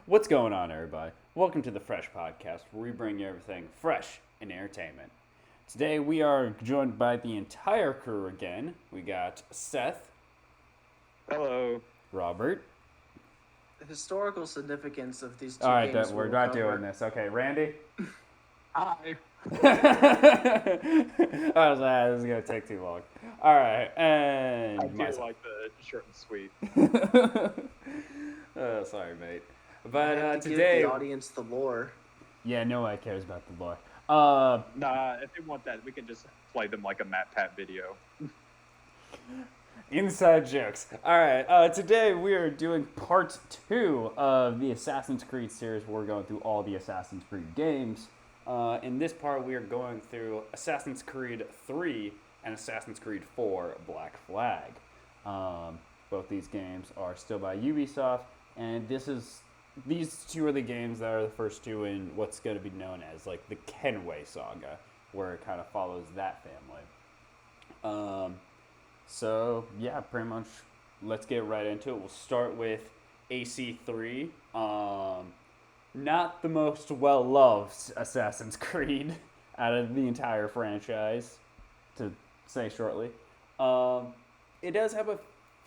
What's going on, everybody? Welcome to the Fresh Podcast, where we bring you everything fresh in entertainment. Today, we are joined by the entire crew again. We got Seth, Hello. Robert. The historical significance of these two All right, games we're we'll not cover. doing this. Okay, Randy. Hi. I was like, this is gonna take too long. All right, and I do myself. like the short and sweet. Sorry, mate. I But have to today, give the audience the lore. yeah, nobody cares about the lore. Nah, if they want that, we can just play them like a Matt Pat video. Inside jokes. All right. Today we are doing part 2 of the Assassin's Creed series. Where we're going through all the Assassin's Creed games. In this part, we are going through Assassin's Creed 3 and Assassin's Creed 4: Black Flag. Both these games are still by Ubisoft, and these two are the games that are the first two in what's going to be known as like the Kenway saga, where it kind of follows that family. So yeah, pretty much. Let's get right into it. We'll start with AC3. Not the most well-loved Assassin's Creed out of the entire franchise, to say shortly. It does have a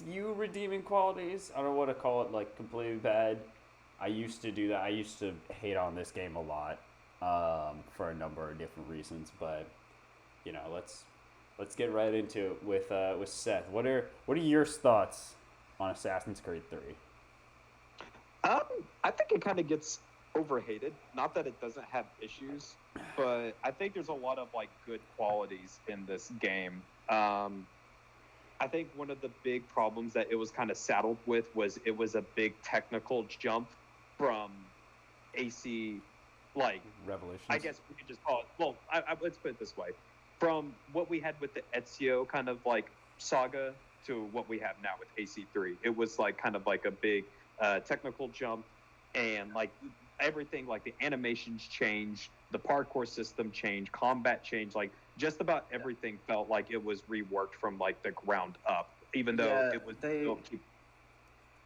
few redeeming qualities. I don't want to call it like completely bad. I used to do that. I used to hate on this game a lot for a number of different reasons, but you know, let's get right into it with Seth. What are your thoughts on Assassin's Creed 3? I think it kind of gets overhated. Not that it doesn't have issues, but I think there's a lot of like good qualities in this game. I think one of the big problems that it was kind of saddled with was it was a big technical jump from AC, like Revelations. I guess we could just call it. Well, let's put it this way: from what we had with the Ezio kind of like saga to what we have now with AC3, it was like kind of like a big technical jump, and like everything, like the animations changed, the parkour system changed, combat changed, like just about everything felt like it was reworked from like the ground up, even though it was still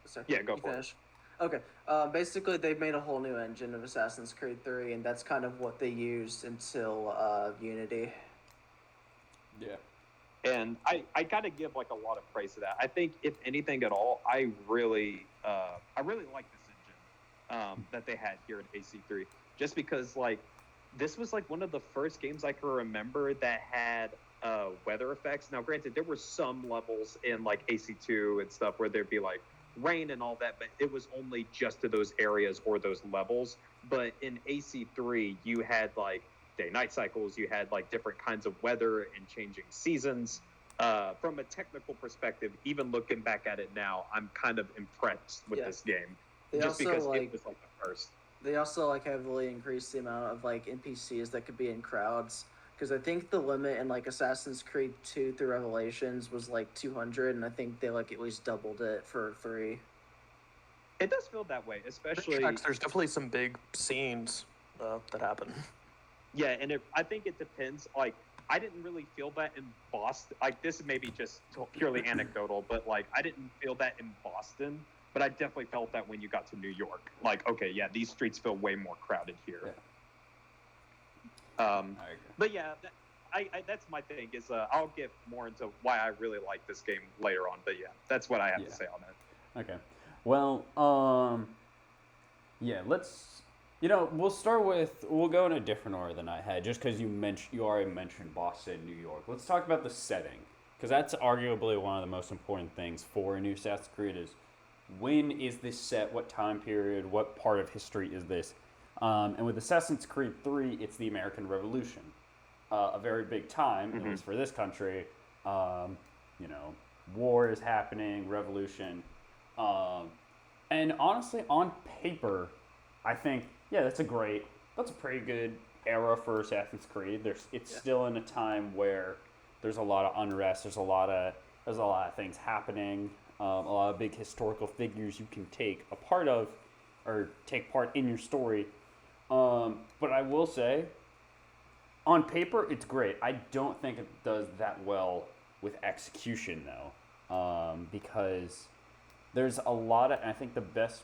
Sorry, Yeah, go you for it. finish. Okay. Basically, they've made a whole new engine of Assassin's Creed 3, and that's kind of what they used until Unity. Yeah. And I gotta give like a lot of praise to that. I think if anything at all, I really like this engine that they had here in AC3, just because like this was like one of the first games I can remember that had weather effects. Now, granted, there were some levels in like AC2 and stuff where there'd be like rain and all that, but it was only just to those areas or those levels. But in AC3, you had like day-night cycles, you had like different kinds of weather and changing seasons. From a technical perspective, even looking back at it now, I'm kind of impressed with this game, They just also because like it was like the first. they also like heavily increased the amount of like NPCs that could be in crowds. Because I think the limit in like Assassin's Creed 2 through Revelations was like 200, and I think they like at least doubled it for 3. It does feel that way, especially. There's definitely some big scenes that happen. Yeah, and I think it depends. Like, I didn't really feel that in Boston. Like, this is maybe just purely anecdotal, but like, I didn't feel that in Boston. But I definitely felt that when you got to New York. Like, okay, yeah, these streets feel way more crowded here. Yeah. I agree. But yeah, that's my thing. Is I'll get more into why I really like this game later on. But yeah, that's what I have to say on that. Okay. Well, yeah, we'll go in a different order than I had, just because you already mentioned Boston, New York. Let's talk about the setting, because that's arguably one of the most important things for a new Assassin's Creed is when is this set, what time period, what part of history is this? And with Assassin's Creed 3, it's the American Revolution, a very big time, at least for this country. War is happening, revolution. And honestly, on paper, I think, yeah, that's a pretty good era for Assassin's Creed. It's still in a time where there's a lot of unrest. There's a lot of things happening. A lot of big historical figures you can take a part of, or take part in your story. But I will say, on paper, it's great. I don't think it does that well with execution, though, because there's a lot of, and I think the best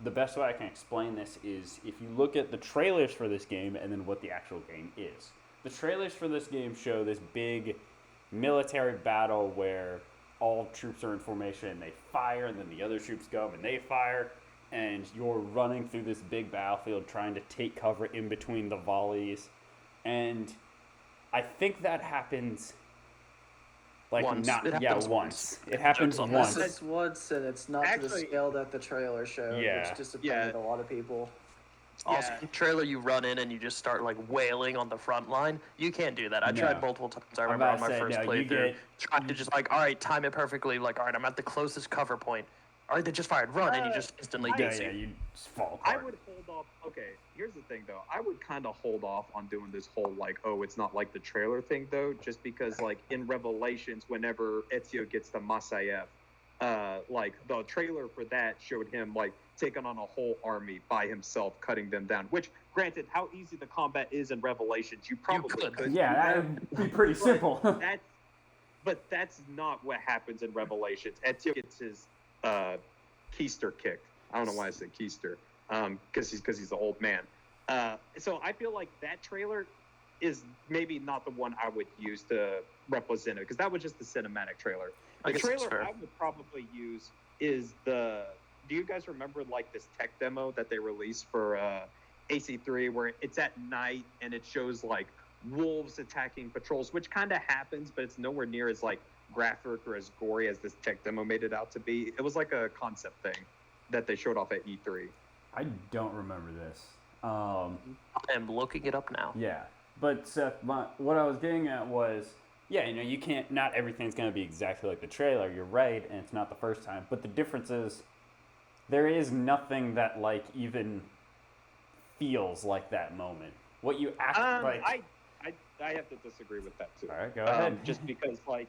the best way I can explain this is if you look at the trailers for this game and then what the actual game is. The trailers for this game show this big military battle where all troops are in formation and they fire, and then the other troops go and they fire, and you're running through this big battlefield trying to take cover in between the volleys. And I think that happens like Once. not It happens once. It happens Jokes on once. It's once, and it's not to the Actually- scale that the trailer showed, Yeah. which disappointed a lot of people. Also, Yeah. the trailer, you run in and you just start like wailing on the front line. You can't do that. I No. tried multiple times. I I'm remember about on my to say, first no, you playthrough, get- trying to just like, all right, time it perfectly. Like, all right, I'm at the closest cover point. All right, they just fired. Run, and you just instantly Yeah, dizzy. yeah, you just fall I apart. would hold off. Okay, here's the thing though. I would kind of hold off on doing this whole like, oh, it's not like the trailer thing though, just because like in Revelations, whenever Ezio gets to Masaev, like the trailer for that showed him like taking on a whole army by himself, cutting them down. Which, granted, how easy the combat is in Revelations, you probably could. Yeah, do that would be pretty simple. But that's not what happens in Revelations. Ezio gets his keister kicked. I don't know why I said keister, because he's an old man. So I feel like that trailer is maybe not the one I would use to represent it, because that was just the cinematic trailer. I The guess that's trailer fair. I would probably use is the. Do you guys remember like this tech demo that they released for AC3, where it's at night and it shows like wolves attacking patrols, which kind of happens, but it's nowhere near as like graphic or as gory as this tech demo made it out to be. It was like a concept thing that they showed off at E3. I don't remember this. I am looking it up now. Yeah, but Seth, what I was getting at was, yeah, you can't. Not everything's gonna be exactly like the trailer. You're right, and it's not the first time. But the difference is, there is nothing that like even feels like that moment. What you act like. I have to disagree with that too. All right, go ahead. Just because like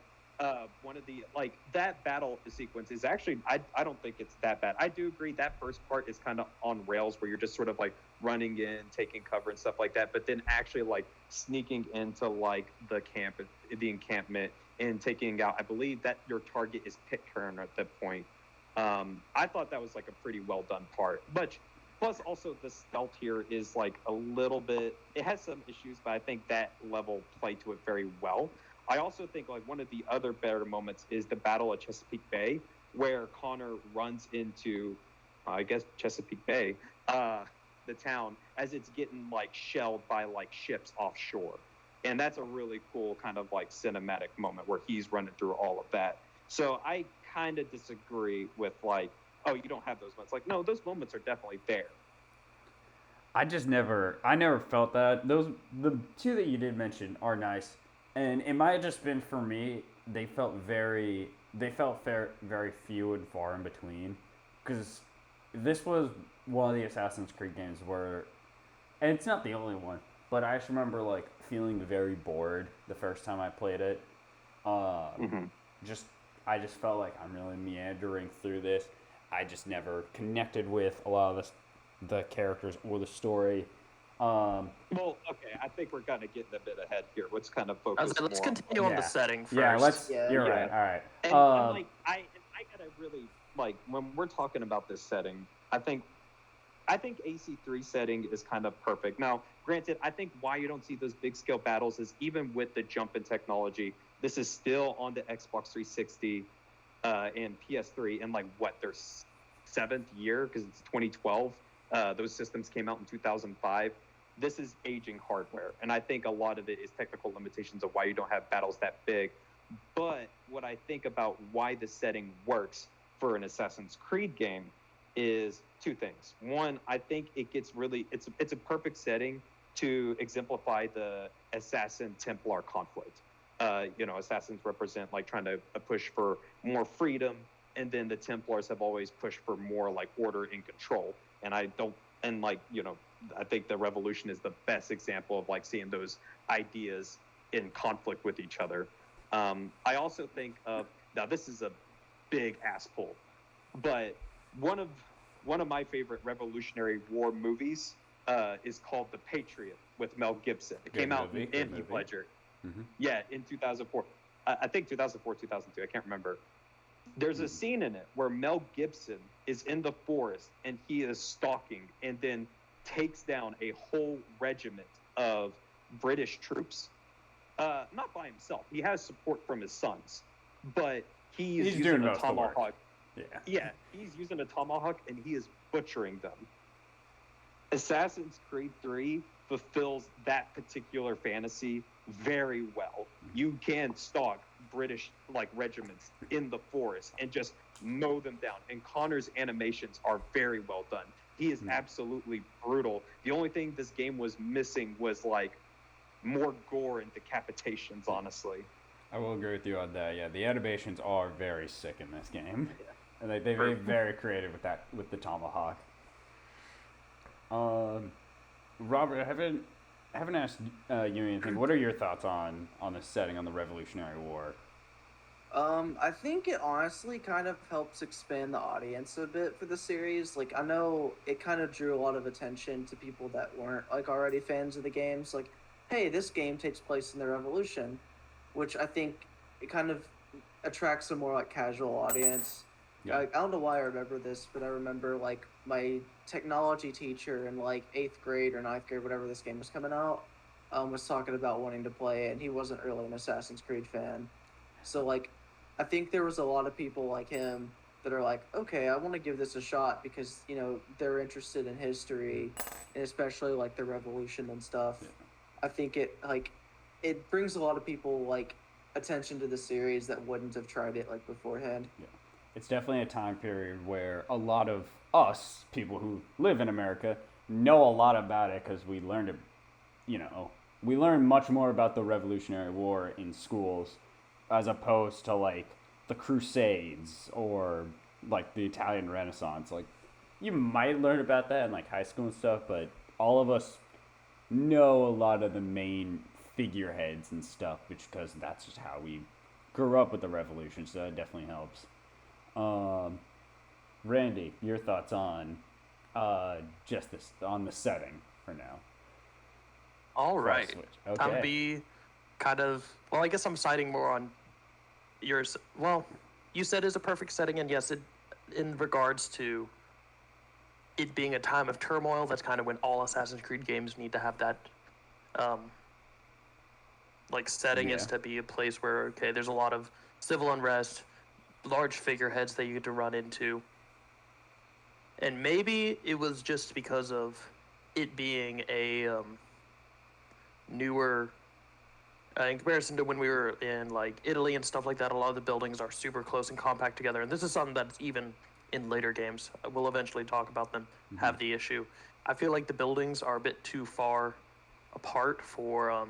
one of the like that battle sequence is actually I don't think it's that bad. I do agree that first part is kind of on rails where you're just sort of like running in, taking cover and stuff like that, but then actually like sneaking into like the encampment and taking out, I believe that your target is Pitcairn at that point. I thought that was like a pretty well done part, but plus also the stealth here is like a little bit, it has some issues, but I think that level played to it very well. I also think like one of the other better moments is the battle at Chesapeake Bay, where Connor runs into, I guess, Chesapeake Bay, the town, as it's getting like shelled by like ships offshore. And that's a really cool kind of like cinematic moment where he's running through all of that. So I kind of disagree with like, oh, you don't have those moments. Like, no, those moments are definitely there. I never felt that. The two that you did mention are nice, and it might have just been for me. They felt very few and far in between, because this was one of the Assassin's Creed games where, and it's not the only one, but I just remember like feeling very bored the first time I played it. I just felt like I'm really meandering through this. I just never connected with a lot of the characters or the story. Well, okay, I think we're kind of getting a bit ahead here. Let's kind of I focus was like, let's more continue on the Yeah. setting first. Yeah, let's. Yeah. You're Yeah. right. All right. And like I gotta really like when we're talking about this setting, I think AC3 setting is kind of perfect. Now, granted, I think why you don't see those big scale battles is even with the jump in technology, this is still on the Xbox 360 and PS3 in like what their seventh year, because it's 2012. Those systems came out in 2005. This is aging hardware, and I think a lot of it is technical limitations of why you don't have battles that big. But what I think about why the setting works for an Assassin's Creed game is two things. One, I think it gets really it's a perfect setting to exemplify the Assassin Templar conflict. Assassins represent like trying to push for more freedom, and then the Templars have always pushed for more like order and control. And I think the Revolution is the best example of like seeing those ideas in conflict with each other. I also think now this is a big ass pull, but one of my favorite Revolutionary War movies is called The Patriot with Mel Gibson. It came out in Heath Ledger. Mm-hmm. Yeah, in 2004. I think 2004, 2002. I can't remember. There's a scene in it where Mel Gibson is in the forest and he is stalking and then takes down a whole regiment of British troops. Not by himself. He has support from his sons, but he's doing using a most of the work. tomahawk. Yeah. Yeah, he's using a tomahawk and he is butchering them. Assassin's Creed 3 fulfills that particular fantasy very well. You can stalk British regiments in the forest and just mow them down. And Connor's animations are very well done. He is absolutely brutal. The only thing this game was missing was more gore and decapitations, honestly. I will agree with you on that. Yeah, the animations are very sick in this game, and they're very creative with the tomahawk. Robert, I haven't asked you anything. What are your thoughts on the setting on the Revolutionary War? I think it honestly kind of helps expand the audience a bit for the series. I know it kind of drew a lot of attention to people that weren't already fans of the games. Hey, this game takes place in the Revolution, which I think it kind of attracts a more casual audience. Yeah. I don't know why I remember this, but I remember my technology teacher in 8th grade or 9th grade, whatever this game was coming out, was talking about wanting to play it, and he wasn't really an Assassin's Creed fan. So I think there was a lot of people like him that are okay, I want to give this a shot because they're interested in history and especially the Revolution and stuff. Yeah. I think it brings a lot of people attention to the series that wouldn't have tried it beforehand. Yeah. It's definitely a time period where a lot of us, people who live in America, know a lot about it because we learned it, we learned much more about the Revolutionary War in schools as opposed to the Crusades or the Italian Renaissance. You might learn about that in high school and stuff, but all of us know a lot of the main figureheads and stuff because that's just how we grew up with the Revolution, so that definitely helps. Randy, your thoughts on on the setting for now? All right. Okay. I'm be kind of, well, I guess I'm siding more on yours. Well, you said it's a perfect setting, and yes, in regards to it being a time of turmoil, that's kind of when all Assassin's Creed games need to have that setting is to be a place where, okay, there's a lot of civil unrest, large figureheads that you get to run into. And maybe it was just because of it being a newer, in comparison to when we were in Italy and stuff like that, a lot of the buildings are super close and compact together. And this is something that's even in later games, we'll eventually talk about them, have the issue. I feel like the buildings are a bit too far apart for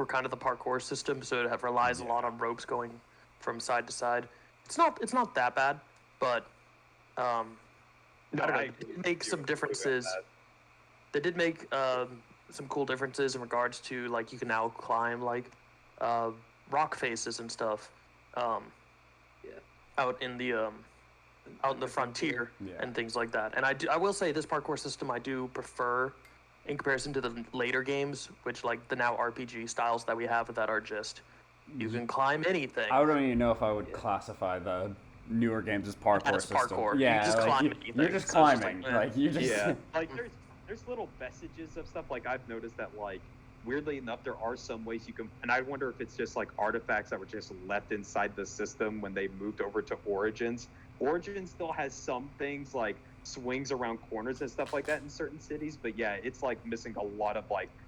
kind of the parkour system, so it relies a lot on ropes going from side to side. It's not that bad, but I don't know. They did make some differences. They did make some cool differences in regards to you can now climb rock faces and stuff out in the frontier and things like that. And I will say this parkour system I do prefer in comparison to the later games, which the now RPG styles that we have that are just you can climb anything. I don't even know if I would classify the newer games as parkour system. Parkour. Yeah, you just climb anything. You're just So it's climbing. you just Yeah. There's little vestiges of stuff. I've noticed that weirdly enough, there are some ways you can, and I wonder if it's just artifacts that were just left inside the system when they moved over to Origins. Origins still has some things swings around corners and stuff like that in certain cities, but yeah, it's missing a lot of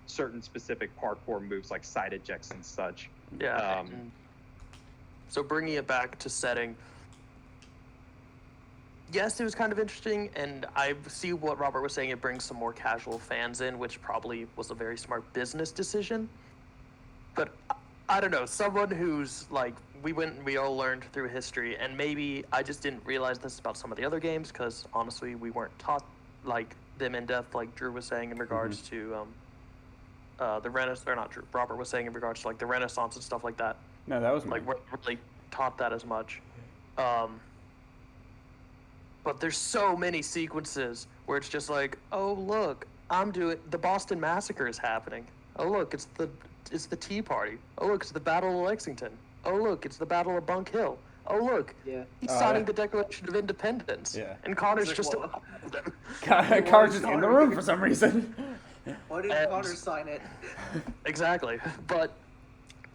certain specific parkour moves like side ejects and such. Yeah. So bringing it back to setting, yes, it was kind of interesting, and I see what Robert was saying. It brings some more casual fans in, which probably was a very smart business decision. But I don't know, someone who's we all learned through history, and maybe I just didn't realize this about some of the other games because honestly, we weren't taught them in depth, like Drew was saying in regards to the Renaissance, or not Drew, Robert was saying in regards to the Renaissance and stuff like that. No, that was me. We're not really taught that as much. But there's so many sequences where it's just oh look, the Boston Massacre is happening. Oh look, it's the Tea Party. Oh look, it's the Battle of Lexington. Oh look, it's the Battle of Bunk Hill. oh look, Yeah. he's Oh, signing yeah. the Declaration of Independence. Yeah. And Connor's It's like, just well, with him. Car's just in the room for some reason. Why didn't And- Connor sign it? Exactly. But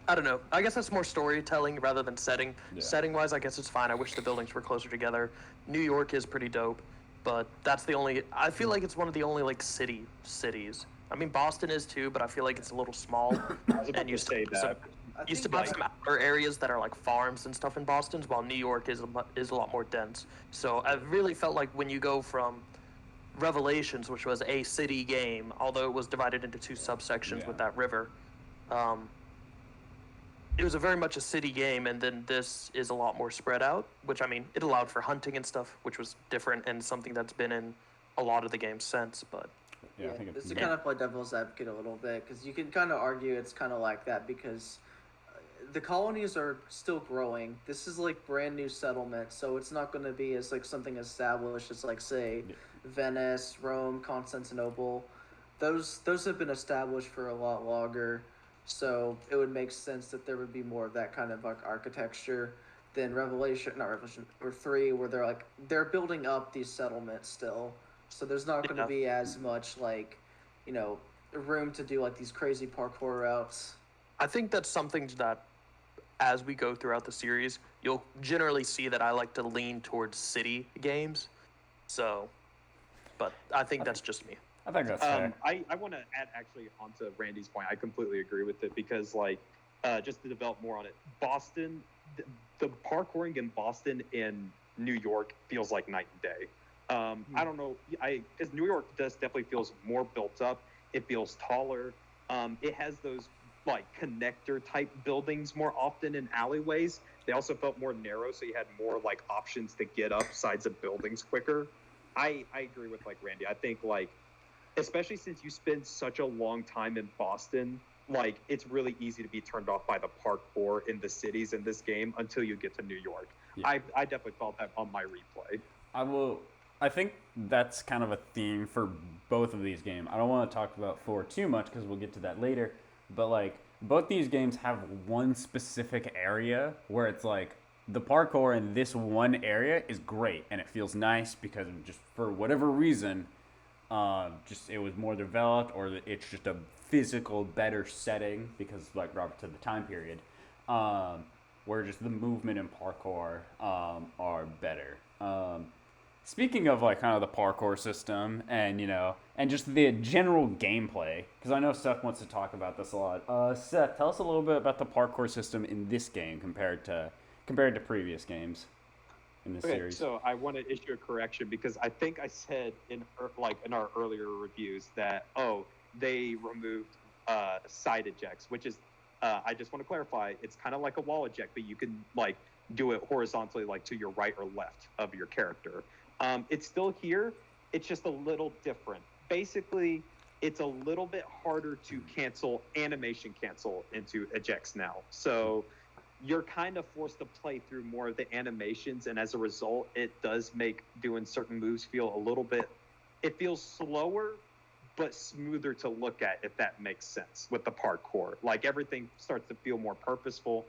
I don't know. I guess that's more storytelling rather than setting. Yeah. Setting-wise, I guess it's fine. I wish the buildings were closer together. New York is pretty dope, but that's the only. I feel like it's one of the only like cities. I mean, Boston is too, but I feel like it's a little small. I was about And you to still say have some, that. I you think still have like, some outer areas that are like farms and stuff in Boston, while New York is a lot more dense. So I really felt like when you go from Revelations, which was a city game, although it was divided into two subsections Yeah. with that river. It was a very much a city game, and then this is a lot more spread out, which, I mean, it allowed for hunting and stuff, which was different and something that's been in a lot of the games since, but Yeah, I think this it's is kind of play devil's advocate a little bit, because you can kind of argue it's kind of like that because the colonies are still growing. This is like brand new settlement, so it's not going to be as like something established as like say Yeah. Venice, Rome, Constantinople. Those have been established for a lot longer, so it would make sense that there would be more of that kind of like architecture than not Revelation or 3, where they're building up these settlements still. So there's not going to Yeah. be as much like, room to do like these crazy parkour routes. I think that's something that, as we go throughout the series, you'll generally see that I like to lean towards city games. So, but I think that's just me. I think that's fair. I want to add actually onto Randy's point. I completely agree with it because like just to develop more on it, Boston, the parkouring in Boston and New York feels like night and day. I don't know, because New York definitely feels more built up. It feels taller. It has those like connector type buildings more often in alleyways. They also felt more narrow, so you had more like options to get up sides of buildings quicker. I agree with like Randy. I think like, especially since you spend such a long time in Boston, like it's really easy to be turned off by the parkour in the cities in this game until you get to New York. Yeah. I definitely felt that on my replay. I think that's kind of a theme for both of these games. I don't want to talk about 4 too much because we'll get to that later. But like both these games have one specific area where it's like the parkour in this one area is great and it feels nice because of just for whatever reason, just it was more developed or it's just a physical better setting because like Robert said the time period, where just the movement and parkour are better. Speaking of like kind of the parkour system and and just the general gameplay, because I know Seth wants to talk about this a lot. Seth, tell us a little bit about the parkour system in this game compared to previous games in this series. So I want to issue a correction because I think I said in our earlier reviews that they removed side ejects, which is I just want to clarify, it's kind of like a wall eject, but you can like do it horizontally, like to your right or left of your character. It's still here. It's just a little different. Basically, it's a little bit harder to animation cancel into ejects now. So you're kind of forced to play through more of the animations, and as a result, it does make doing certain moves feel a little bit. It feels slower, but smoother to look at, if that makes sense, with the parkour. Like everything starts to feel more purposeful.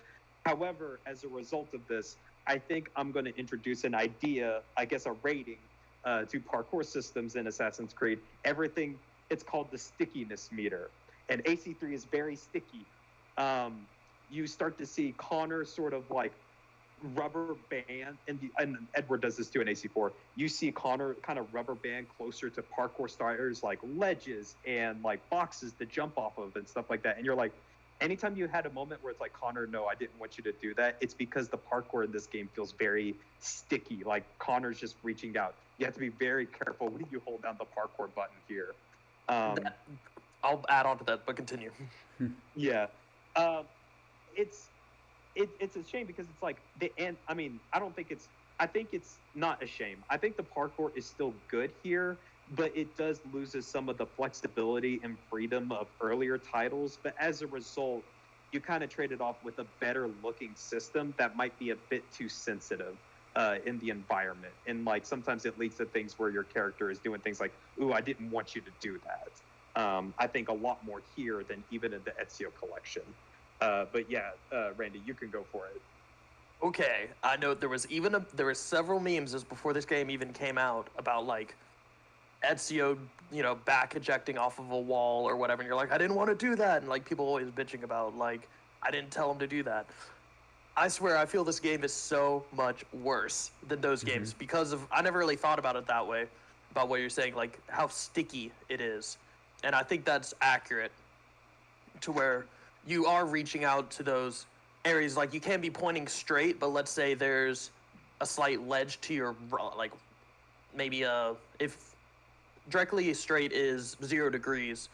However, as a result of this, I think I'm going to introduce an idea, I guess a rating, to parkour systems in Assassin's Creed. Everything, it's called the stickiness meter. And AC3 is very sticky. You start to see Connor sort of like rubber band, and Edward does this too in AC4. You see Connor kind of rubber band closer to parkour starters like ledges and like boxes to jump off of and stuff like that. And you're like, anytime you had a moment where it's like, Connor, no, I didn't want you to do that, it's because the parkour in this game feels very sticky. Like Connor's just reaching out. You have to be very careful when you hold down the parkour button here. I'll add on to that, but continue. Yeah. It's a shame because it's like I think it's not a shame. I think the parkour is still good here, but it does loses some of the flexibility and freedom of earlier titles. But as a result, you kind of trade it off with a better looking system that might be a bit too sensitive in the environment. And like sometimes it leads to things where your character is doing things like, ooh, I didn't want you to do that. I think a lot more here than even in the Ezio collection. But yeah, Randy, you can go for it. Okay, I know there was several memes just before this game even came out about like Ezio, back ejecting off of a wall or whatever, and you're like, I didn't want to do that, and like people always bitching about like I didn't tell him to do that. I swear, I feel this game is so much worse than those games because of I never really thought about it that way, about what you're saying, like how sticky it is, and I think that's accurate to where you are reaching out to those areas. Like you can be pointing straight, but let's say there's a slight ledge to your like maybe if directly straight is 0 degrees,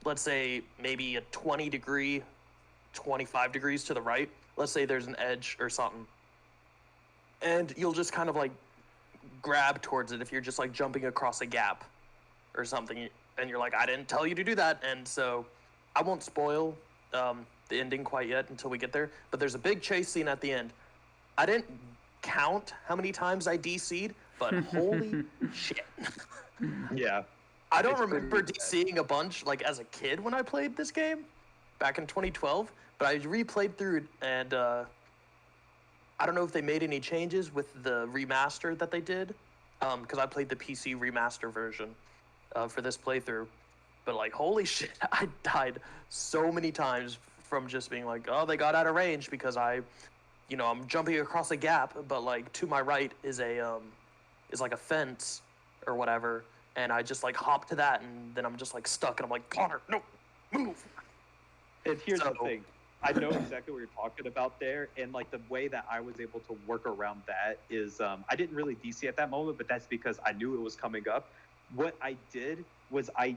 let's say maybe a 20 degree, 25 degrees to the right. Let's say there's an edge or something, and you'll just kind of like grab towards it if you're just like jumping across a gap or something, and you're like, I didn't tell you to do that, and so I won't spoil the ending quite yet until we get there, but there's a big chase scene at the end. I didn't count how many times I DC'd, but holy shit. Yeah. I don't It's remember pretty bad. DCing a bunch like as a kid when I played this game back in 2012, but I replayed through it, and I don't know if they made any changes with the remaster that they did, because I played the PC remaster version for this playthrough. But like, holy shit, I died so many times from just being like, oh, they got out of range because I'm jumping across a gap, but like to my right is like a fence or whatever, and I just like hop to that, and then I'm just like stuck, and I'm like, Connor, no, move. And here's the So- thing. I know exactly what you're talking about there, and like the way that I was able to work around that is I didn't really DC at that moment, but that's because I knew it was coming up. What I did was I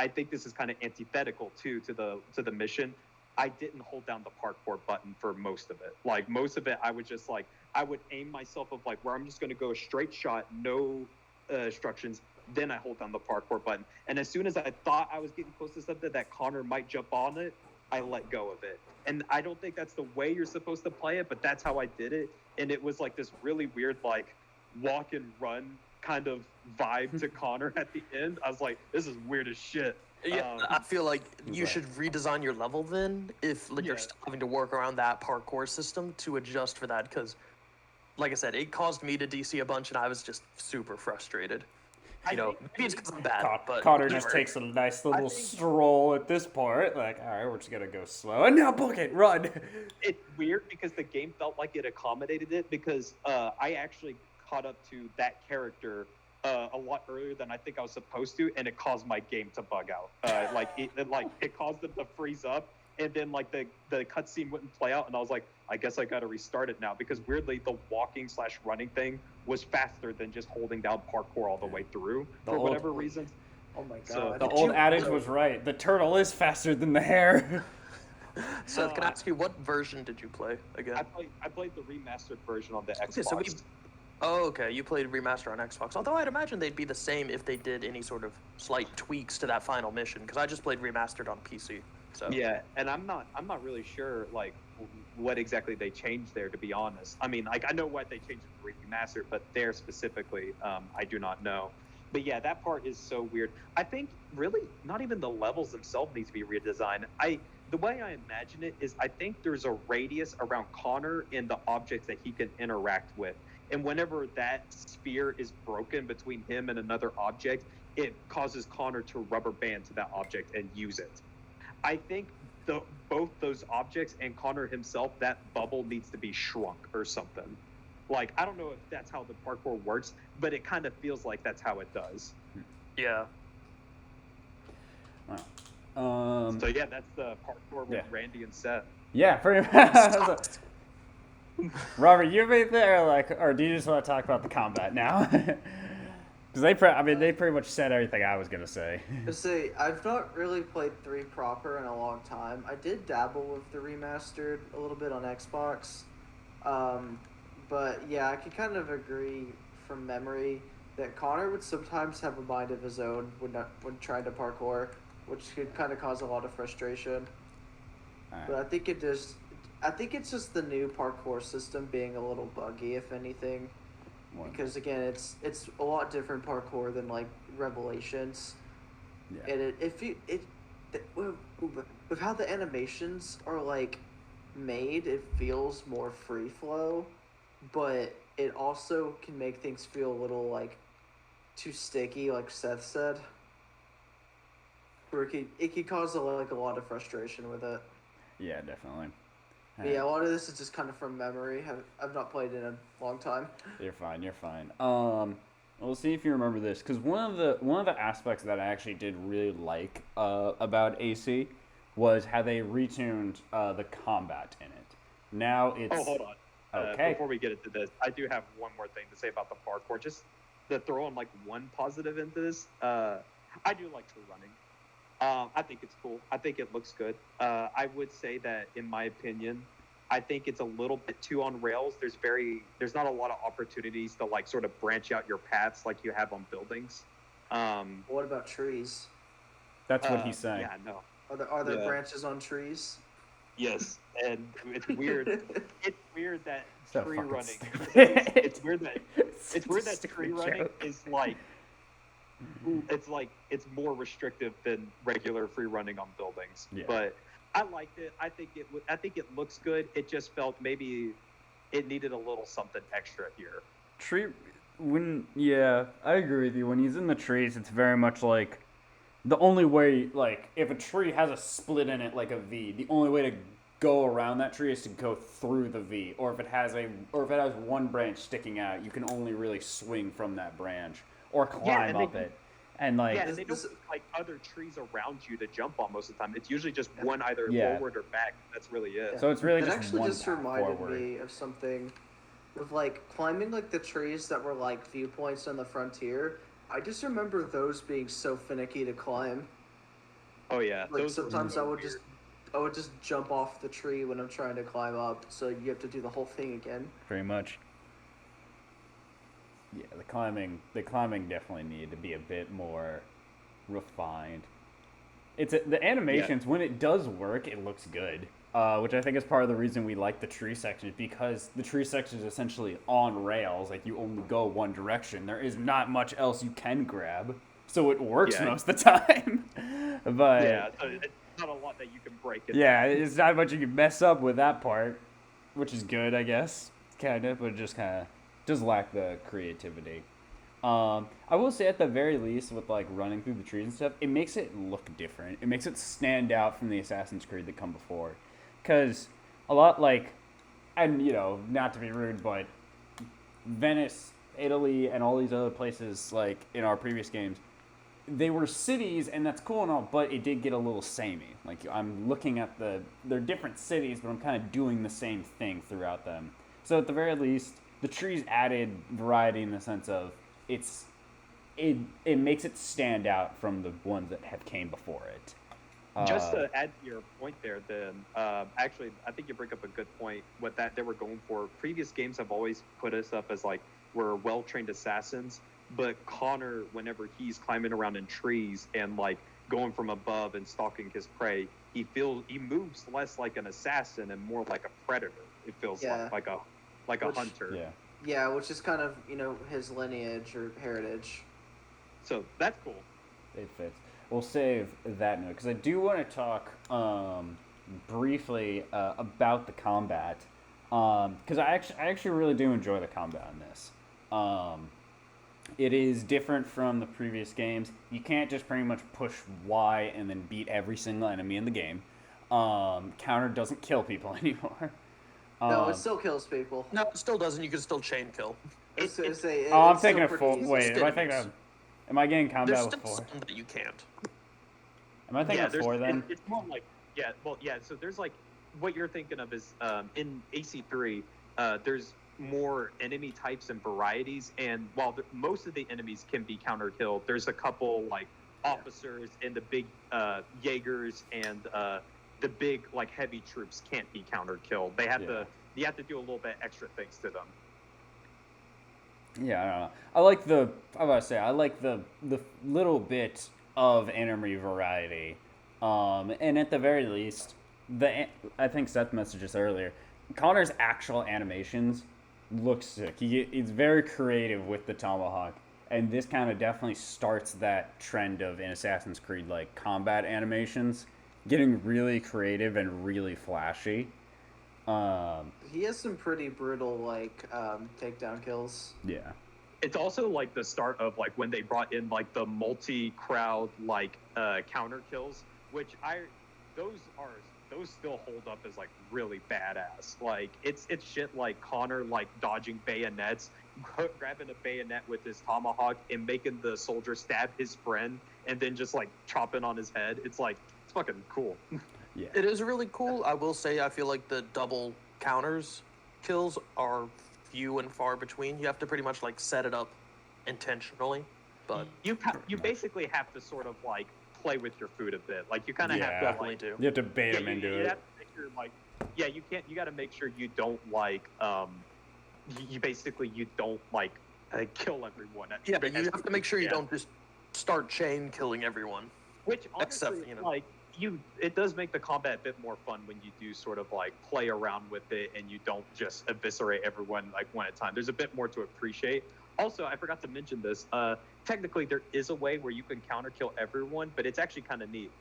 think this is kind of antithetical to the mission. I didn't hold down the parkour button for most of it. Like most of it, I would just like I would aim myself of like where I'm just going to go a straight shot, no instructions. Then I hold down the parkour button, and as soon as I thought I was getting close to something that Connor might jump on it, I let go of it. And I don't think that's the way you're supposed to play it, but that's how I did it. And it was like this really weird, like walk and run kind of vibe to Connor at the end. I was like, this is weird as shit. Yeah, I feel like you Right. should redesign your level then if like, you're Yeah. still having to work around that parkour system to adjust for that, because like I said, it caused me to DC a bunch, and I was just super frustrated. I think Maybe it's because I'm bad, but Connor just whatever. takes a nice little think- stroll at this part. Like, all right, we're just gonna go slow, and now book it, run. it's weird because the game felt like it accommodated it because I actually caught up to that character a lot earlier than I think I was supposed to, and it caused my game to bug out. It caused it to freeze up, and then like the cutscene wouldn't play out, and I was like, I guess I got to restart it now because weirdly the walking / running thing was faster than just holding down parkour all the way through The for old- whatever reason. Oh my So, god. The Did old you- adage was right. The turtle is faster than the hare. Seth, can I ask you, what version did you play again? I played the remastered version on the Xbox. Okay, so okay, you played remaster on Xbox. Although I'd imagine they'd be the same if they did any sort of slight tweaks to that final mission, because I just played remastered on PC. So Yeah, and I'm not really sure like what exactly they changed there, to be honest. I mean, like I know what they changed in remastered, but there specifically, I do not know. But yeah, that part is so weird. I think really not even the levels themselves need to be redesigned. The way I imagine it is I think there's a radius around Connor and the objects that he can interact with. And whenever that sphere is broken between him and another object, it causes Connor to rubber band to that object and use it. I think both those objects and Connor himself, that bubble needs to be shrunk or something. Like, I don't know if that's how the parkour works, but it kind of feels like that's how it does. yeah. So yeah, that's the parkour with Yeah. Randy and Seth. Yeah, pretty much. Robert, you have anything, or do you just want to talk about the combat now? Because they pretty much said everything I was gonna say. See, I've not really played 3 proper in a long time. I did dabble with the remastered a little bit on Xbox. But yeah, I could kind of agree from memory that Connor would sometimes have a mind of his own when trying to parkour, which could kind of cause a lot of frustration. Alright. But I think it's just the new parkour system being a little buggy, if anything. One- Because again, it's a lot different parkour than like Revelations, yeah. and with how the animations are like made, it feels more free flow, but it also can make things feel a little like too sticky, like Seth said. Where it could cause like a lot of frustration with it. Yeah, definitely. But yeah, a lot of this is just kind of from memory. I've not played in a long time. You're fine. You're fine. We'll see if you remember this, because one of the aspects that I actually did really like about AC was how they retuned the combat in it. Now it's Oh, hold on. okay. Before we get into this, I do have one more thing to say about the parkour. Just to throw in like one positive into this. I do like tree running. I think it's cool. I think it looks good. I would say that, in my opinion, I think it's a little bit too on rails. There's not a lot of opportunities to like sort of branch out your paths like you have on buildings. What about trees? That's what he's saying. Yeah, no. Are there Yeah. branches on trees? Yes, and it's weird. It's weird that So tree fucking running. stupid. It's weird that Stupid tree running joke. is like it's more restrictive than regular free running on buildings. Yeah. But I liked it. I think it looks good. It just felt maybe it needed a little something extra here. I agree with you. When he's in the trees, it's very much like the only way, like, if a tree has a split in it like a V, the only way to go around that tree is to go through the V. Or if it has one branch sticking out, you can only really swing from that branch or climb up it. And like, Yeah, and they don't put, like, other trees around you to jump on most of the time. It's usually just one either Yeah. forward or back. That's really it. so it's really It just actually one just path reminded forward. me of something with like climbing like the trees that were like viewpoints on the frontier. I just remember those being so finicky to climb. Oh yeah. Like those were sometimes so I would just jump off the tree when I'm trying to climb up, so you have to do the whole thing again. Pretty much. Yeah, the climbing definitely needed to be a bit more refined. The animations, when it does work, it looks good, which I think is part of the reason we like the tree sections, because the tree section is essentially on rails. Like, you only go one direction. There is not much else you can grab, so it works Yeah. most of the time. But Yeah, so it's not a lot that you can break it. yeah, it's not much you can mess up with that part, which is good, I guess, kind of, but just lack the creativity. I will say, at the very least, with like running through the trees and stuff, it makes it look different. It makes it stand out from the Assassin's Creed that come before, because a lot like, and not to be rude, but Venice, Italy, and all these other places like in our previous games, they were cities, and that's cool and all, but it did get a little samey. Like, I'm looking at they're different cities, but I'm kind of doing the same thing throughout them. So at the very least, the trees added variety in the sense of it makes it stand out from the ones that have came before it. Just to add to your point there, then, actually, I think you bring up a good point. What that they were going for. Previous games have always put us up as like we're well-trained assassins, but Connor, whenever he's climbing around in trees and like going from above and stalking his prey, he moves less like an assassin and more like a predator. It feels Yeah. like a Which- hunter. Yeah. Yeah, which is kind of his lineage or heritage. So that's cool. It fits. We'll save that note, because I do want to talk briefly about the combat, because I actually really do enjoy the combat in this. It is different from the previous games. You can't just pretty much push Y and then beat every single enemy in the game. Counter doesn't kill people anymore. No, it still kills people. No, it still doesn't. You can still chain kill. I'm I'm it's taking a still full. pretty easy. Wait, am I getting combat There's with still 4? some that you can't. Am I thinking of 4 then? It's more like So there's like what you're thinking of is in AC3. There's more enemy types and varieties, and while most of the enemies can be counter killed, there's a couple like officers and the big Jaegers and the big like heavy troops can't be counter killed. They have Yeah. you have to do a little bit extra things to them. Yeah, I don't know. I like the little bit of enemy variety, and at the very least, I think Seth messaged us earlier. Connor's actual animations look sick. He's very creative with the tomahawk, and this kind of definitely starts that trend of in Assassin's Creed like combat animations getting really creative and really flashy. He has some pretty brutal like takedown kills. Yeah. It's also like the start of like when they brought in like the multi-crowd like counter kills, which those still hold up as like really badass. Like it's shit like Connor like dodging bayonets, grabbing a bayonet with his tomahawk and making the soldier stab his friend and then just like chopping on his head. It's fucking cool. Yeah. It is really cool. I will say I feel like the double counters kills are few and far between. You have to pretty much like set it up intentionally. But You basically have to sort of like play with your food a bit. Like you kind of Yeah. have to definitely like, do. You have to bait yeah, him you, into you it. have to make sure like you got to make sure you don't like you basically you don't like kill everyone. Yeah, but you have to make sure you Yeah. don't just start chain killing everyone. Which honestly, Except, you know. like it does make the combat a bit more fun when you do sort of like play around with it and you don't just eviscerate everyone like one at a time. There's a bit more to appreciate. Also, I forgot to mention this. Technically, there is a way where you can counter kill everyone, but it's actually kind of neat.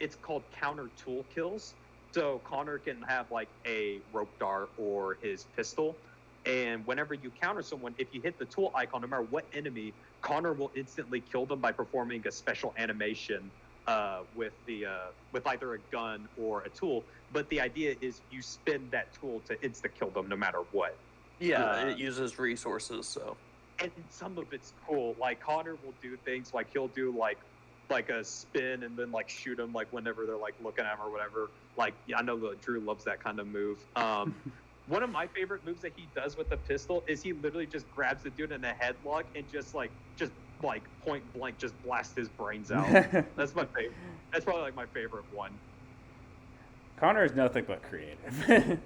It's called counter tool kills. So Connor can have like a rope dart or his pistol, and whenever you counter someone, if you hit the tool icon, no matter what enemy, Connor will instantly kill them by performing a special animation with either a gun or a tool. But the idea is you spin that tool to insta kill them no matter what. Yeah, it uses resources, so. And some of it's cool. Like Connor will do things like he'll do like a spin and then like shoot him like whenever they're like looking at him or whatever. Like I know that Drew loves that kind of move. One of my favorite moves that he does with the pistol is he literally just grabs the dude in a headlock and just point blank just blast his brains out. That's my favorite. That's probably like my favorite one. Connor is nothing but creative.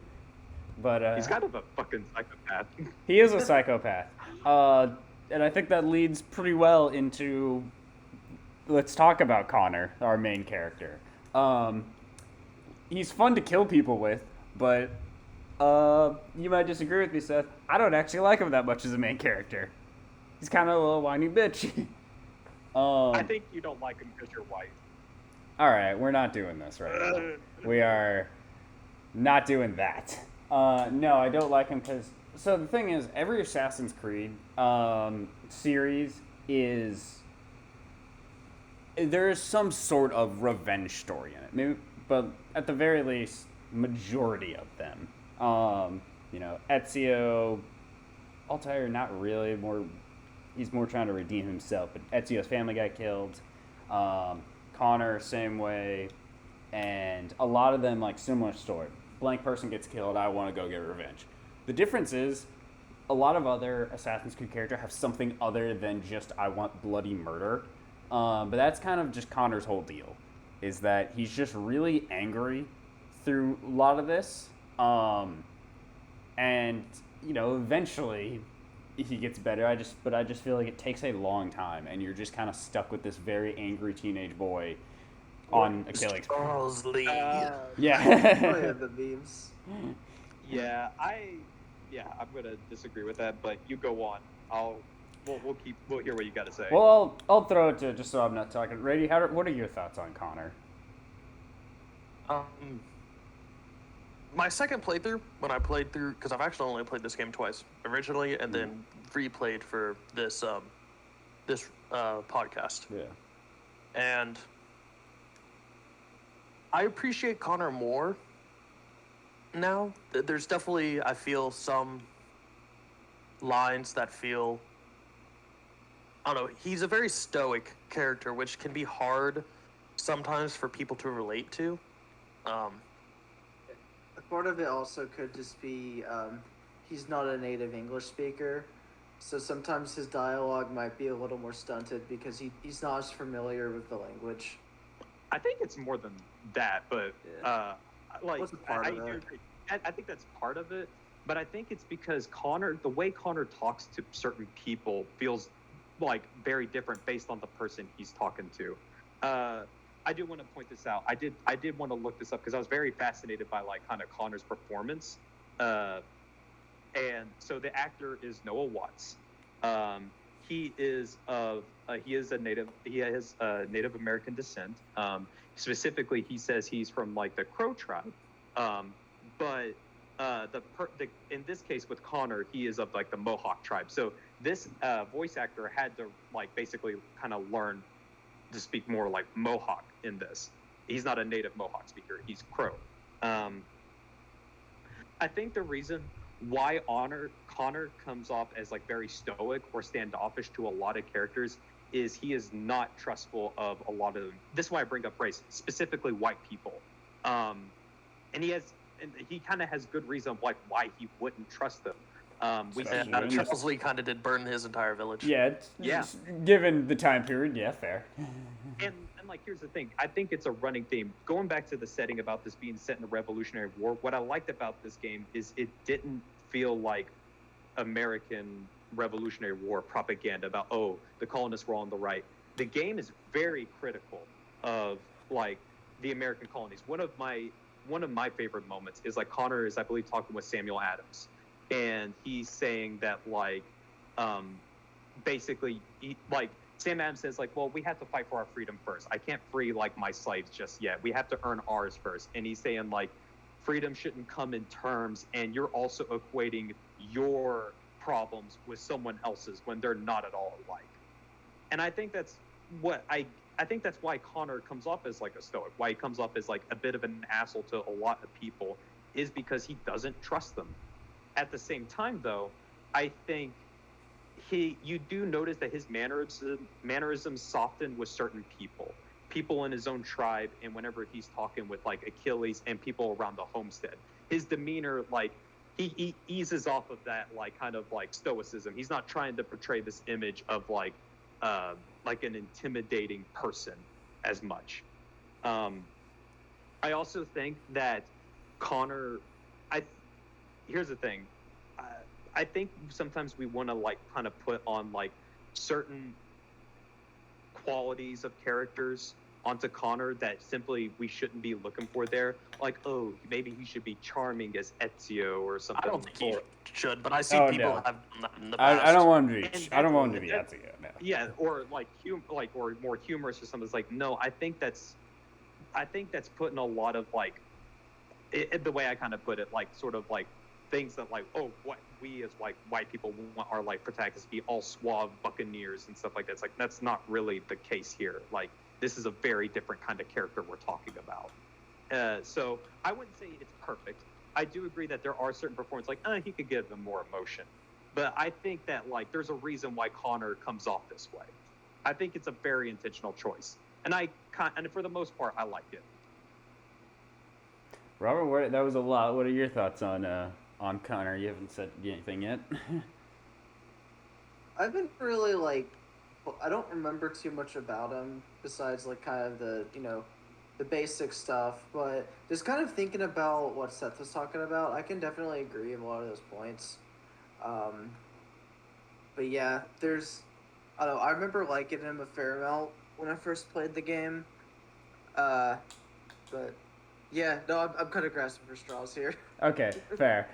But He's kind of a fucking psychopath. he is a psychopath. And I think that leads pretty well into, let's talk about Connor, our main character. He's fun to kill people with, but you might disagree with me, Seth. I don't actually like him that much as a main character. He's kind of a little whiny bitch. I think you don't like him because you're white. All right, we're not doing this right now. We are not doing that. No, I don't like him because... So the thing is, every Assassin's Creed series is... There is some sort of revenge story in it. Maybe, but at the very least, majority of them. Ezio... Altair, not really. He's more trying to redeem himself. But Ezio's family got killed. Connor, same way. And a lot of them, like, similar story. Blank person gets killed, I want to go get revenge. The difference is, a lot of other Assassin's Creed characters have something other than just, I want bloody murder. But that's kind of just Connor's whole deal, is that he's just really angry through a lot of this. And, eventually he gets better. I just feel like it takes a long time, and you're just kind of stuck with this very angry teenage boy on a killing spree. Charles Lee. Yeah. The memes. Yeah, I'm gonna disagree with that, but you go on. We'll hear what you got to say. Well, I'll throw it to, just so I'm not talking. Rady, what are your thoughts on Connor? My second playthrough, when I played through, because I've actually only played this game twice originally, and then replayed for this podcast. Yeah. And I appreciate Connor more now. There's definitely, I feel, some lines that feel, I don't know, he's a very stoic character, which can be hard sometimes for people to relate to. Part of it also could just be he's not a native English speaker, so sometimes his dialogue might be a little more stunted because he's not as familiar with the language. I think it's more than that, but What's a part of that? I think that's part of it, but I think it's because the way Connor talks to certain people feels like very different based on the person he's talking to. I do want to point this out. I did want to look this up because I was very fascinated by like kind of Connor's performance. And so the actor is Noah Watts. He has Native American descent. Specifically, he says he's from like the Crow tribe. but in this case with Connor, he is of like the Mohawk tribe. So this voice actor had to like basically kind of learn to speak more like Mohawk in this. He's not a native Mohawk speaker. He's Crow. I think the reason why Connor comes off as like very stoic or standoffish to a lot of characters is he is not trustful of a lot of them. This is why I bring up race, specifically white people. And he kind of has good reason like why he wouldn't trust them. Charles Lee kind of did burn his entire village. Yeah, given the time period, yeah, fair. And like, here's the thing. I think it's a running theme. Going back to the setting about this being set in the Revolutionary War, what I liked about this game is it didn't feel like American Revolutionary War propaganda about, oh, the colonists were on the right. The game is very critical of like the American colonies. One of my favorite moments is like Connor is, I believe, talking with Samuel Adams, and he's saying that like basically Sam Adams says like, well, we have to fight for our freedom first. I can't free like my slaves just yet. We have to earn ours first. And he's saying like freedom shouldn't come in terms, and you're also equating your problems with someone else's when they're not at all alike. And I think that's what I think that's why Connor comes off as like a stoic, why he comes off as like a bit of an asshole to a lot of people, is because he doesn't trust them. At the same time, though, I think you do notice that his mannerisms soften with certain people in his own tribe, and whenever he's talking with like Achilles and people around the homestead, his demeanor, like he eases off of that like kind of like stoicism. He's not trying to portray this image of like an intimidating person as much. I also think that Connor, here's the thing. I think sometimes we want to like kind of put on like certain qualities of characters onto Connor that simply we shouldn't be looking for there. Like, oh, maybe he should be charming as Ezio or something. I don't think he should, but I see people have done that in the I past. don't want him to be. I don't want him to be Ezio. No. Yeah, or like or more humorous or something. It's like, no, I think that's putting a lot of like, the way I kind of put it, like sort of like things that like, oh, what we as like white people want our like protagonists to be all suave buccaneers and stuff like that. It's like, that's not really the case here. Like, this is a very different kind of character we're talking about. So I wouldn't say it's perfect. I do agree that there are certain performances like, he could give them more emotion. But I think that like there's a reason why Connor comes off this way. I think it's a very intentional choice, and for the most part, I liked it. Robert, that was a lot. What are your thoughts on Connor? You haven't said anything yet. I've been really like, I don't remember too much about him besides like kind of the the basic stuff, but just kind of thinking about what Seth was talking about, I can definitely agree with a lot of those points. But yeah, I don't know, I remember liking him a fair amount when I first played the game. But yeah, no, I'm kind of grasping for straws here. Okay, fair.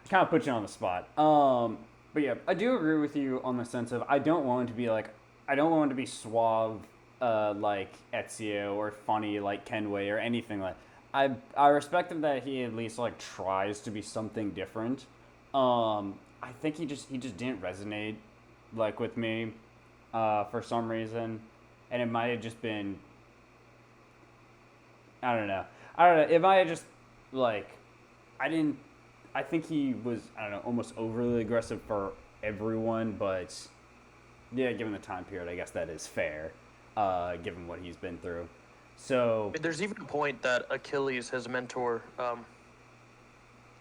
Kind of put you on the spot. But yeah, I do agree with you on the sense of I don't want him to be suave like Ezio or funny like Kenway or anything like. I respect him that he at least like tries to be something different. I think he just didn't resonate like with me for some reason, and it might have just been, I don't know. It might have just like I think he was, I don't know, almost overly aggressive for everyone, but yeah, given the time period, I guess that is fair, given what he's been through. So there's even a point that Achilles, his mentor,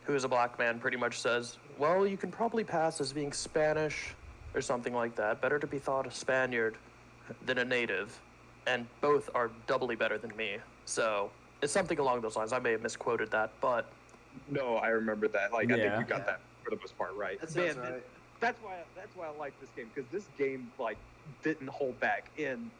who is a black man, pretty much says, well, you can probably pass as being Spanish or something like that. Better to be thought a Spaniard than a native. And both are doubly better than me. So it's something along those lines. I may have misquoted that, but... No, I remember that. Like, I think you got that for the most part right. That sounds right. That's why I like this game, because this game, like, didn't hold back. And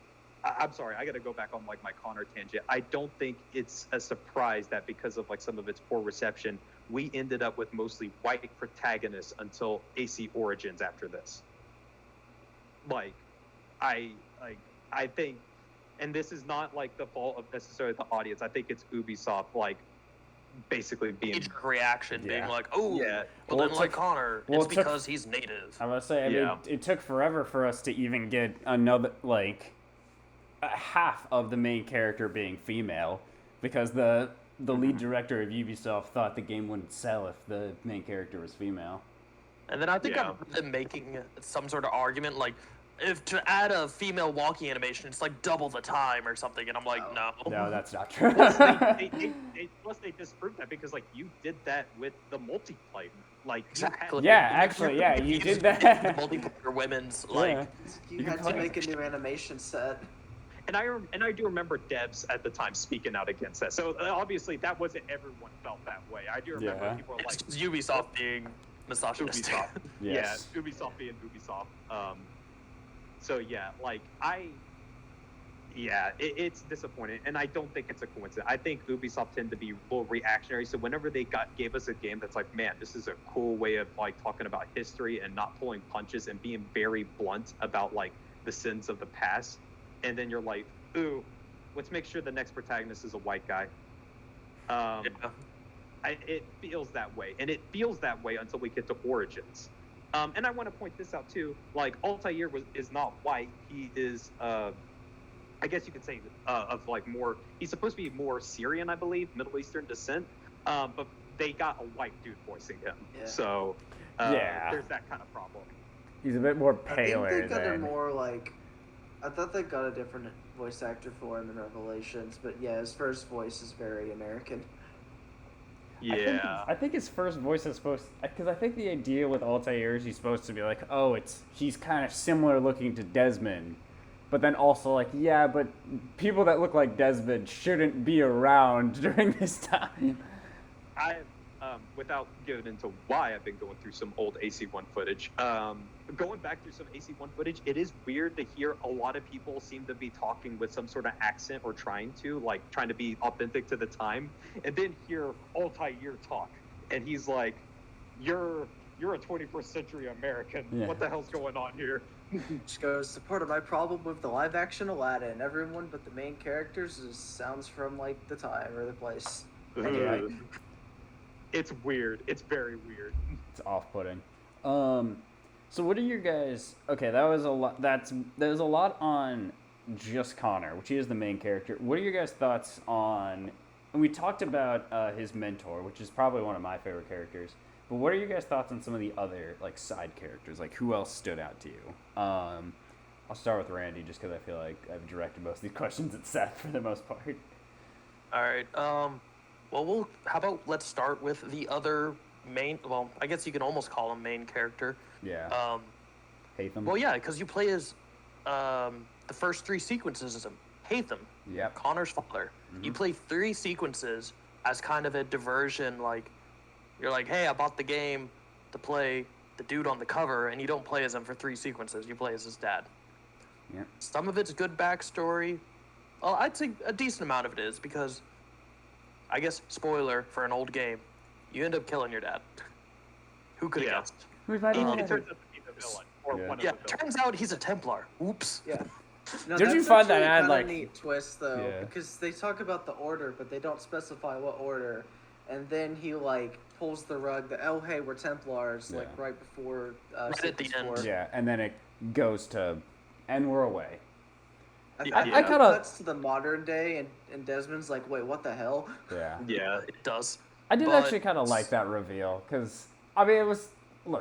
I'm sorry, I got to go back on, like, my Connor tangent. I don't think it's a surprise that because of, like, some of its poor reception, we ended up with mostly white protagonists until AC Origins after this. I think, and this is not like the fault of necessarily the audience. I think it's Ubisoft. Like, basically being knee-jerk reaction, being Yeah. like, "Oh, Yeah. but Well, then it like took- Connor, well, it's it took- because he's native." I was say, I mean, Yeah. it took forever for us to even get another like half of the main character being female, because the lead director of Ubisoft thought the game wouldn't sell if the main character was female. And then I think Yeah. I've heard them making some sort of argument like, if to add a female walking animation, it's like double the time or something, and I'm like, no. No, that's not true. Plus, they disproved that because like you did that with the multiplayer. Like you had- Exactly. Yeah, actually, yeah, you did that. Multiplayer women's like. Yeah. You You had can to play- make a new animation set. And I do remember devs at the time speaking out against that. So obviously that wasn't everyone felt that way. I do remember Yeah. people were It's like just Ubisoft being misogynistic. Ubisoft. Yes. Yeah, Ubisoft being Ubisoft. So yeah, like it's disappointing, and I don't think it's a coincidence. I think Ubisoft tend to be a little reactionary. So whenever they gave us a game that's like, man, this is a cool way of like talking about history and not pulling punches and being very blunt about like the sins of the past, and then you're like, ooh, let's make sure the next protagonist is a white guy. Yeah. It feels that way, and it feels that way until we get to Origins. And I want to point this out too. Like Altair is not white. He is, I guess you could say, of like more. He's supposed to be more Syrian, I believe, Middle Eastern descent. But they got a white dude voicing him, Yeah. so Yeah. there's that kind of problem. He's a bit more I paler think they got a than. more like. I thought they got a different voice actor for him in Revelations, but yeah, his first voice is very American. Yeah. I think his first voice is supposed, because I think the idea with Altair is he's supposed to be like, oh, he's kind of similar looking to Desmond, but then also like, yeah, but people that look like Desmond shouldn't be around during this time. I, without getting into why I've been going through some old AC1 footage, going back through some AC1 footage, it is weird to hear a lot of people seem to be talking with some sort of accent or trying to be authentic to the time, and then hear Altair talk, and he's like, you're a 21st century American. Yeah. What the hell's going on here? Just goes, the part of my problem with the live action Aladdin, everyone but the main characters sounds from like the time or the place. Anyway. Ugh. It's weird. It's very weird. It's off-putting. So what are your guys? Okay, that was a lot. There's a lot on just Connor, which he is the main character. What are your guys' thoughts on? And we talked about his mentor, which is probably one of my favorite characters. But what are your guys' thoughts on some of the other like side characters? Like who else stood out to you? I'll start with Randy, just because I feel like I've directed most of these questions at Seth for the most part. All right. Well, how about let's start with the other main. Well, I guess you can almost call him main character. Yeah. Hatham. Well, yeah, because you play as the first three sequences as him. Hatham, Yep. Connor's father. You play 3 sequences as kind of a diversion. Like, you're like, hey, I bought the game to play the dude on the cover, and you don't play as him for 3 sequences. You play as his dad. Yeah. Some of it's good backstory. Well, I'd say a decent amount of it is because, I guess, spoiler for an old game, you end up killing your dad. Who could have Yeah. guessed? Who's that? It turns out to be the villain, or Yeah. one Yeah, of the villains. turns out he's a Templar. Oops. Yeah. No, Did you that's find that actually ad, kinda like- neat twist though? Yeah. Because they talk about the order, but they don't specify what order. And then he like pulls the rug that, oh hey, we're Templars, like Yeah. right before Right at the sequence end. 4. Yeah, and then it goes to, and we're away. I Yeah. think I it kinda- cuts to the modern day, and Desmond's like, wait, what the hell? Yeah. Yeah. It does. I did But- actually kind of like that reveal because I mean it was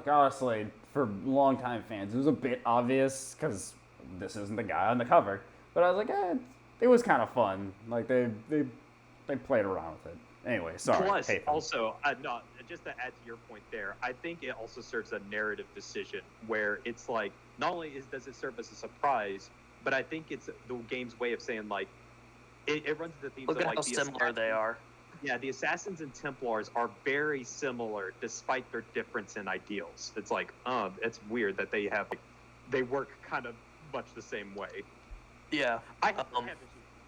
honestly for longtime fans it was a bit obvious because this isn't the guy on the cover, but I was like, it was kind of fun. Like they played around with it. Anyway, sorry. Plus, Hatham. also, no, just to add to your point there, I think it also serves a narrative decision where it's like, not only does it serve as a surprise, but I think it's the game's way of saying like, it runs the themes Look of at like how the similar they are. Yeah, the Assassins and Templars are very similar despite their difference in ideals. It's like, it's weird that they work kind of much the same way. Yeah. I have issues with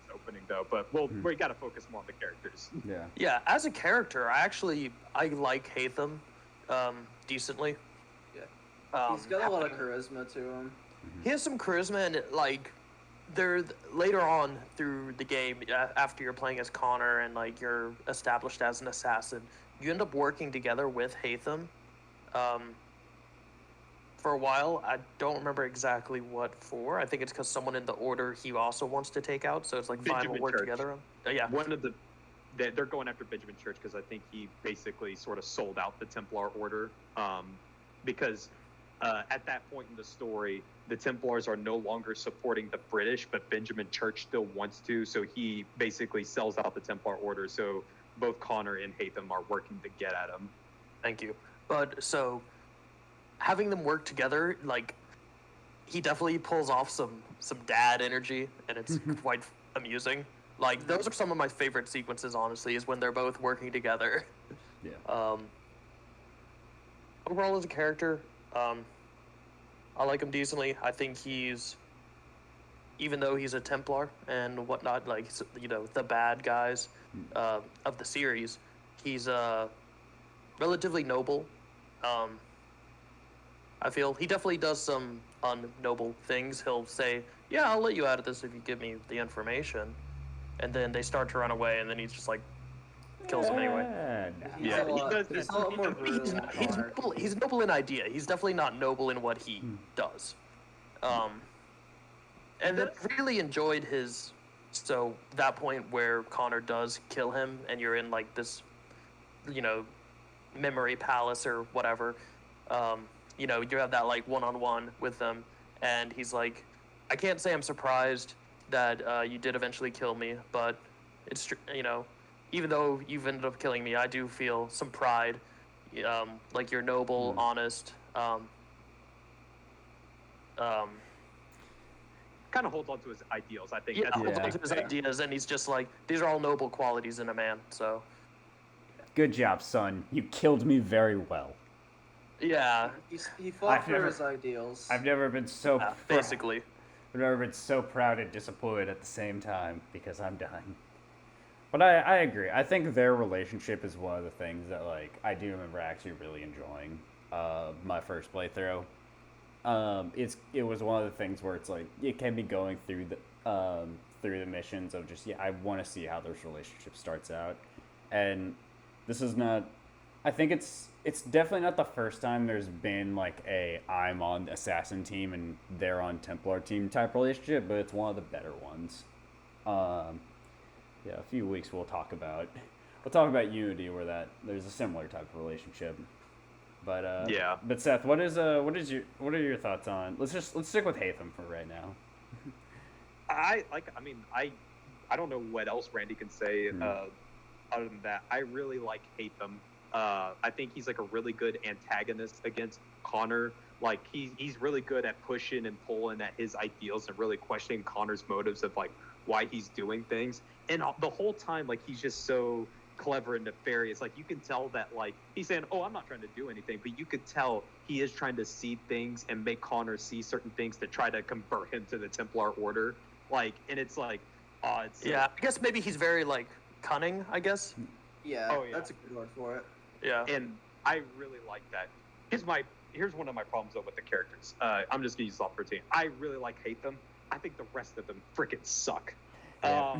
this opening though, but we got to focus more on the characters. Yeah. Yeah, as a character, I like Hatham decently. Yeah. He's got a lot of however, charisma to him. He has some charisma, and there later on through the game, after you're playing as Connor and like you're established as an assassin, you end up working together with Hatham. For a while, I don't remember exactly what for. I think it's because someone in the order he also wants to take out. So it's like, fine, we'll work Church. together. Yeah. One of the they're going after Benjamin Church because I think he basically sort of sold out the Templar Order. Because at that point in the story, the Templars are no longer supporting the British, but Benjamin Church still wants to. So he basically sells out the Templar Order. So both Connor and Hatham are working to get at him. Thank you. But so having them work together, like, he definitely pulls off some dad energy, and it's quite amusing. Like, those are some of my favorite sequences, honestly, is when they're both working together. Yeah. Overall, as a character, I like him decently. I think he's, even though he's a Templar and whatnot, like, you know, the bad guys of the series, he's relatively noble. I feel he definitely does some unnoble things. He'll say, yeah, I'll let you out of this if you give me the information. And then they start to run away, and then he's just like, kills them anyway. He's Yeah, a lot, he does he's this- a lot more brutal than Connor. He's noble in idea. He's definitely not noble in what he does. And then I really enjoyed his, so that point where Connor does kill him, and you're in like this, you know, memory palace or whatever. You know, you have that like one-on-one with them, and he's like, I can't say I'm surprised that you did eventually kill me, but it's, you know, even though you've ended up killing me, I do feel some pride. Like, you're noble, honest. Kind of holds on to his ideals, I think. Yeah, That's the holds on big to his thing. ideas, and he's just like, these are all noble qualities in a man. So Good job, son. You killed me very well. yeah, He fought I've for never- his ideals. I've never been so basically. I've never been so proud and disappointed at the same time because I'm dying. But I agree. I think their relationship is one of the things that, like, I do remember actually really enjoying my first playthrough. It was one of the things where it's like it can be going through the missions of just, yeah, I want to see how this relationship starts out. And this is not, I think it's definitely not the first time there's been like a I'm on assassin team and they're on Templar team type relationship, but it's one of the better ones. Yeah, a few weeks we'll talk about Unity where there's a similar type of relationship. But Yeah. But Seth, what are your thoughts on? Let's stick with Hatham for right now. I don't know what else Randy can say other than that. I really hate them. I think he's like a really good antagonist against Connor. Like he's really good at pushing and pulling at his ideals and really questioning Connor's motives of like why he's doing things. And the whole time, like he's just so clever and nefarious. Like you can tell that like he's saying, "Oh, I'm not trying to do anything," but you could tell he is trying to see things and make Connor see certain things to try to convert him to the Templar Order. Like, and it's like, it's Yeah, I guess maybe he's very like cunning, I guess. Yeah, Oh, yeah. that's a good word for it. Yeah. And I really like that. Here's one of my problems though with the characters. I'm just gonna use Soft Routine. I really hate them. I think the rest of them freaking suck. Yeah.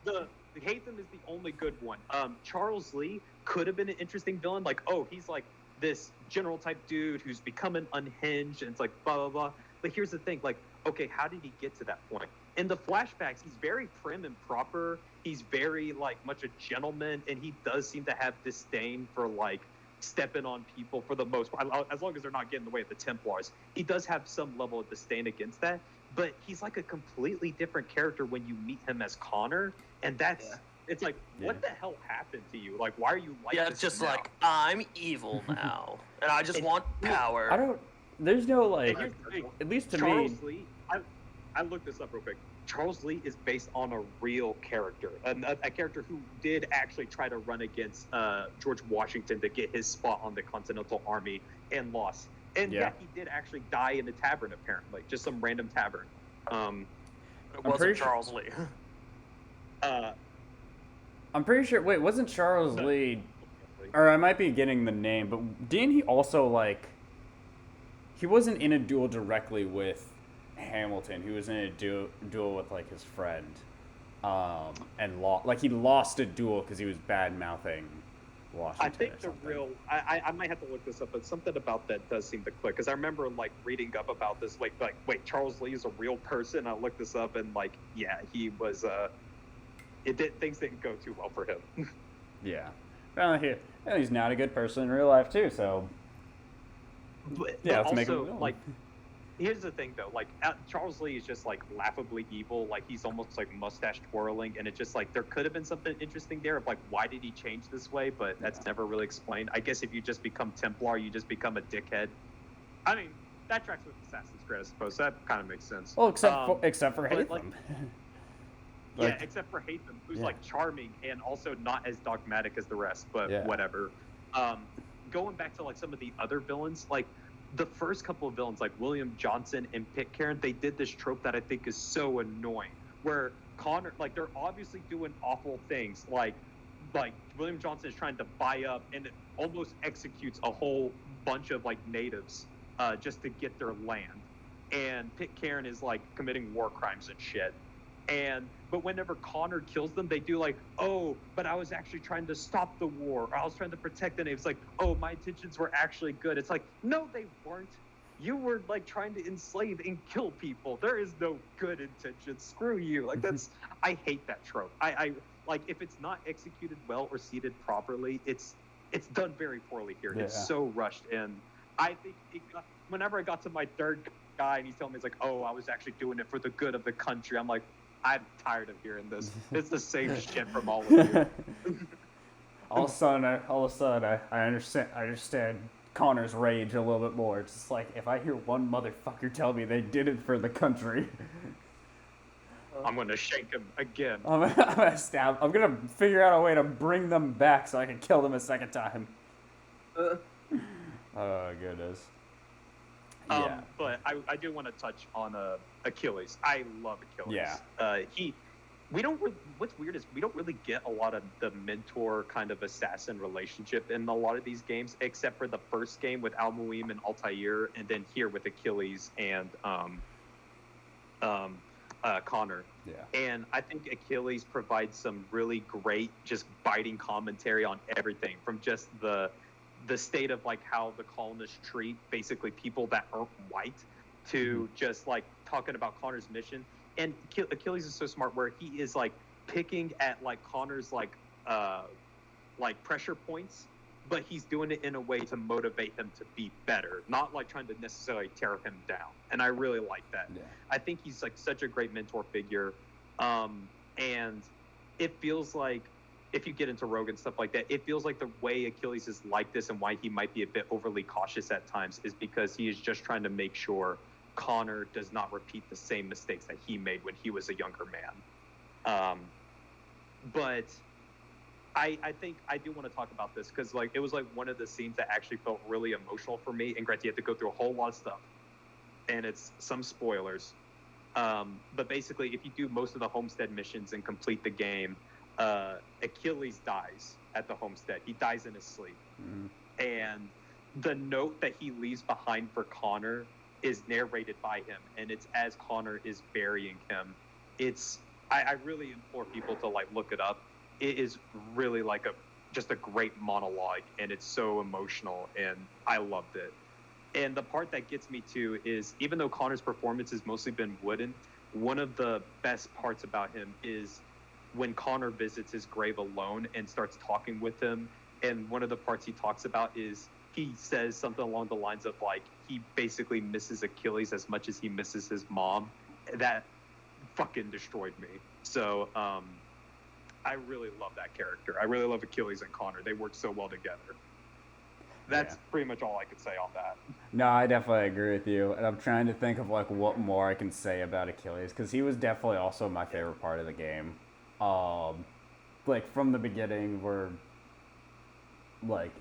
The Hatham is the only good one. Charles Lee could have been an interesting villain. Like, oh, he's like this general type dude who's becoming unhinged, and it's like blah blah blah. But here's the thing, like, okay, how did he get to that point? In the flashbacks, he's very prim and proper. He's very like much a gentleman, and he does seem to have disdain for like stepping on people for the most part, as long as they're not getting in the way of the Templars. He does have some level of disdain against that, but he's like a completely different character when you meet him as Connor, and that's it's like, what the hell happened to you? Like, why are you like Yeah, this it's just now? like, I'm evil now, and I just want power. I don't. There's no like. And here's the thing, At least to Charles me. Lee, I looked this up real quick. Charles Lee is based on a real character, a character who did actually try to run against George Washington to get his spot on the Continental Army and lost. And Yeah. he did actually die in a tavern, apparently, just some random tavern. It I'm wasn't pretty sure- Charles Lee. I'm pretty sure. Wait, wasn't Charles No. Lee? Or I might be getting the name, but didn't he also like? He wasn't in a duel directly with Hamilton, who was in a duel with like his friend, and he lost a duel because he was bad mouthing Washington. I think the real, I might have to look this up, but something about that does seem to click, because I remember like reading up about this, like wait, Charles Lee is a real person. I looked this up, and like, yeah, he was. Things didn't go too well for him. Yeah, well, he's not a good person in real life too. So yeah, let's make him like. Here's the thing, though. Like, Charles Lee is just, like, laughably evil. Like, he's almost, like, mustache twirling. And it's just, like, there could have been something interesting there of, like, why did he change this way? But that's never really explained. I guess if you just become Templar, you just become a dickhead. I mean, that tracks with Assassin's Creed, I suppose. That kind of makes sense. Well, except for Hatham. Like, yeah, except for Hatham, who's, like, charming and also not as dogmatic as the rest. But whatever. Going back to, like, some of the other villains, like, the first couple of villains, like William Johnson and Pitcairn, they did this trope that I think is so annoying, where Connor, like, they're obviously doing awful things, like William Johnson is trying to buy up and it almost executes a whole bunch of like natives just to get their land, and Pitcairn is like committing war crimes and shit. But whenever Connor kills them, they do like, oh, but I was actually trying to stop the war. Or I was trying to protect the natives. Like, oh, my intentions were actually good. It's like, no, they weren't. You were like trying to enslave and kill people. There is no good intentions. Screw you. Like, that's, I hate that trope. I like, if it's not executed well or seated properly, it's done very poorly here. Yeah. It's so rushed. And I think whenever I got to my third guy and he's telling me, it's like, oh, I was actually doing it for the good of the country, I'm like, I'm tired of hearing this. It's the same shit from all of you. all of a sudden, I understand Connor's rage a little bit more. It's just like, if I hear one motherfucker tell me they did it for the country, I'm gonna shake him again. I'm gonna stab. I'm gonna figure out a way to bring them back so I can kill them a second time. Oh goodness. Yeah. But I do want to touch on Achilles. I love Achilles. Yeah. What's weird is we don't really get a lot of the mentor kind of assassin relationship in a lot of these games, except for the first game with Al Muim and Altair, and then here with Achilles and Connor. Yeah. And I think Achilles provides some really great, just biting commentary on everything, from just the state of like how the colonists treat basically people that aren't white, to just like talking about Connor's mission. And Achilles is so smart where he is like picking at like Connor's like pressure points, but he's doing it in a way to motivate him to be better, not like trying to necessarily tear him down. And I really like that. Yeah. I think he's like such a great mentor figure. And it feels like, if you get into Rogue and stuff like that, it feels like the way Achilles is like this and why he might be a bit overly cautious at times is because he is just trying to make sure Connor does not repeat the same mistakes that he made when he was a younger man. But I think I do want to talk about this because like it was like one of the scenes that actually felt really emotional for me. And granted, you have to go through a whole lot of stuff, and it's some spoilers. But basically, if you do most of the homestead missions and complete the game, Achilles dies at the homestead. He dies in his sleep. And the note that he leaves behind for Connor is narrated by him, and it's as Connor is burying him. I really implore people to like look it up. It is really like just a great monologue, and it's so emotional, and I loved it. And the part that gets me too is, even though Connor's performance has mostly been wooden, one of the best parts about him is when Connor visits his grave alone and starts talking with him. And one of the parts he talks about is he says something along the lines of like, he basically misses Achilles as much as he misses his mom. That fucking destroyed me. So I really love that character. I really love Achilles and Connor. They work so well together. That's pretty much all I could say on that. No, I definitely agree with you. And I'm trying to think of like what more I can say about Achilles, because he was definitely also my favorite part of the game. Like from the beginning, where like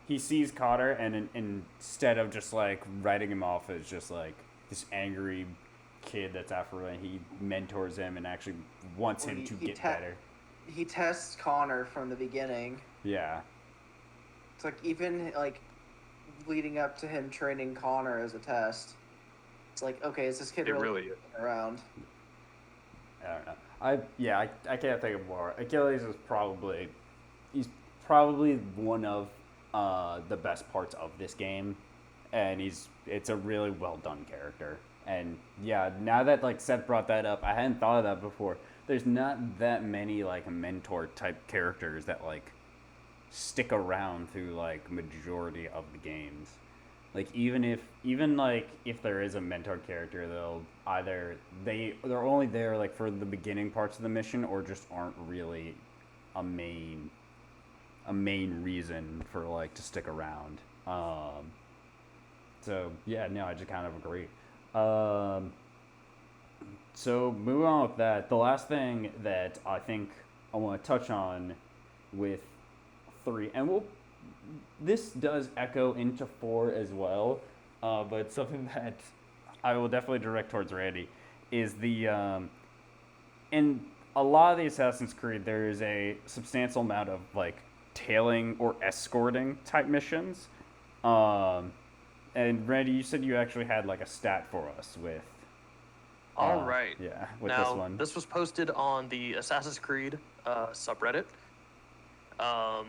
he sees Connor, and instead of just like writing him off as just like this angry kid that's after him, he mentors him and actually wants him to get better. He tests Connor from the beginning. Yeah. It's like even like leading up to him training Connor as a test. It's like, okay, is this kid It really really is. around? I don't know. I can't think of more. Achilles is he's probably one of the best parts of this game, and it's a really well done character. And yeah, now that like Seth brought that up, I hadn't thought of that before. There's not that many like mentor type characters that like stick around through like majority of the games. Like even like if there is a mentor character, they're only there like for the beginning parts of the mission, or just aren't really a main reason for like to stick around. So yeah, no, I just kind of agree. So moving on with that, the last thing that I think I want to touch on with 3, and this does echo into 4 as well, but something that I will definitely direct towards Randy is in a lot of the Assassin's Creed, there is a substantial amount of like tailing or escorting type missions. And Randy, you said you actually had like a stat for us with. All right. Yeah, with now, this one. This was posted on the Assassin's Creed subreddit.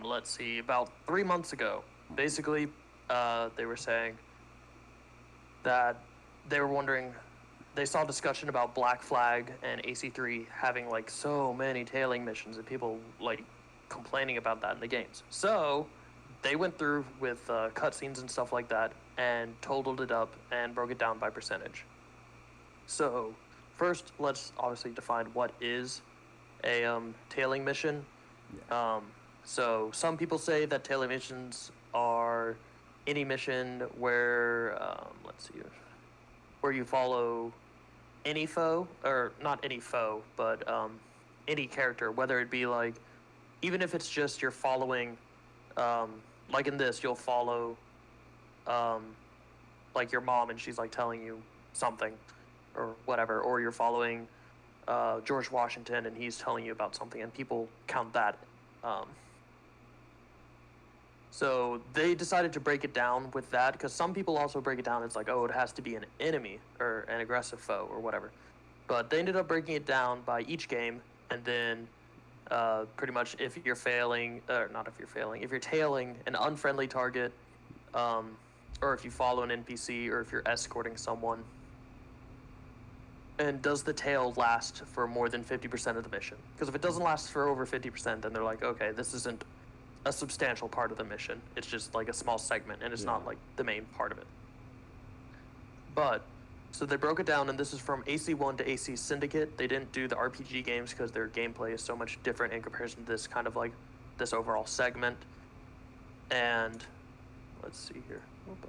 Let's see, about 3 months ago. Basically, they were saying that they were wondering, they saw discussion about Black Flag and AC3 having like so many tailing missions and people like complaining about that in the games. So they went through with cutscenes and stuff like that and totaled it up and broke it down by percentage. So first, let's obviously define what is a tailing mission. Yeah. So some people say that tailing missions are any mission where, where you follow any foe, or not any foe, but any character, whether it be like, even if it's just you're following, like in this, you'll follow, like your mom and she's like telling you something or whatever, or you're following George Washington and he's telling you about something, and people count that. So they decided to break it down with that, because some people also break it down as like, oh, it has to be an enemy or an aggressive foe or whatever. But they ended up breaking it down by each game, and then pretty much if you're failing, or not if you're failing, if you're tailing an unfriendly target, or if you follow an NPC, or if you're escorting someone, and does the tail last for more than 50% of the mission? Because if it doesn't last for over 50%, then they're like, okay, this isn't a substantial part of the mission. It's just like a small segment, and it's not like the main part of it. But, so they broke it down, and this is from AC1 to AC Syndicate. They didn't do the RPG games because their gameplay is so much different in comparison to this kind of like, this overall segment. And, let's see here.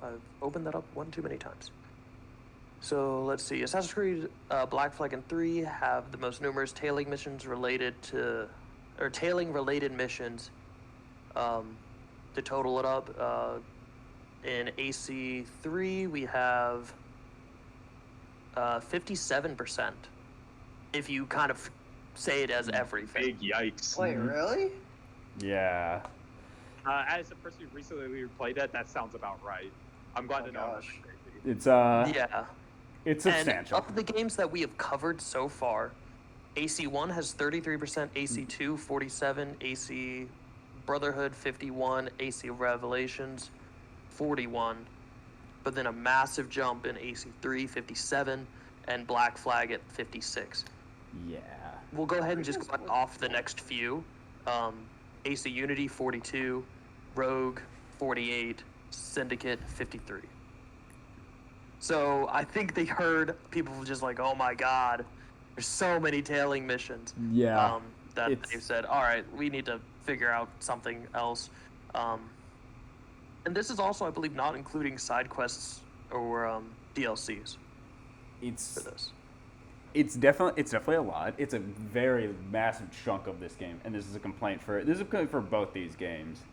I've opened that up one too many times. So let's see. Assassin's Creed Black Flag and 3 have the most numerous tailing missions related to, or tailing related missions. To total it up, in AC3 we have 57%. If you kind of say it as everything. Big yikes. Wait, really? Yeah. As a person who recently played it, that sounds about right. I'm glad Oh, to know. gosh. It's Yeah. it's And substantial. of the games that we have covered so far, AC1 has 33%, AC2 47, AC Brotherhood 51, AC Revelations 41, but then a massive jump in AC3 57 and Black Flag at 56. Yeah. We'll go ahead and just go off the next few. AC Unity 42, Rogue 48, Syndicate 53. So I think they heard people just like, oh my god, there's so many tailing missions. Yeah. That It's- they've said, all right, we need to figure out something else. And this is also, I believe, not including side quests or DLCs for It's this. it's definitely a lot. It's a very massive chunk of this game, and this is a complaint for both these games.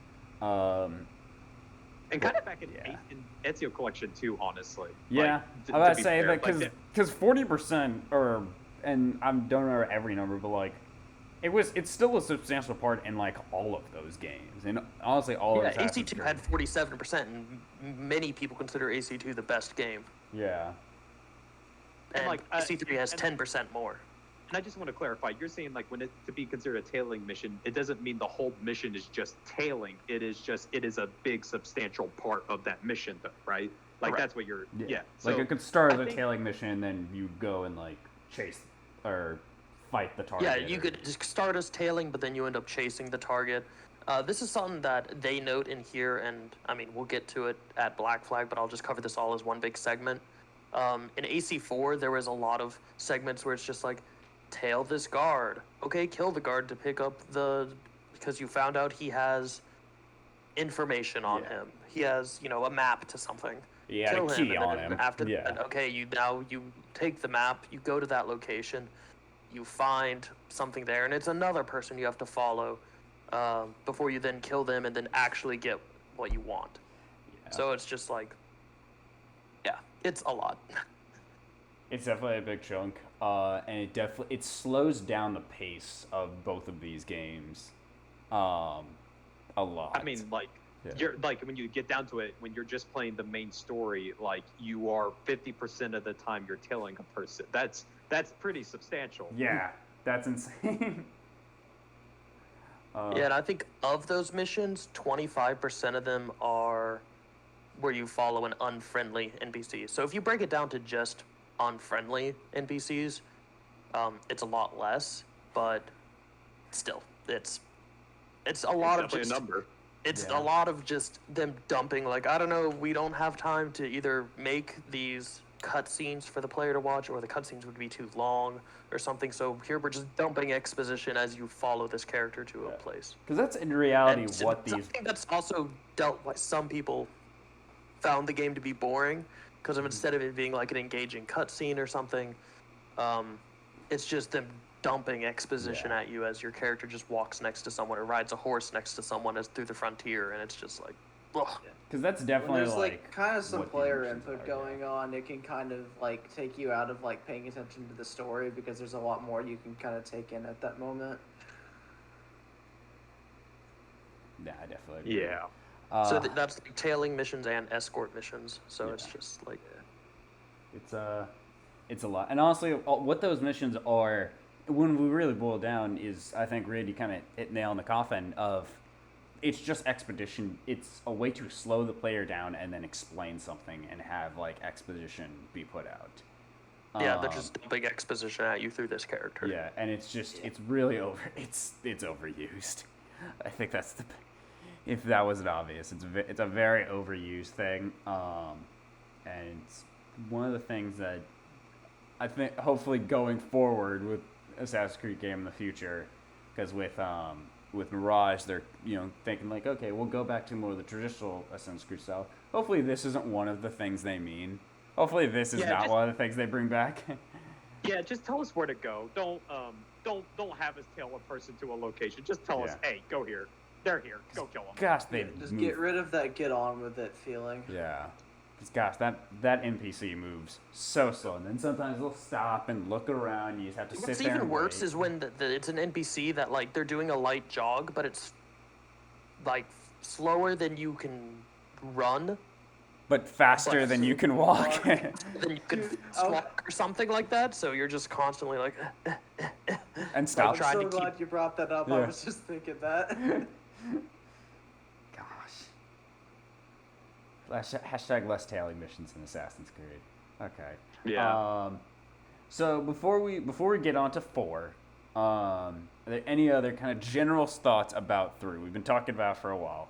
And kind of back in, Yeah. in Ezio Collection too, honestly. Yeah, Like, I was about to be say fair, that like, because 40% or, and I don't remember every number, but like it's still a substantial part in like all of those games, and honestly all of Yeah, Assassin's AC2 Creed. had 47%, and many people consider AC2 the best game. Yeah. and like, AC3 has and- 10% more. And I just want to clarify, you're saying like when it to be considered a tailing mission, it doesn't mean the whole mission is just tailing. It is a big substantial part of that mission, though, right? Like Correct. that's what you're. Yeah. Like So it could start as I a think- tailing mission, and then you go and like chase or fight the target. Yeah, you or- could just start as tailing, but then you end up chasing the target. This is something that they note in here, and I mean, we'll get to it at Black Flag, but I'll just cover this all as one big segment. In AC4, there was a lot of segments where it's just like, tail this guard. Okay, kill the guard to pick up because you found out he has information on Yeah. him. He has, a map to something. He had Kill a him, key and on then him. After Yeah. that, okay, you take the map, you go to that location, you find something there, and it's another person you have to follow before you then kill them and then actually get what you want. Yeah. So it's just like, yeah, it's a lot. It's definitely a big chunk, and it slows down the pace of both of these games, a lot. I mean, like Yeah. you're like when you get down to it, when you're just playing the main story, like you are 50% of the time you're tailing a person. That's pretty substantial. Yeah, that's insane. Yeah, and I think of those missions, 25% of them are where you follow an unfriendly NPC. So if you break it down to just unfriendly NPCs, it's a lot less, but still, it's a lot of definitely just a number. it's Yeah. a lot of just them dumping, like, I don't know, we don't have time to either make these cutscenes for the player to watch, or the cutscenes would be too long or something, so here we're just dumping exposition as you follow this character to a Yeah. place. Because that's in reality And what I these. think that's also dealt why some people found the game to be boring, because of instead of it being like an engaging cutscene or something, it's just them dumping exposition Yeah. at you as your character just walks next to someone or rides a horse next to someone as through the frontier, and it's just like, ugh. Because that's When definitely there's like kind of some what the player missions input are, going on, it can kind of like take you out of like paying attention to the story because there's a lot more you can kind of take in at that moment. Yeah, I definitely. Agree. Yeah. So that's like tailing missions and escort missions, so Yeah. it's just like, It's a lot, and honestly, what those missions are, when we really boil down, is I think really kind of hit nail in the coffin of. It's just expedition. It's a way to slow the player down and then explain something and have like exposition be put out. yeah, they're just dumping exposition at you through this character. Yeah, and it's just it's really it's overused. I think that's the if that wasn't obvious, it's a very overused thing, and it's one of the things that I think hopefully going forward with Assassin's Creed game in the future, because with Mirage they're thinking like, okay, we'll go back to more of the traditional Assassin's Creed style. Hopefully this isn't one of the things they mean. Hopefully this is Yeah, not just- one of the things they bring back. Yeah, just tell us where to go. Don't have us tail a person to a location. Just tell us, Yeah. hey, go here. They're here. Go kill them. Gosh, they Just move. get rid of that get on with it feeling. Yeah. 'Cause gosh, that NPC moves so slow, and then sometimes they'll stop and look around. You just have to sit What's there. even and worse wait. is when it's an NPC that like they're doing a light jog, but it's like slower than you can run, but faster than you can walk. than you can Dude, walk or something like that. So you're just constantly like, and stop. I'm trying so to keep- glad you brought that up. Yeah. I was just thinking that. Gosh. Hashtag less tailing missions in Assassin's Creed. Okay. Yeah. So before we get on to 4, are there any other kind of general thoughts about 3? We've been talking about it for a while.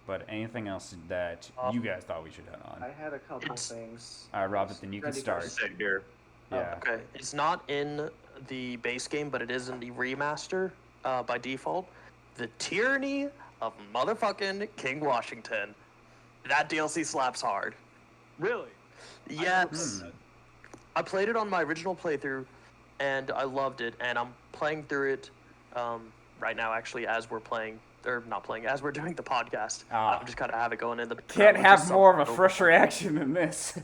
But anything else that you guys thought we should hit on? I had a couple It's- things. All right, Robert, then you can Ready start. first. Same here. Yeah. okay, it's not in the base game, but it is in the remaster by default. The Tyranny of motherfucking King Washington. That DLC slaps hard. Really? Yes. I played it on my original playthrough, and I loved it. And I'm playing through it right now, actually, as we're playing, or not playing, as we're doing the podcast. Ah. I'm just kind of have it going in the. Can't which have is more of a something fresh reaction than this.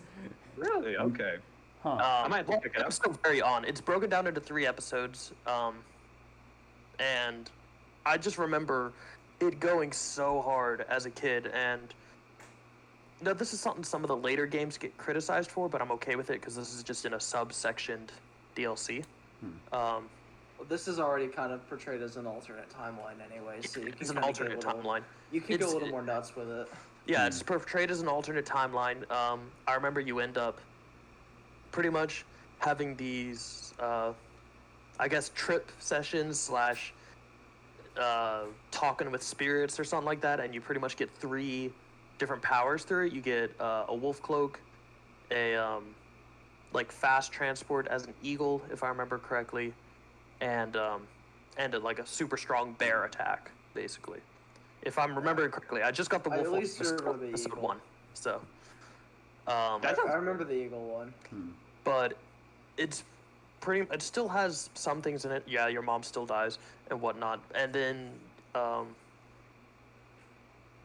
Really? Okay. Huh. I might have to pick it up. I'm still very on. It's broken down into 3 episodes, and I just remember it going so hard as a kid, and No, this is something some of the later games get criticized for, but I'm okay with it because this is just in a subsectioned DLC. Well, this is already kind of portrayed as an alternate timeline anyway, so you can It's an kinda alternate get a little, timeline. You can go a It's- little more nuts with it. Yeah, it's portrayed as an alternate timeline. I remember you end up pretty much having these, I guess, trip sessions slash talking with spirits or something like that, and you pretty much get 3 different powers through it. You get a wolf cloak, a like fast transport as an eagle, if I remember correctly, and like a super strong bear attack, basically. If I'm remembering correctly, I just got the I wolf at one least for remember the episode eagle. 1, so. I remember the eagle one. But it still has some things in it. Yeah, your mom still dies and whatnot, and then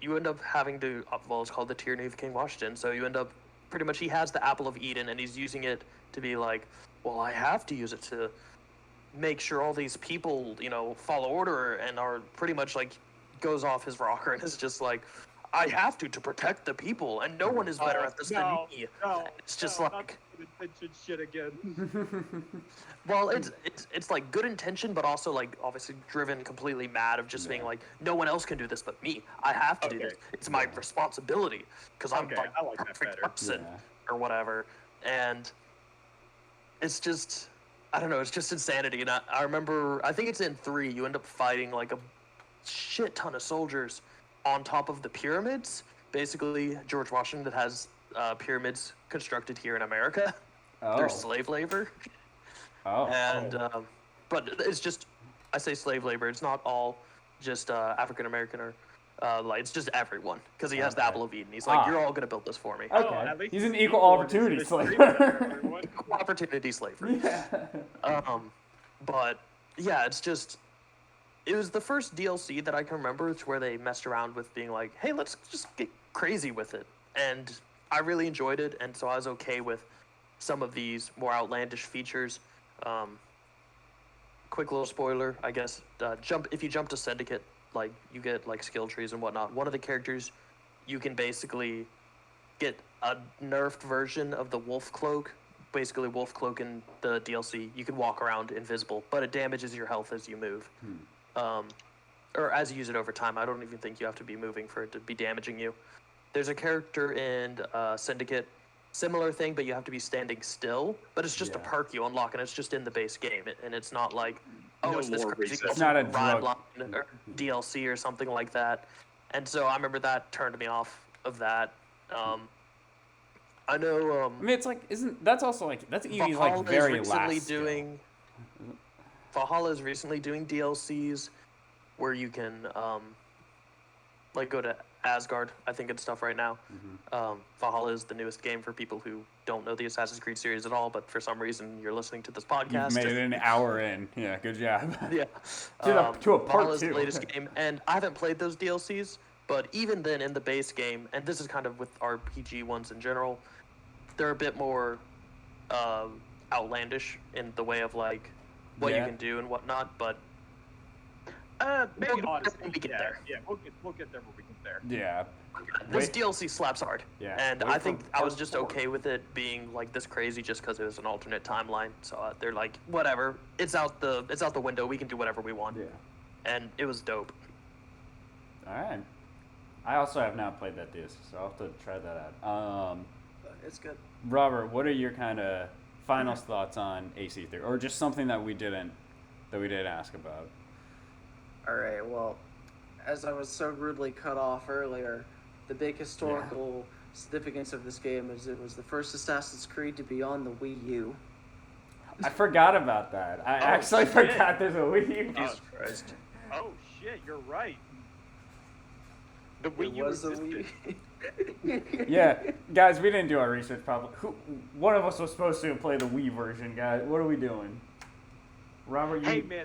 you end up having to, well, it's called the Tyranny of King Washington, so you end up pretty much, he has the Apple of Eden and he's using it to be like, well, I have to use it to make sure all these people, follow order, and are pretty much like, goes off his rocker and is just like, I have to protect the people, and no one is better at this than me. It's just like, good intention shit again. well, it's like good intention, but also like obviously driven completely mad of just being like, no one else can do this but me. I have to do this. It's my responsibility because I'm Okay, like I like that perfect better. person or whatever. And it's just, I don't know, it's just insanity. And I remember, I think it's in 3, you end up fighting like a shit ton of soldiers on top of the pyramids. Basically, George Washington has pyramids constructed here in America through slave labor. And but it's just, I say slave labor, it's not all just African American or like, it's just everyone, because he has the Apple of Eden. He's like, you're all gonna build this for me. Okay. at least He's an it's equal equal and opportunity it's slave. free for everyone. Equal opportunity slavery. Yeah. But yeah, it's just, it was the first DLC that I can remember to where they messed around with being like, hey, let's just get crazy with it. And I really enjoyed it, and so I was okay with some of these more outlandish features. Quick little spoiler, I guess. If you jump to Syndicate, like, you get like skill trees and whatnot. One of the characters, you can basically get a nerfed version of the wolf cloak. Basically, wolf cloak in the DLC, you can walk around invisible, but it damages your health as you move. Or as you use it over time. I don't even think you have to be moving for it to be damaging you. There's a character in Syndicate, similar thing, but you have to be standing still. But it's just a perk you unlock, and it's just in the base game. And it's not like, No it's this lore crazy reset. It's not a ride drug. line or DLC or something like that. And so I remember that turned me off of that. I know. I mean, it's like, that's also like, that's Eevee's like Valhalla very is last. recently skill. doing. Valhalla is recently doing DLCs where you can like go to Asgard, I think, and stuff right now. Valhalla is the newest game for people who don't know the Assassin's Creed series at all, but for some reason you're listening to this podcast. You've made it an hour in. Yeah, good job. Yeah. To a part Valhalla's 2. the latest game, and I haven't played those DLCs, but even then in the base game, and this is kind of with RPG ones in general, they're a bit more outlandish in the way of like what you can do and whatnot, but Maybe We'll honestly, get there. Yeah, we'll get there when we get there. Yeah. this Wait. DLC slaps hard. Yeah. And Wait I for think I was part just 4. okay with it being like this crazy just because it was an alternate timeline. So they're like, whatever, it's out the window. We can do whatever we want. Yeah. And it was dope. All right. I also have not played that disc, so I'll have to try that out. But it's good. Robert, what are your kind of final thoughts on AC3, or just something that we didn't ask about? All right, well, as I was so rudely cut off earlier, the big historical significance of this game is it was the first Assassin's Creed to be on the Wii U. I forgot about that. I actually forgot there's a Wii U. Jesus Christ. Oh shit, you're right. The Wii It U was a existed. Wii. Yeah, guys, we didn't do our research properly. One of us was supposed to play the Wii version, guys. What are we doing? Robert, you... Hey man,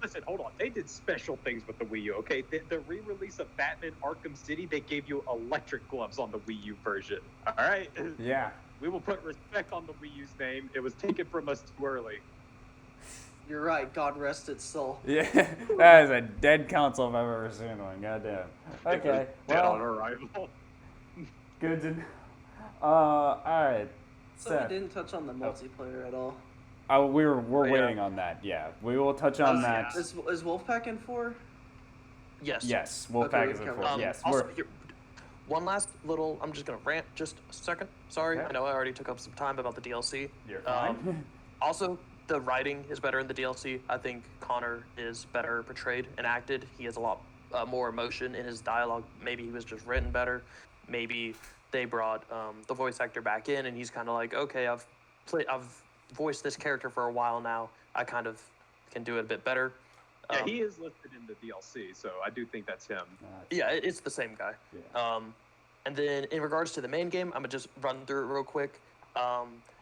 listen, hold on. They did special things with the Wii U. Okay, the re-release of Batman: Arkham City, they gave you electric gloves on the Wii U version. All right. Yeah. We will put respect on the Wii U's name. It was taken from us too early. You're right. God rest its soul. Yeah, that is a dead console if I've ever seen one. Goddamn. Okay. Dead on Well, arrival. Good to know. All right. So Seth. we didn't touch on the multiplayer at all. Oh, we're yeah. waiting on that. Yeah, we will touch on that. yeah. Is Wolfpack in 4? Yes. Yes, Okay, Wolfpack we is in covered four. that. Yes, Also, we're. here, one last little. I'm just gonna rant just a second. Sorry, Okay. I know I already took up some time about the DLC. You're fine. Also, the writing is better in the DLC. I think Connor is better portrayed and acted. He has a lot more emotion in his dialogue. Maybe he was just written better. Maybe they brought the voice actor back in, and he's kind of like, okay, I've voiced this character for a while now. I kind of can do it a bit better. Yeah, he is listed in the DLC, so I do think that's him. Yeah, it's the same guy. Yeah. And then in regards to the main game, I'm gonna just run through it real quick.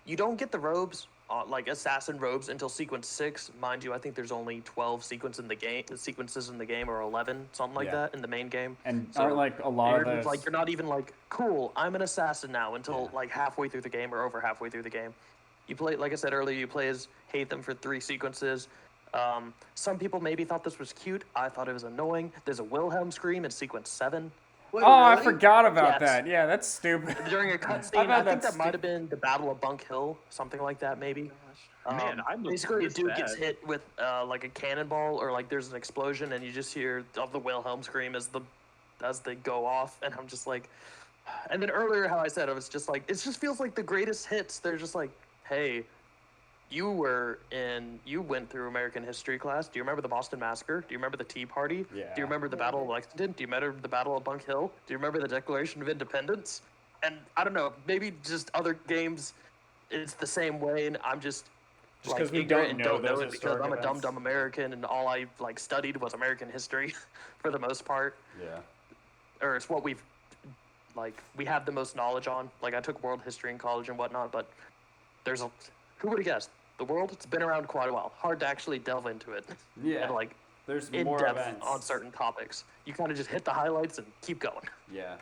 You don't get the robes, like assassin robes, until sequence 6. Mind you, I think there's only 12 sequences in the game, or 11, something like Yeah. that in the main game. And So aren't like a lot of You're, those. like you're not even like, cool, I'm an assassin now, until Yeah. like halfway through the game or over halfway through the game. You play, like I said earlier, you play as Hatham for 3 sequences. Some people maybe thought this was cute. I thought it was annoying. There's a Wilhelm scream in sequence 7. Wait, Oh, I really? forgot about Yes. that. Yeah, that's stupid. During a I cutscene, thought I think that's that might have been the Battle of Bunk Hill, something like that, maybe. Man, I must basically a miss dude gets that. hit with like a cannonball, or like there's an explosion, and you just hear of the Wilhelm scream as they go off, and I'm just like, and then earlier how I said I was just like, it just feels like the greatest hits. They're just like, hey, you went through American history class. Do you remember the Boston Massacre? Do you remember the Tea Party? Yeah. Do you remember the Battle of Lexington? Do you remember the Battle of Bunk Hill? Do you remember the Declaration of Independence? And I don't know, maybe just other games, it's the same way, and I'm just 'cause we ignorant don't and know don't know those it because historic I'm a events. dumb American, and all I studied was American history for the most part, Yeah. or it's what we have the most knowledge on. Like, I took world history in college and whatnot, but who would have guessed? The world, it's been around quite a while. Hard to actually delve into it. Yeah. And There's in more depth events. on certain topics. You kind of just hit the highlights and keep going. Yeah.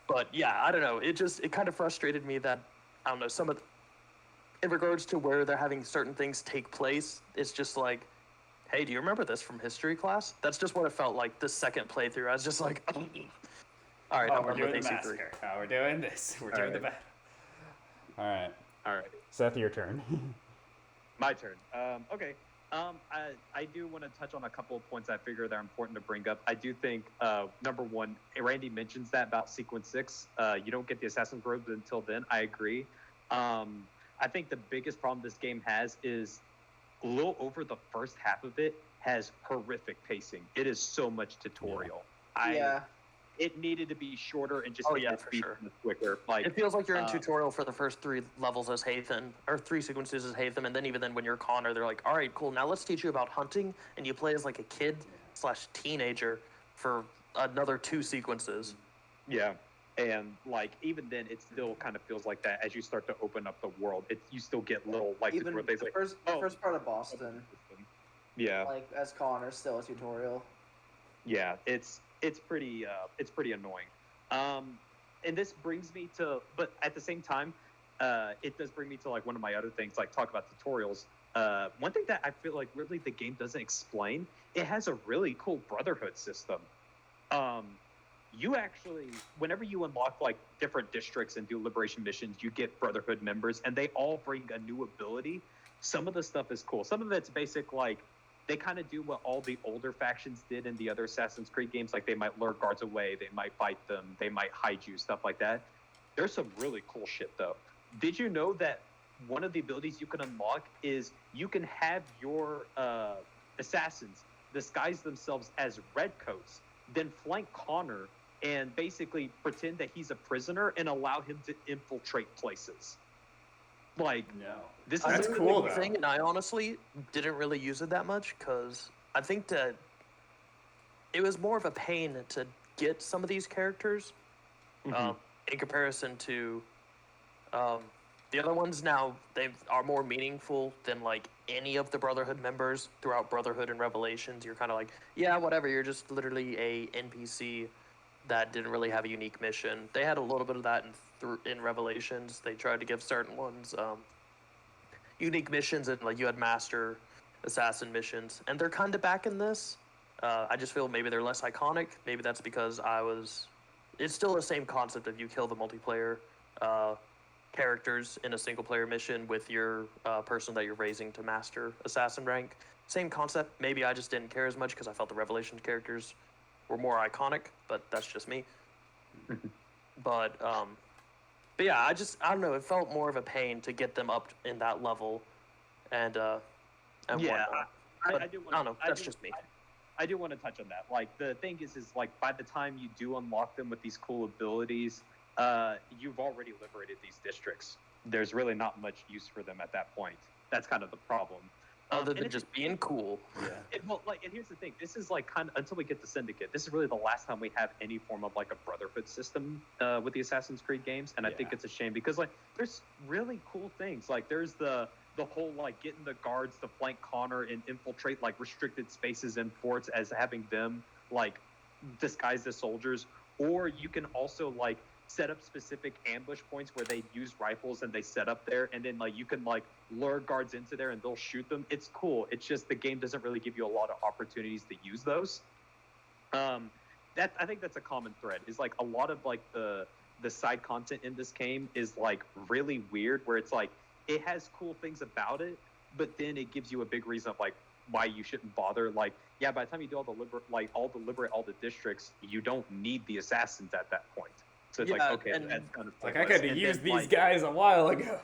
But yeah, I don't know. It kind of frustrated me that, I don't know, in regards to where they're having certain things take place, it's just like, hey, do you remember this from history class? That's just what it felt like the second playthrough. I was just like, all right, Oh, I'm we're done doing with the AC3. massacre. Oh, we're doing this. We're doing the right. battle. All right. All right. Seth, your turn. My turn. Okay. I do want to touch on a couple of points I figure that are important to bring up. I do think, number one, Randy mentions that about Sequence 6. You don't get the Assassin's Robes until then. I agree. I think the biggest problem this game has is a little over the first half of it has horrific pacing. It is so much tutorial. Yeah. It needed to be shorter and just Oh, hit yeah, the for speed sure. quicker. Like, It feels like you're in tutorial for the first 3 levels as Hatham, or 3 sequences as Hatham, and then even then when you're Connor, they're like, all right, cool, now let's teach you about hunting, and you play as like a kid/teenager for another 2 sequences. yeah. And like even then, it still kind of feels like that as you start to open up the world. You still get little like Even tutorial things the like first part of Boston, yeah, like as Connor, still a tutorial. yeah. It's pretty annoying. And this brings me to, but at the same time, it does bring me to like one of my other things, like talk about tutorials. One thing that I feel like really the game doesn't explain, it has a really cool brotherhood system. You actually, whenever you unlock like different districts and do liberation missions, you get brotherhood members, and they all bring a new ability. Some of the stuff is cool. Some of it's basic, like they kind of do what all the older factions did in the other Assassin's Creed games. Like they might lure guards away, they might fight them, they might hide you, stuff like that. There's some really cool shit though. Did you know that one of the abilities you can unlock is you can have your assassins disguise themselves as redcoats, then flank Connor and basically pretend that he's a prisoner and allow him to infiltrate places. Like, No. this is That's a really cool, big though. Thing, and I honestly didn't really use it that much because I think that it was more of a pain to get some of these characters in comparison to the other ones. Now they are more meaningful than like any of the Brotherhood members throughout Brotherhood and Revelations. You're kind of like, yeah, whatever. You're just literally a NPC that didn't really have a unique mission. They had a little bit of that in Revelations. They tried to give certain ones unique missions, and like you had master assassin missions, and they're kind of back in this. I just feel maybe they're less iconic. Maybe that's because I was it's still the same concept of you kill the multiplayer characters in a single player mission with your person that you're raising to master assassin rank. Same concept. Maybe I just didn't care as much because I felt the Revelation characters were more iconic, but that's just me. But yeah, I don't know. It felt more of a pain to get them up in that level, and Yeah, whatnot. I But do. I don't know. That's just me. I do want to touch on that. Like the thing is like by the time you do unlock them with these cool abilities, you've already liberated these districts. There's really not much use for them at that point. That's kind of the problem. Other And than it's- just being cool. Yeah. Well, like, and here's the thing. This is like kind of until we get to Syndicate. This is really the last time we have any form of like a brotherhood system with the Assassin's Creed games, and I think Yeah. it's a shame because like there's really cool things. Like there's the whole like getting the guards to flank Connor and infiltrate like restricted spaces in forts as having them like disguised as soldiers, or you can also like set up specific ambush points where they use rifles and they set up there, and then like you can like lure guards into there and they'll shoot them. It's cool. It's just the game doesn't really give you a lot of opportunities to use those. That I think that's a common thread. Is like a lot of like the side content in this game is like really weird, where it's like it has cool things about it, but then it gives you a big reason of like why you shouldn't bother. Like, yeah, by the time you do all the liberate all the districts, you don't need the assassins at that point. So it's Yeah, like, okay, and that's kind of Like I pointless. could have And used then, these like, guys a while ago.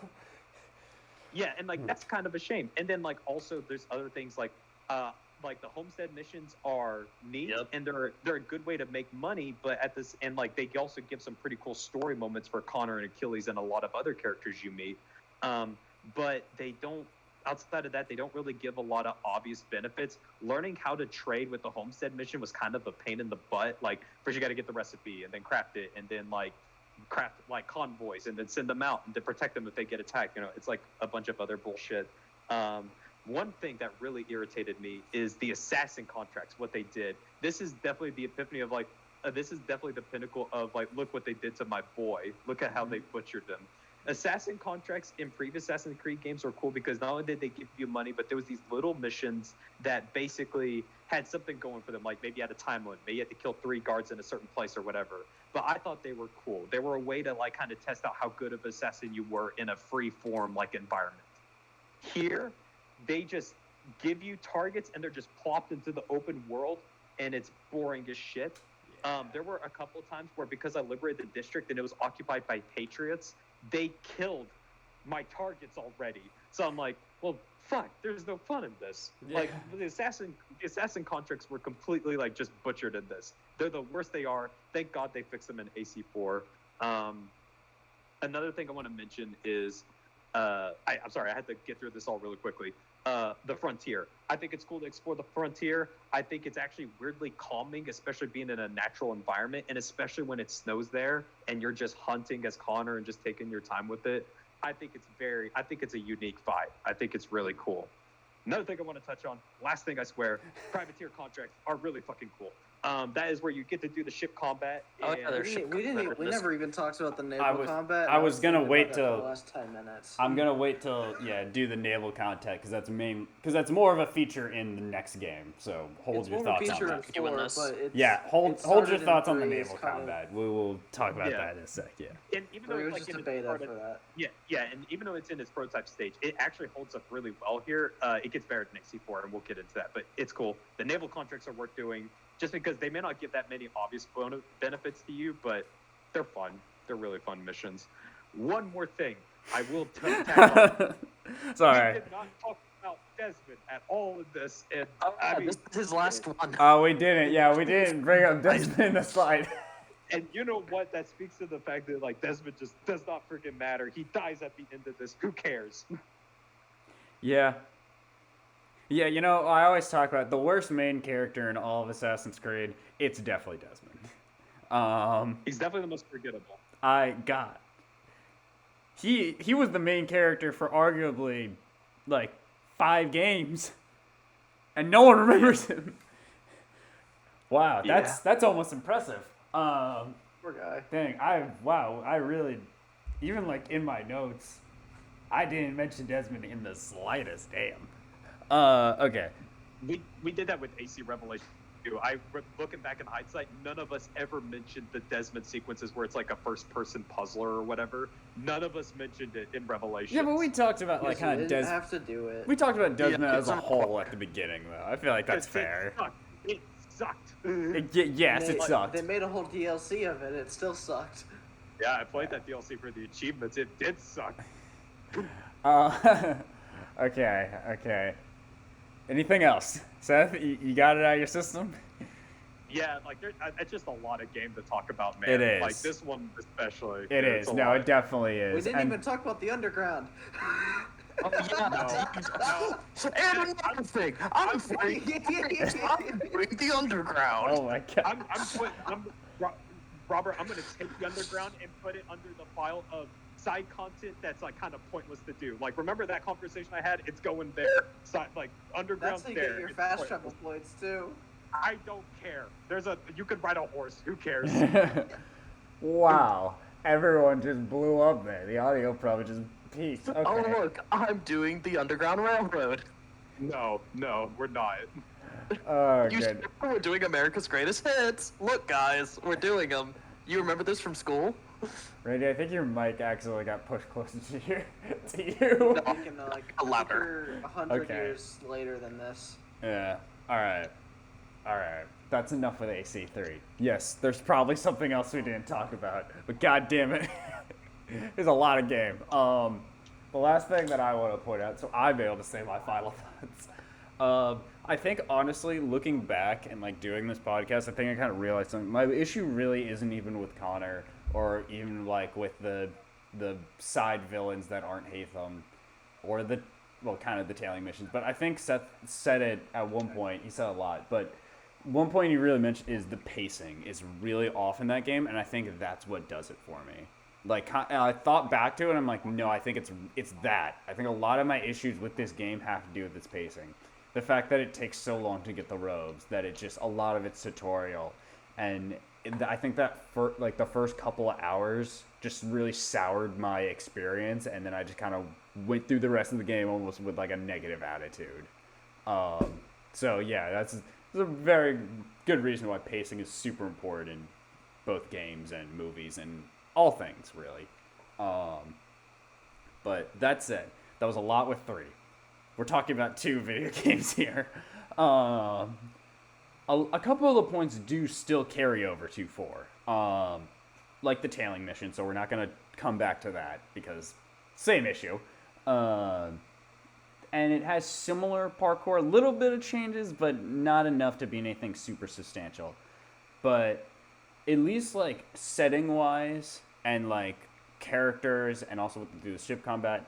yeah, and like that's kind of a shame. And then like also there's other things like the homestead missions are neat, Yep. and they're a good way to make money, but at this and like they also give some pretty cool story moments for Connor and Achilles and a lot of other characters you meet. But they don't, outside of that, they don't really give a lot of obvious benefits. Learning how to trade with the homestead mission was kind of a pain in the butt. Like first you got to get the recipe and then craft it, and then like craft like convoys and then send them out and to protect them if they get attacked. You know, it's like a bunch of other bullshit. One thing that really irritated me is the assassin contracts, what they did. This is definitely the epiphany of like, this is definitely the pinnacle of like, look what they did to my boy. Look at how they butchered them. Assassin contracts in previous Assassin's Creed games were cool because not only did they give you money, but there was these little missions that basically had something going for them. Like maybe you had a time limit, maybe you had to kill 3 guards in a certain place or whatever. But I thought they were cool. They were a way to like kind of test out how good of an assassin you were in a free form like environment. Here, they just give you targets and they're just plopped into the open world, and it's boring as shit. There were a couple of times where because I liberated the district and it was occupied by patriots, they killed my targets already. So I'm like, well, fuck, there's no fun in this. Yeah. Like the assassin contracts were completely like just butchered in this. They're the worst they are. Thank God they fixed them in AC4. Another thing I want to mention is, I'm sorry, I had to get through this all really quickly. The frontier. I think it's cool to explore the frontier. I think it's actually weirdly calming, especially being in a natural environment, and especially when it snows there and you're just hunting as Connor and just taking your time with it. I think it's a unique vibe. I think it's really cool. Another thing I want to touch on, last thing I swear, privateer contracts are really fucking cool. That is where you get to do the ship combat. Oh, yeah, and- there's ship We combat. never even talked about the naval combat. I was gonna thinking wait about that for till- the last 10 minutes. I'm gonna wait till do the naval content because that's more of a feature in the next game. So hold It's your more of a thoughts on feature that. in Doing 4, this. but it's, Yeah, hold it your started in thoughts on the 3, it's naval kind of- combat. We will talk about Yeah. that in a sec. Yeah. And even though There it's was like just in a its beta prototype- for that. Yeah, and even though it's in its prototype stage, it actually holds up really well here. It gets better than AC4, and we'll get into that, but it's cool. The naval contracts are worth doing, just because they may not give that many obvious benefits to you, but they're fun. They're really fun missions. One more thing, I will tack on. Sorry. We did not talk about Desmond at all in this, and Oh, I yeah, mean, this is his last one. Oh, we didn't. Yeah, we didn't bring up Desmond in the slide. and you know what? That speaks to the fact that like Desmond just does not freaking matter. He dies at the end of this. Who cares? Yeah. Yeah, you know, I always talk about the worst main character in all of Assassin's Creed. It's definitely Desmond. He's definitely the most forgettable. He was the main character for arguably like 5 games, and no one remembers him. Wow, that's almost impressive. Poor guy. Dang, I really, even like in my notes, I didn't mention Desmond in the slightest. Damn. Okay. We did that with AC Revelation Looking back in hindsight, none of us ever mentioned the Desmond sequences where it's like a first-person puzzler or whatever. None of us mentioned it in Revelations. Yeah, but we talked about like Yes, kind we of didn't have to do it. We talked about Desmond Yeah, as a it's whole not- at the beginning, though. I feel like that's fair. It sucked. Yes, They- it sucked. They made a whole DLC of it. It still sucked. Yeah, I played that DLC for the achievements. It did suck. Okay. Anything else, Seth? You got it out of your system? Yeah, like it's just a lot of game to talk about, man. It is. Like this one especially. It it's is. a No, lot. it definitely is. We didn't And- even talk about the underground. Oh, yeah. No. And another thing, I'm doing the underground. Oh my god. Robert, I'm gonna take the underground and put it under the file of side content that's like kind of pointless to do. Like, remember that conversation I had? It's going there. Like underground That's how you there. get your It's fast pointless. travel points too. I don't care. You could ride a horse. Who cares? Wow. Everyone just blew up there. The audio probably just peaked. Okay. Oh look, I'm doing the Underground Railroad. No, we're not. Oh, You good. said we're doing America's Greatest Hits. Look, guys, we're doing them. You remember this from school? Randy, I think your mic actually got pushed closer to you. We can like I think Louder. we're 100 Okay. years later than this. Yeah. All right. That's enough with AC3. Yes, there's probably something else we didn't talk about, but god damn it, there's a lot of game. The last thing that I want to point out, so I'm able to say my final thoughts. I think honestly, looking back and like doing this podcast, I think I kind of realized something. My issue really isn't even with Connor or even like with the side villains that aren't Hatham or kind of the tailing missions. But I think Seth said it at one point. He said a lot, but one point he really mentioned is the pacing is really off in that game, and I think that's what does it for me. Like, I thought back to it, and I'm like, no, I think it's that. I think a lot of my issues with this game have to do with its pacing. The fact that it takes so long to get the robes, that it just, a lot of it's tutorial, and I think that the first couple of hours just really soured my experience, and then I just kind of went through the rest of the game almost with like a negative attitude. So yeah, that's a very good reason why pacing is super important in both games and movies and all things, really. But that said, that was a lot with 3. We're talking about 2 video games here. A couple of the points do still carry over to 4. Like the tailing mission, so we're not going to come back to that because same issue. And it has similar parkour, a little bit of changes, but not enough to be anything super substantial. But at least like setting wise and like characters and also with the ship combat,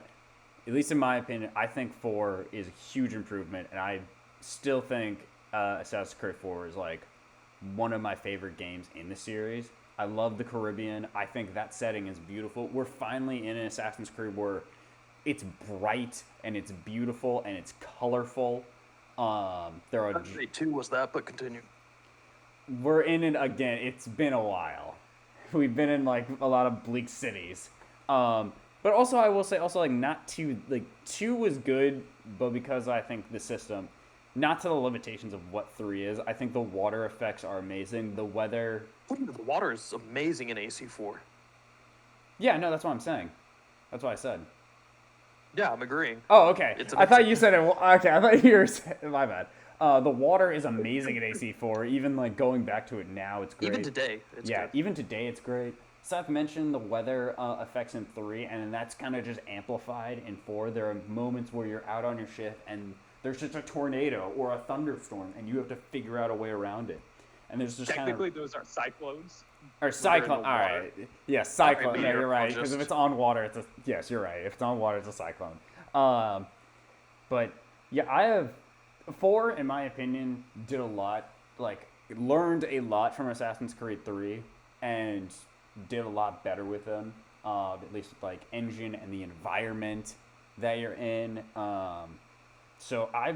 at least in my opinion, I think 4 is a huge improvement, and I still think Assassin's Creed 4 is like one of my favorite games in the series. I love the Caribbean. I think that setting is beautiful. We're finally in an Assassin's Creed where it's bright and it's beautiful and it's colorful. There are. I'd say 2 was that, but continue. We're in it again. It's been a while. We've been in like a lot of bleak cities. But also I will say like not too like 2 was good, but because I think the system, not to the limitations of what 3 is, I think the water effects are amazing. The weather. The water is amazing in AC4. Yeah, no, that's what I'm saying. That's what I said. Yeah, I'm agreeing. Oh, okay. It's I thought amazing. you said it. Okay, I thought you were saying, my bad. The water is amazing in AC4. Even like going back to it now, it's great. Even today, it's yeah, good. even today it's great. Seth mentioned the weather effects in 3, and that's kind of just amplified in 4. There are moments where you're out on your ship and there's just a tornado or a thunderstorm, and you have to figure out a way around it. And there's just Technically, those are cyclones. or cyclone. All water. right, yeah, cyclone. Alright, No, you're right. Because if meteorologist. it's on water, it's a yes. You're right. If it's on water, it's a cyclone. But yeah, I have 4, in my opinion, did a lot. Like learned a lot from Assassin's Creed 3, and did a lot better with them. At least with, like engine and the environment that you're in. So I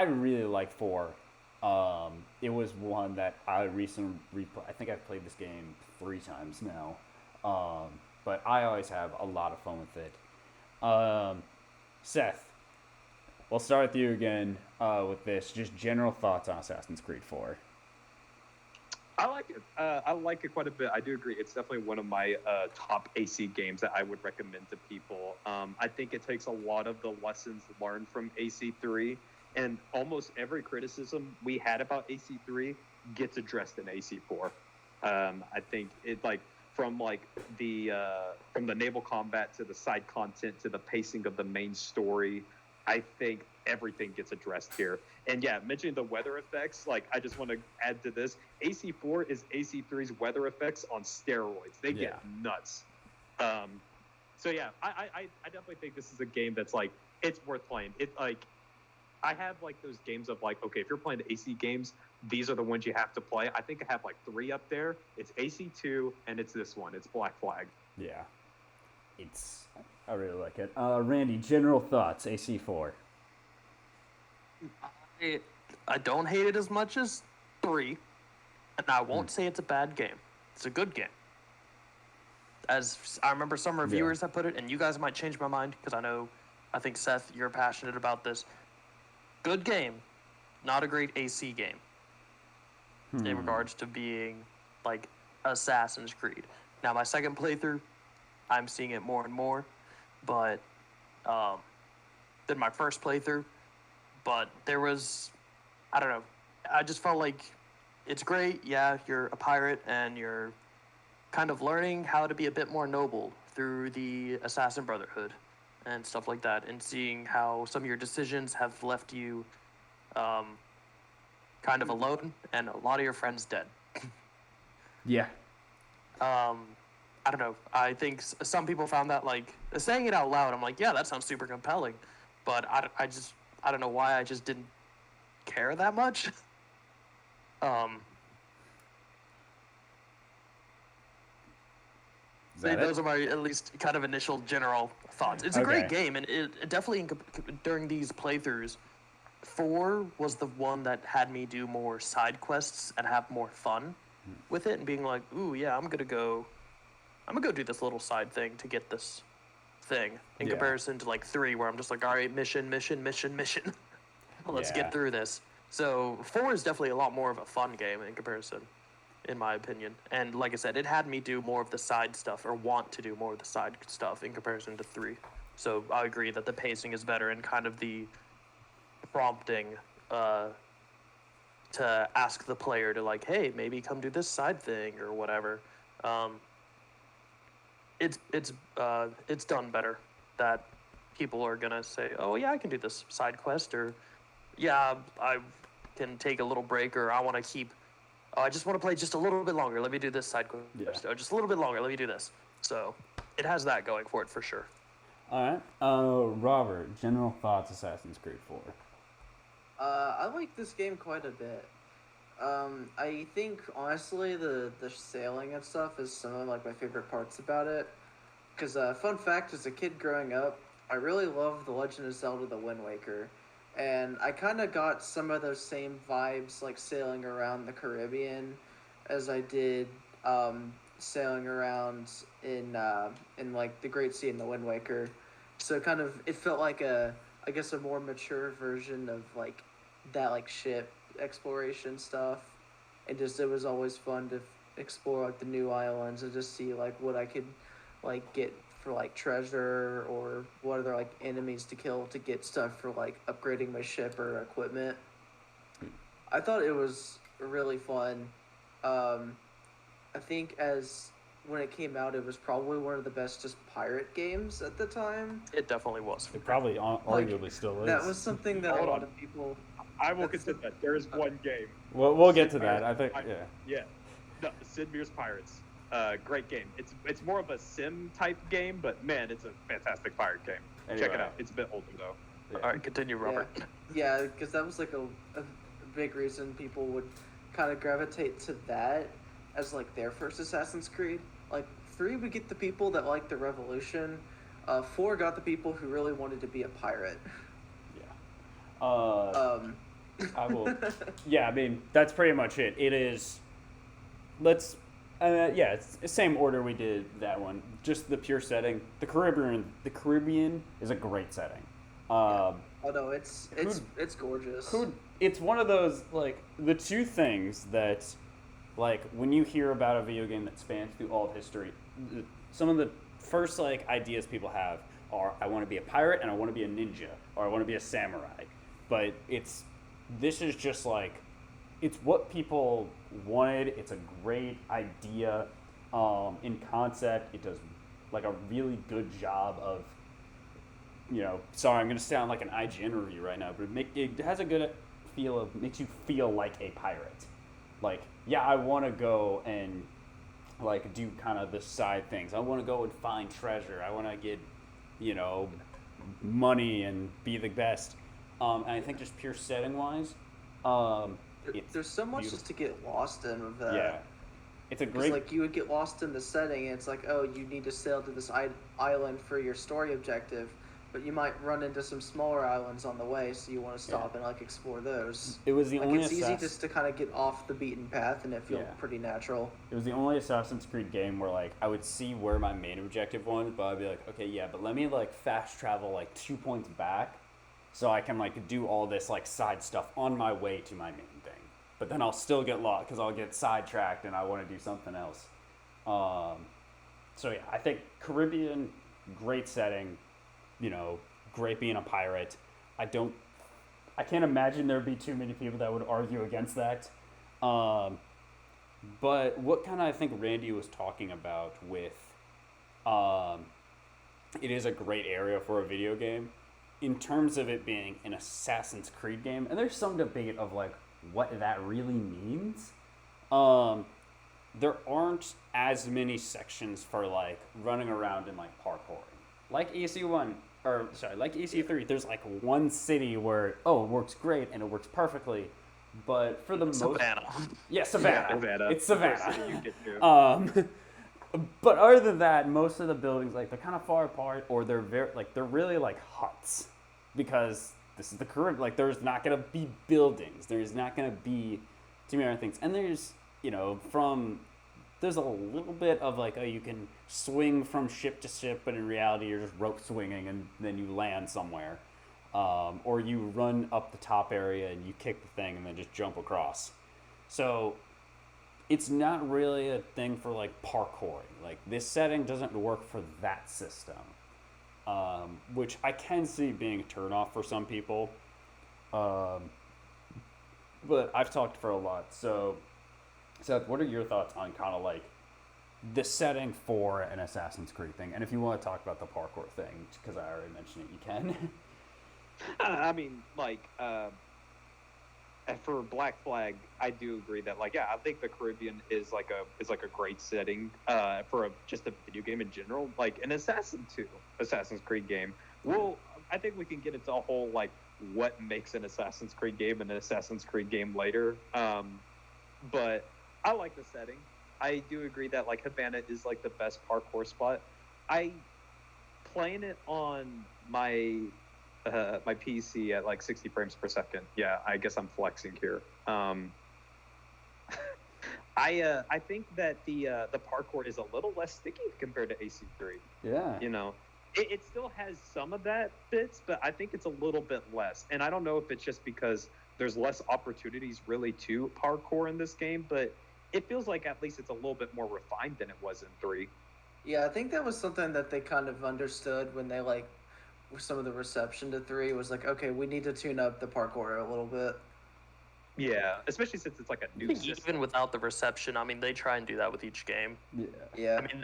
really like 4. It was one that I recently replayed. I think I've played this game 3 times now. But I always have a lot of fun with it. Seth, we'll start with you again with this. Just general thoughts on Assassin's Creed 4. I like it. I like it quite a bit. I do agree. It's definitely one of my top AC games that I would recommend to people. I think it takes a lot of the lessons learned from AC3, and almost every criticism we had about AC3 gets addressed in AC4. I think it like the from the naval combat to the side content to the pacing of the main story. I think everything gets addressed here. And yeah, mentioning the weather effects, like I just want to add to this. AC4 is AC3's weather effects on steroids. They get nuts. So yeah, I definitely think this is a game that's like it's worth playing. It like I have like those games of like, okay, if you're playing the AC games, these are the ones you have to play. I think I have like 3 up there. It's AC2 and it's this one. It's Black Flag. Yeah. I really like it. Randy, general thoughts, AC4. I don't hate it as much as 3, and I won't say it's a bad game. It's a good game. As I remember some reviewers that put it, and you guys might change my mind, because I think, Seth, you're passionate about this. Good game, not a great AC game in regards to being like Assassin's Creed. Now, my second playthrough, I'm seeing it more and more, but than my first playthrough. But there was, I don't know, I just felt like it's great. Yeah, you're a pirate and you're kind of learning how to be a bit more noble through the Assassin Brotherhood and stuff like that, and seeing how some of your decisions have left you kind of alone and a lot of your friends dead. Yeah. I don't know. I think some people found that, like, saying it out loud, I'm like, yeah, that sounds super compelling. But I don't know why I just didn't care that much. Those are my, at least, kind of initial general thoughts. It's a great game, and it definitely, during these playthroughs, 4 was the one that had me do more side quests and have more fun with it, and being like, ooh, yeah, I'm gonna go do this little side thing to get this thing, in comparison to like 3, where I'm just like, all right, mission. Let's get through this. So 4 is definitely a lot more of a fun game in comparison, in my opinion. And like I said, it had me do more of the side stuff, or want to do more of the side stuff, in comparison to 3. So I agree that the pacing is better, and kind of the prompting to ask the player to, like, hey, maybe come do this side thing or whatever. It's done better, that people are gonna say, oh yeah, I can do this side quest, or yeah, I can take a little break, or I just want to play just a little bit longer, let me do this side quest, or just a little bit longer, let me do this. So it has that going for it for sure. All right. Robert, general thoughts, Assassin's Creed 4. I like this game quite a bit. I think honestly the sailing and stuff is some of like my favorite parts about it. Because fun fact, as a kid growing up, I really loved The Legend of Zelda: The Wind Waker, and I kind of got some of those same vibes like sailing around the Caribbean, as I did sailing around in like the Great Sea in The Wind Waker. So kind of it felt like a more mature version of like that like ship exploration stuff, and just it was always fun to explore like the new islands and just see like what I could like get for like treasure, or what other like enemies to kill to get stuff for like upgrading my ship or equipment. I thought it was really fun. I think when it came out, it was probably one of the best just pirate games at the time. It definitely was. It probably arguably still is. That was something that a lot of people. I will consider that. There is one game. We'll get to that. I think, yeah. No, Sid Meier's Pirates. Great game. It's more of a sim type game, but man, it's a fantastic pirate game. Anyway. Check it out. It's a bit older though. Yeah. All right, continue, Robert. Yeah, because that was like a big reason people would kind of gravitate to that as like their first Assassin's Creed. Like 3 would get the people that liked the revolution. 4 got the people who really wanted to be a pirate. Yeah. I will. Yeah, I mean that's pretty much it. It is. It's the same order we did that one. Just the pure setting. The Caribbean is a great setting. Oh no, it's gorgeous. It's one of those like the two things that Like, when you hear about a video game that spans through all of history, some of the first, like, ideas people have are, I want to be a pirate and I want to be a ninja, or I want to be a samurai. But this is just, like, it's what people wanted. It's a great idea. In concept, it does, like, a really good job of, sorry, I'm going to sound like an IGN review right now, but it has a good feel of, makes you feel like a pirate. Like, yeah, I want to go and, like, do kind of the side things. I want to go and find treasure. I want to get, money and be the best. And I think just pure setting-wise, there's so much just to get lost in with that. Yeah. It's a great... like, you would get lost in the setting, and it's like, oh, you need to sail to this island for your story objective, but you might run into some smaller islands on the way, so you want to stop and, like, explore those. It was the only it's easy just to kind of get off the beaten path, and it feels pretty natural. It was the only Assassin's Creed game where, like, I would see where my main objective was, but I'd be like, okay, yeah, but let me, like, fast travel, like, 2 points back, so I can, like, do all this, like, side stuff on my way to my main thing. But then I'll still get lost because I'll get sidetracked and I want to do something else. So yeah, I think Caribbean, great setting, great being a pirate. I can't imagine there'd be too many people that would argue against that. But what kind of, I think Randy was talking about with, it is a great area for a video game in terms of it being an Assassin's Creed game. And there's some debate of, like, what that really means. There aren't as many sections for, like, running around and, like, parkouring. Like like EC3, there's, like, one city where, it works great and it works perfectly, but for the most... Savannah. Yeah, Savannah. Yeah, Savannah. It's Savannah. You get to. But other than that, most of the buildings, like, they're kind of far apart, or they're they're really, like, huts, because this is the Caribbean. Like, there's not going to be buildings. There's not going to be too many other things. And there's, there's a little bit of, like, you can swing from ship to ship, but in reality you're just rope swinging and then you land somewhere. Or you run up the top area and you kick the thing and then just jump across. So it's not really a thing for, like, parkouring. Like, this setting doesn't work for that system. Which I can see being a turnoff for some people. But I've talked for a lot. So, Seth, what are your thoughts on kind of, like, the setting for an Assassin's Creed thing? And if you want to talk about the parkour thing, because I already mentioned it, you can. I mean, like, for Black Flag, I do agree that, like, I think the Caribbean is like a great setting for just a video game in general. Like an Assassin's Creed game. Well, I think we can get into a whole, like, what makes an Assassin's Creed game and an Assassin's Creed game later. But I like the setting. I do agree that, like, Havana is, like, the best parkour spot. Playing it on my PC at, like, 60 frames per second. Yeah, I guess I'm flexing here. I think that the parkour is a little less sticky compared to AC3. Yeah. It still has some of that bits, but I think it's a little bit less. And I don't know if it's just because there's less opportunities really to parkour in this game, but it feels like at least it's a little bit more refined than it was in 3. Yeah, I think that was something that they kind of understood when they, like, some of the reception to 3 was like, okay, we need to tune up the parkour a little bit. Yeah, especially since it's like a new system. Even without the reception, I mean, they try and do that with each game. Yeah. I mean,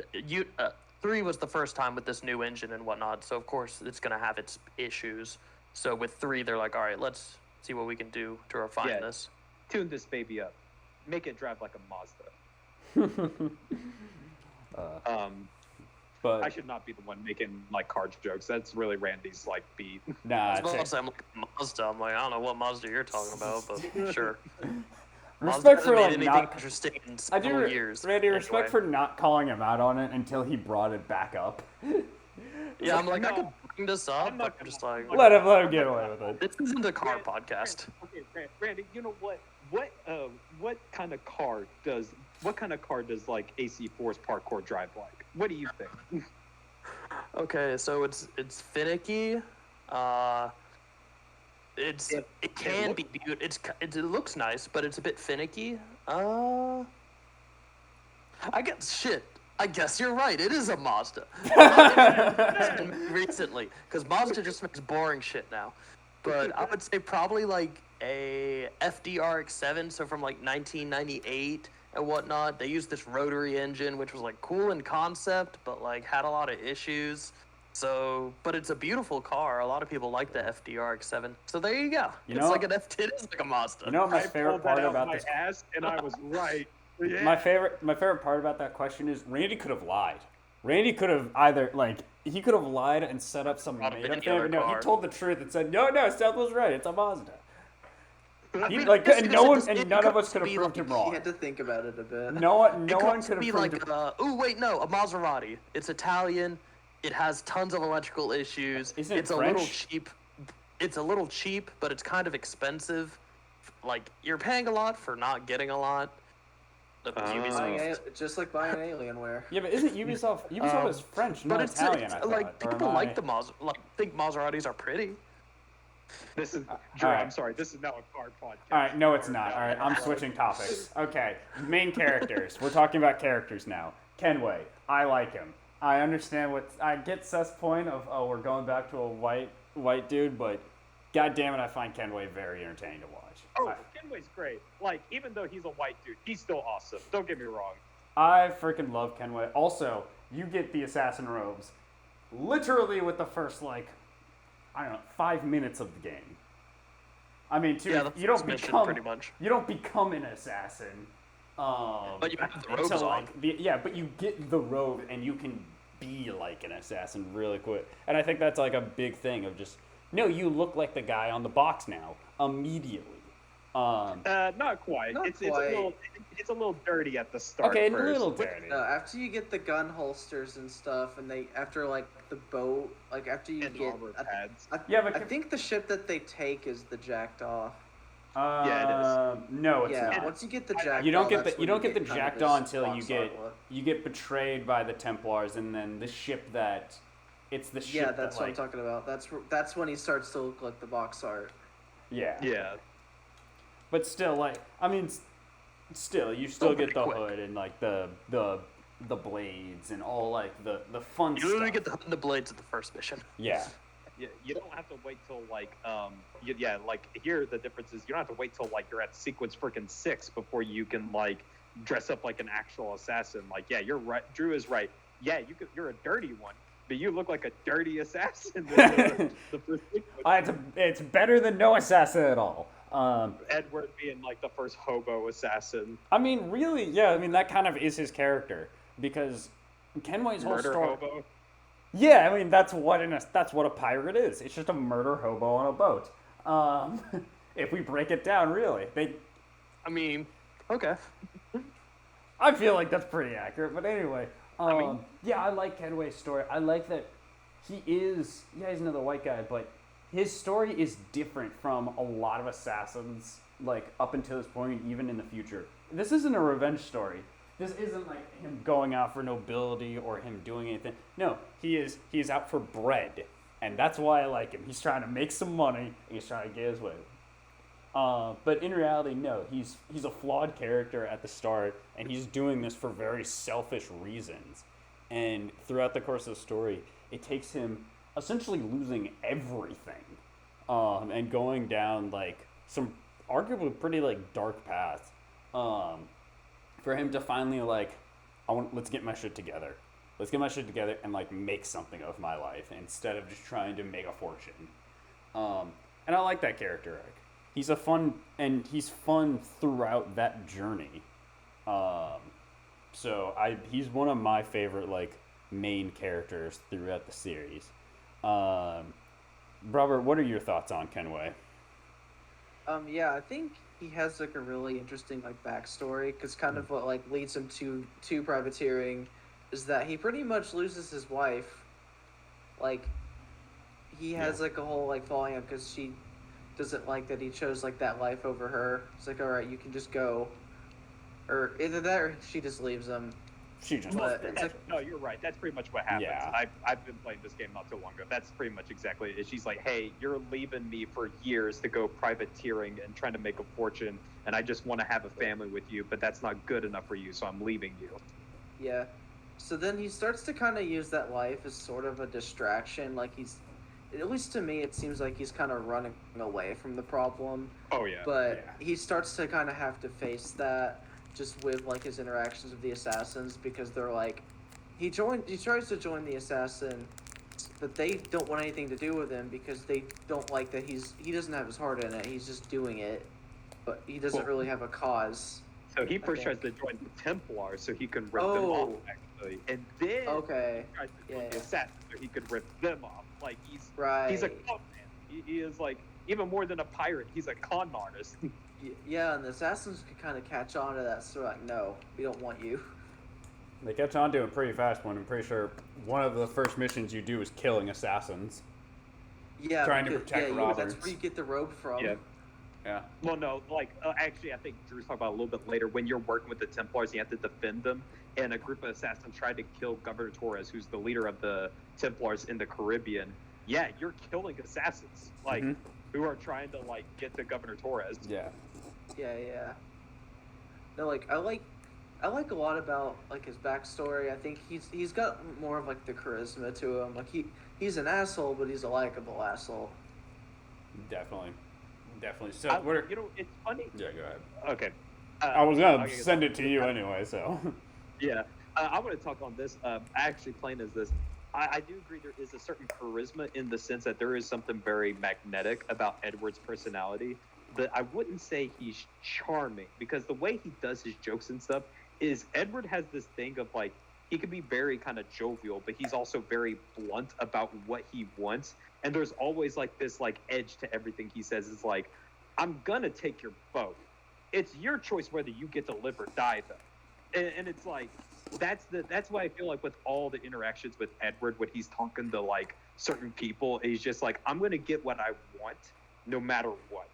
3 was the first time with this new engine and whatnot, so of course it's going to have its issues. So with 3, they're like, all right, let's see what we can do to refine this. Tune this baby up. Make it drive like a Mazda. But I should not be the one making, like, car jokes. That's really Randy's, like, beat. Nah, I'm like, Mazda. I'm like, I don't know what Mazda you're talking about, but sure. Respect for, like, anything not interesting in I do, years. Randy, anyway. respect for not calling him out on it until he brought it back up. Yeah, I'm like, I could bring this up, but I'm just like, Let him get away with it. this isn't a car podcast. Okay, Randy, you know what? What kind of car does like AC4's parkour drive like? What do you think? Okay, so it's finicky. It can be beautiful. It looks nice, but it's a bit finicky. I guess you're right. It is a Mazda. Recently, because Mazda just makes boring shit now. But I would say probably like a FDRX7, so from like 1998 and whatnot. They used this rotary engine, which was like cool in concept, but like had a lot of issues. So, but it's a beautiful car. A lot of people like the FDRX7. So there you go. You It's know like what- an F. It is like a Mazda. You know what my I favorite pulled part that out about my this? ass, and I was right. Yeah. My favorite part about that question is Randy could have lied. Randy could have either he could have lied and set up some Brought up made up any thing, other but no, he car. told the truth and said, "No, Seth was right. It's a Mazda." I He, mean, like, yes, and it no is. one, It and none of could us could have be proved like- him He wrong. had to think about it a bit. No one It could have be proved like, him. a Maserati. It's Italian. It has tons of electrical issues. Isn't it it's a little French? cheap. It's a little cheap, but it's kind of expensive. Like you're paying a lot for not getting a lot. The Ubisoft. Just like buying Alienware. Yeah, but isn't Ubisoft? Ubisoft is French, not But it's Italian. I thought. like Or people am like I- the think Maseratis are pretty. This is Drew. alright. I'm sorry. This is now a car podcast. All right, no, it's not. All right, I'm switching topics. Okay, main characters. We're talking about characters now. Kenway, I like him. I understand I get Seth's point of we're going back to a white dude, but god damn it, I find Kenway very entertaining to watch. Oh, Kenway's great. Like, even though he's a white dude, he's still awesome. Don't get me wrong. I freaking love Kenway. Also, you get the assassin robes literally with the first 5 minutes of the game. I mean, too, Yeah, the you don't first mission, become pretty much. You don't become an assassin. But you have the robes until, on. but you get the robe and you can be like an assassin really quick. And I think that's like a big thing of just you look like the guy on the box now immediately. Not quite. Not It's quite. a little dirty at the start. Okay, a first. little dirty. After you get the gun holsters and stuff, and after the boat, after you And get, armor pads. Yeah, but I think the ship that they take is the jacked off. Yeah, No, it's Yeah, not. once you get the jacked You don't off, get that's the when you don't get the kind of jacked this on until you box get art look. you get betrayed by the Templars, and then the ship that it's the ship Yeah, that's that what I'm talking about. That's when he starts to look like the box art. yeah. Yeah. But still, still you still get the pretty quick. hood and the blades and all the fun You stuff. literally get the blades at the first mission. Yeah. Yeah, you don't have to wait till here the difference is you don't have to wait till you're at sequence freaking 6 before you can dress up like an actual assassin. You're right. Drew is right. Yeah, you're a dirty one, but you look like a dirty assassin. The first sequence. It's better than no assassin at all. Edward being the first hobo assassin, I mean, really, yeah. I mean, that kind of is his character because Kenway's whole murder story. hobo. Yeah, I mean that's what a pirate is. It's just a murder hobo on a boat. If we break it down, really, I mean, okay. I feel like that's pretty accurate. But anyway, yeah, I like Kenway's story. I like that he's another white guy, but his story is different from a lot of assassins up until this point, even in the future. This isn't a revenge story. This isn't him going out for nobility or him doing anything. No, he is out for bread, and that's why I like him. He's trying to make some money, and he's trying to get his way. But in reality, no, he's a flawed character at the start, and he's doing this for very selfish reasons. And throughout the course of the story, it takes him essentially losing everything, and going down some arguably pretty dark paths. For him to finally let's get my shit together. Let's get my shit together and make something of my life instead of just trying to make a fortune. And I like that character arc. He's he's fun throughout that journey. So he's one of my favorite main characters throughout the series. Robert, what are your thoughts on Kenway? Yeah, I think he has a really interesting backstory because kind of what leads him to privateering is that he pretty much loses his wife. He has a whole falling out because she doesn't like that he chose that life over her. It's all right, you can just go, or either that or she just leaves him. She just But loves it's it. No, you're right. That's pretty much what happens. Yeah. I've been playing this game not too long ago. That's pretty much exactly it. She's like, hey, you're leaving me for years to go privateering and trying to make a fortune, and I just want to have a family with you, but that's not good enough for you, so I'm leaving you. Yeah. So then he starts to kind of use that life as sort of a distraction. Like at least to me, it seems like he's kind of running away from the problem. Oh yeah. But Yeah. he starts to kind of have to face that just with like his interactions with the assassins because they're like, he tries to join the assassin, but they don't want anything to do with him because they don't like that he doesn't have his heart in it. He's just doing it, but he doesn't Well, really have a cause. So he first tries think. to join the Templars so he can rip them off, Oh. actually, and then Okay. he tries to join Yeah. the Assassins so he could rip them off. Like Right. he's a con man. He is like even more than a pirate. He's a con artist. Yeah, and the assassins could kind of catch on to that. So like, no, we don't want you. They catch on to it pretty fast when I'm pretty sure one of the first missions you do is killing assassins. Yeah, Trying to because- protect yeah, Roberts. that's where you get the robe from. Yeah. Yeah. Well, no, like actually, I think Drew's talking about a little bit later. When you're working with the Templars, you have to defend them. And a group of assassins tried to kill Governor Torres, who's the leader of the Templars in the Caribbean. Yeah, you're killing assassins, like Mhm. who are trying to like get to Governor Torres. Yeah. Yeah. No, like I like a lot about like his backstory. I think he's got more of like the charisma to him. Like he's an asshole, but he's a likable asshole. Definitely. So I, what are, you know, it's funny. yeah, go ahead. Okay. I was gonna okay, send it to you anyway, so. Yeah, I want to talk on this. Actually, plain as this, I do agree there is a certain charisma in the sense that there is something very magnetic about Edward's personality, but I wouldn't say he's charming because the way he does his jokes and stuff is Edward has this thing of like, he can be very kind of jovial, but he's also very blunt about what he wants. And there's always like this like edge to everything he says. Is like, I'm gonna take your boat. It's your choice whether you get to live or die, though. And it's like that's why I feel like with all the interactions with Edward, when he's talking to like certain people, he's just like, I'm gonna get what I want, no matter what.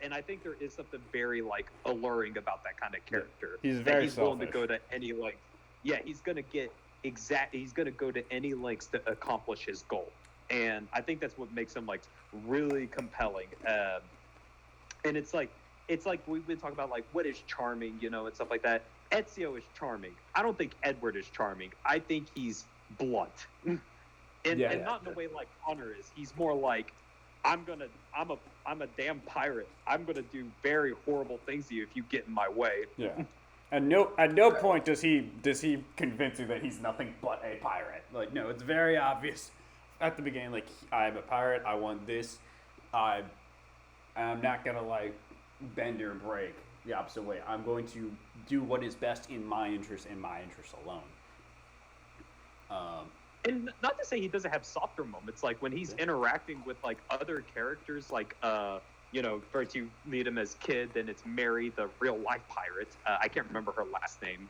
And I think there is something very like alluring about that kind of character. He's that very he's willing to selfish. go to any length. Yeah, he's gonna he's gonna go to any lengths to accomplish his goal. And I think that's what makes him like really compelling. And it's like we've been talking about like what is charming, you know, and stuff like that. Ezio is charming. I don't think Edward is charming. I think he's blunt, and not in the way like Connor is. He's more like, I'm a damn pirate. I'm gonna do very horrible things to you if you get in my way. Yeah. At no point does he convince you that he's nothing but a pirate. Like, no, it's very obvious at the beginning. Like, I'm a pirate. I want this. I'm not gonna like bend or break the opposite way. I'm going to do what is best in my interest and my interest alone. And not to say he doesn't have softer moments, like when he's interacting with like other characters, like you know, first you meet him as Kid, then it's Mary, the real life pirate. I can't remember her last name.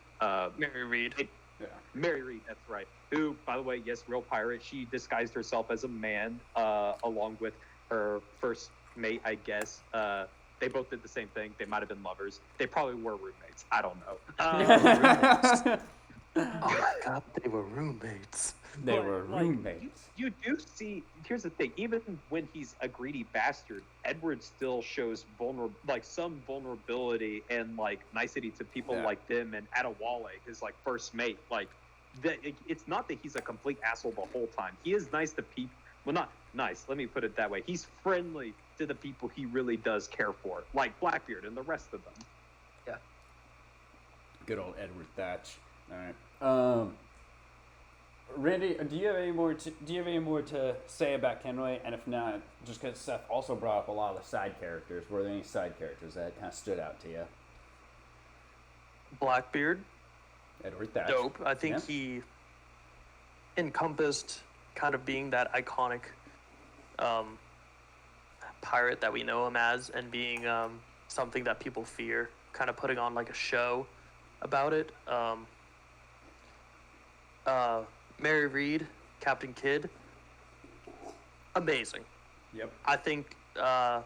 Mary Reed. Yeah. Mary Reed, that's right. Who, by the way, yes, real pirate. She disguised herself as a man, along with her first mate, I guess. They both did the same thing. They might have been lovers. They probably were roommates. I don't know. Oh my god, they were roommates. They But, were like, roommates. You do see. Here's the thing. Even when he's a greedy bastard, Edward still shows some vulnerability and like nicety to people Yeah. like them and Adewale, his like first mate. Like, it's not that he's a complete asshole the whole time. He is nice to people. Well, not nice. Let me put it that way. He's friendly to the people he really does care for, like Blackbeard and the rest of them. Yeah. Good old Edward Thatch. All right. Randy, do you have any more to say about Kenway? And if not, just because Seth also brought up a lot of the side characters, were there any side characters that kind of stood out to you? Blackbeard, Edward Thatch. dope. I think Yeah. he encompassed kind of being that iconic pirate that we know him as, and being something that people fear, kind of putting on like a show about it. Mary Reed, Captain Kidd, amazing. Yep. I think that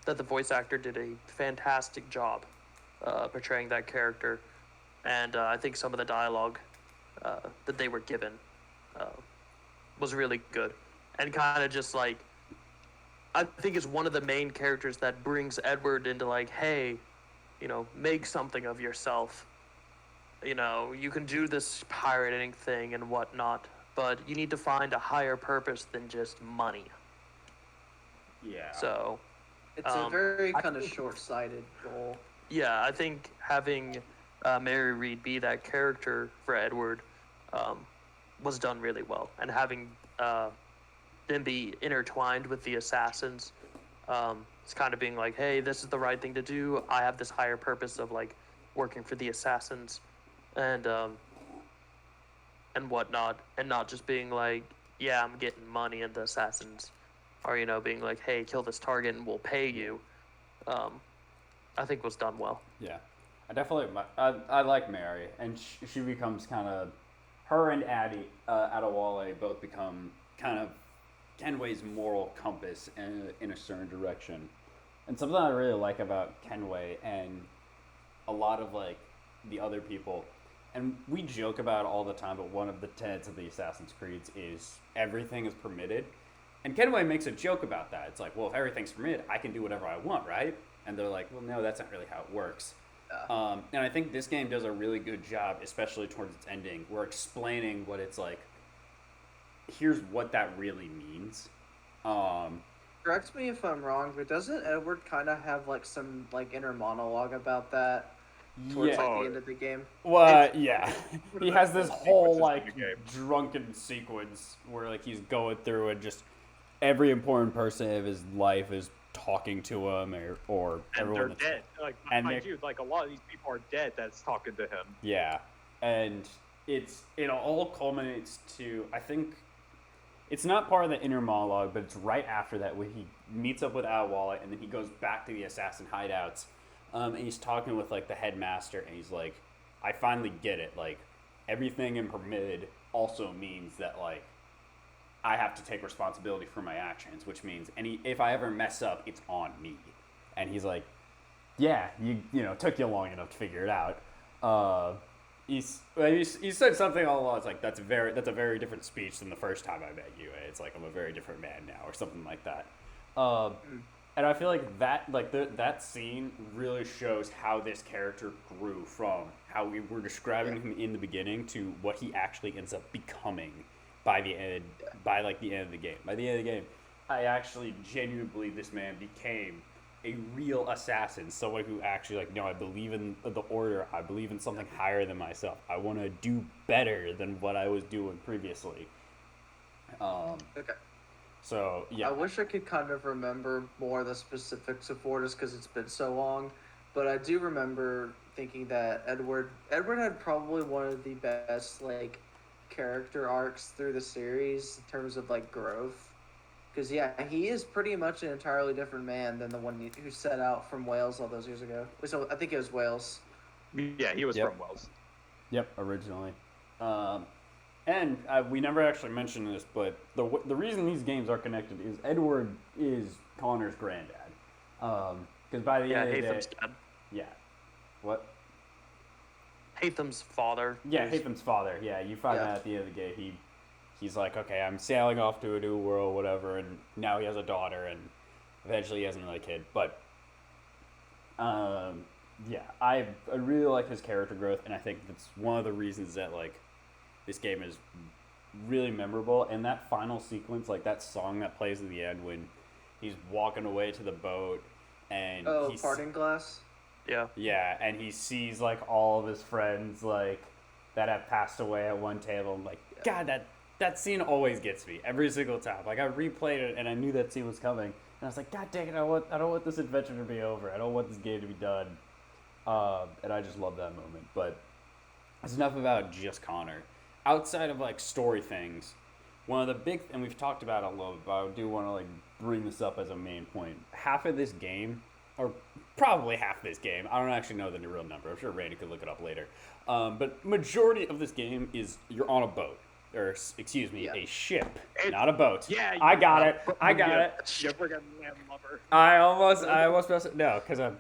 the voice actor did a fantastic job portraying that character, and I think some of the dialogue that they were given was really good, and kind of just like, I think is one of the main characters that brings Edward into like, hey, you know, make something of yourself, you can do this pirating thing and whatnot, but you need to find a higher purpose than just money. Yeah. So, It's a very I kind of think- short-sighted goal. yeah, I think having Mary Reed be that character for Edward was done really well, and having them be intertwined with the assassins, it's kind of being like, hey, this is the right thing to do. I have this higher purpose of like working for the assassins, and whatnot, and not just being like, yeah, I'm getting money, and the assassins are being like, hey, kill this target and we'll pay you. I think was done well. Yeah, I like Mary, and she becomes kind of, her and Adewale both become kind of Kenway's moral compass in a certain direction. And something I really like about Kenway and a lot of like the other people, and we joke about it all the time, but one of the tenets of the Assassin's Creeds is everything is permitted. And Kenway makes a joke about that. It's like, well, if everything's permitted, I can do whatever I want, right? And they're like, well, no, that's not really how it works. And I think this game does a really good job, especially towards its ending. We're explaining what it's like. Here's what that really means. Correct me if I'm wrong, but doesn't Edward kind of have like some like inner monologue about that towards Yeah. like the end of the game? Well, yeah. He has this whole Sequences like in the game. drunken sequence where like he's going through and just every important person of his life is talking to him, or And everyone they're that's dead. Like, and mind they- you, like a lot of these people are dead that's talking to him. Yeah, and it all culminates to, I think it's not part of the inner monologue, but it's right after that when he meets up with Adewale and then he goes back to the assassin hideouts, and he's talking with like the headmaster, and he's like, I finally get it, like everything in permitted also means that like I have to take responsibility for my actions, which means if I ever mess up, it's on me. And he's like, yeah, took you long enough to figure it out. He said something all along. It's like that's a very different speech than the first time I met you. It's like I'm a very different man now, or something like that. And I feel like that scene really shows how this character grew from how we were describing him in the beginning to what he actually ends up becoming by the end. By like the end of the game. By the end of the game, I actually genuinely believe this man became a real assassin, someone who actually like, no, I believe in the order. I believe in something higher than myself. I want to do better than what I was doing previously. Okay. So yeah, I wish I could kind of remember more of the specifics of four just because it's been so long, but I do remember thinking that Edward had probably one of the best like character arcs through the series in terms of like growth. Because yeah, he is pretty much an entirely different man than the one who set out from Wales all those years ago. So I think it was Wales. Yeah, he was Yep. from Wells. Yep, originally. And we never actually mentioned this, but the reason these games are connected is Edward is Connor's granddad. Because by the end of the day, Hatham's dad. yeah, what? Hatham's father. Yeah, is- Hatham's father. Yeah, you find Yeah. out at the end of the day he's like, okay, I'm sailing off to a new world, whatever, and now he has a daughter, and eventually he has another kid. But yeah, I really like his character growth, and I think that's one of the reasons that like this game is really memorable. And that final sequence, like that song that plays at the end when he's walking away to the boat, and he's Parting Glass. Yeah. yeah, and he sees like all of his friends like that have passed away at one table. I'm like, God, that scene always gets me every single time. Like I replayed it and I knew that scene was coming, and I was like, God dang it, I don't want this adventure to be over. I don't want this game to be done. And I just love that moment. But it's enough about just Connor. Outside of like story things, one of the big and we've talked about it a little bit, but I do want to like bring this up as a main point. Half of this game, or probably half this game, I don't actually know the real number. I'm sure Randy could look it up later. But majority of this game is you're on a boat, or excuse me, a ship, not a boat. Yeah, I got it. You forgot landlubber. I almost messed it. No, because a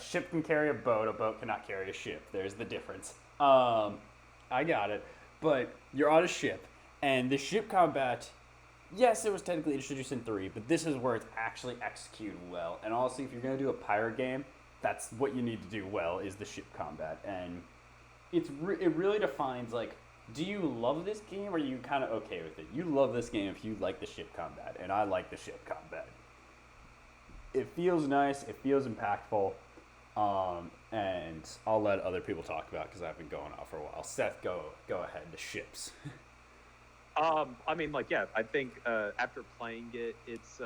ship can carry a boat cannot carry a ship. There's the difference. I got it. But you're on a ship, and the ship combat, yes, it was technically introduced in 3, but this is where it's actually executed well. And honestly, if you're going to do a pirate game, that's what you need to do well, is the ship combat. And it really defines like, do you love this game or are you kind of okay with it? You love this game if you like the ship combat, and I like the ship combat. It feels nice. It feels impactful. And I'll let other people talk about because I've been going on for a while. Seth, go ahead. The ships. I mean, like, yeah, I think after playing it, it's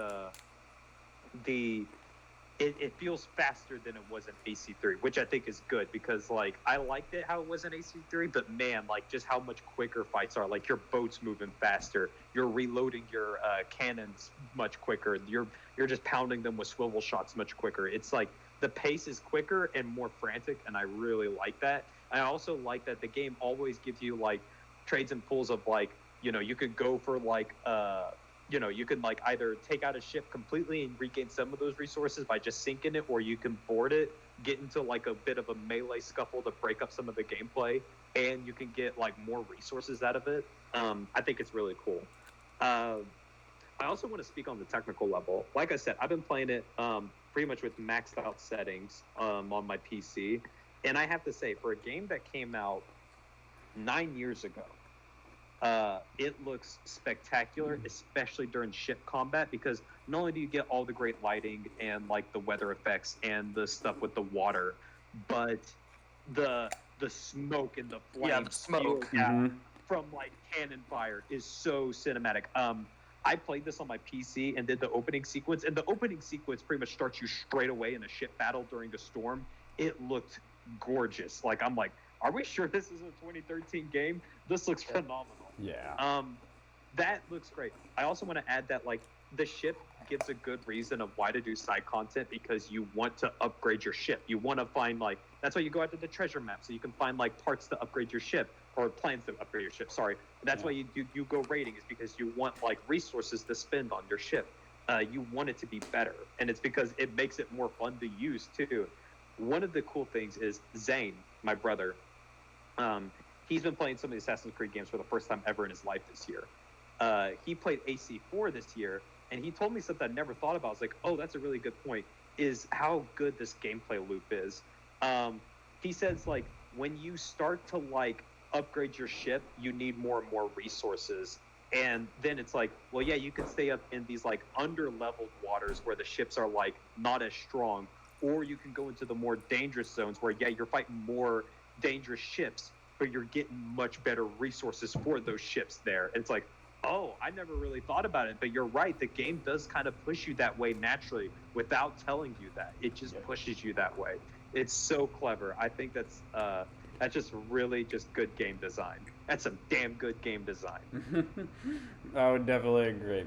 it feels faster than it was in AC3, which I think is good because, like, I liked it how it was in AC3, but man, like, just how much quicker fights are. Like, your boat's moving faster, you're reloading your cannons much quicker, you're just pounding them with swivel shots much quicker. It's like the pace is quicker and more frantic, and I really like that. I also like that the game always gives you like trades and pulls of like, you know, you could go for like you know, you can like either take out a ship completely and regain some of those resources by just sinking it, or you can board it, get into like a bit of a melee scuffle to break up some of the gameplay, and you can get like more resources out of it. I think it's really cool. I also want to speak on the technical level. Like I said, I've been playing it pretty much with maxed out settings on my PC, and I have to say, for a game that came out 9 years ago, it looks spectacular, especially during ship combat, because not only do you get all the great lighting and like the weather effects and the stuff with the water, but the smoke and the flames, Yeah, the smoke. from like cannon fire is so cinematic. I played this on my PC and did the opening sequence, and the opening sequence pretty much starts you straight away in a ship battle during the storm. It looked gorgeous. Like, I'm like, are we sure this is a 2013 game? This looks phenomenal. Yeah. That looks great. I also want to add that like the ship gives a good reason of why to do side content, because you want to upgrade your ship. You want to find like, that's why you go out to the treasure map, so you can find like parts to upgrade your ship, or plans to upgrade your ship. Sorry. That's why you go raiding, is because you want like resources to spend on your ship. You want it to be better, and it's because it makes it more fun to use too. One of the cool things is Zane, my brother. He's been playing some of the Assassin's Creed games for the first time ever in his life this year. He played AC4 this year, and he told me something I never thought about. I was like, oh, that's a really good point, is how good this gameplay loop is. He says, like, when you start to, like, upgrade your ship, you need more and more resources. And then it's like, well, yeah, you can stay up in these, like, under-leveled waters where the ships are, like, not as strong. Or you can go into the more dangerous zones where, yeah, you're fighting more dangerous ships, but you're getting much better resources for those ships there. And it's like, oh, I never really thought about it, but you're right. The game does kind of push you that way naturally without telling you that. It just pushes you that way. It's so clever. I think that's just really just good game design. That's some damn good game design. I would definitely agree.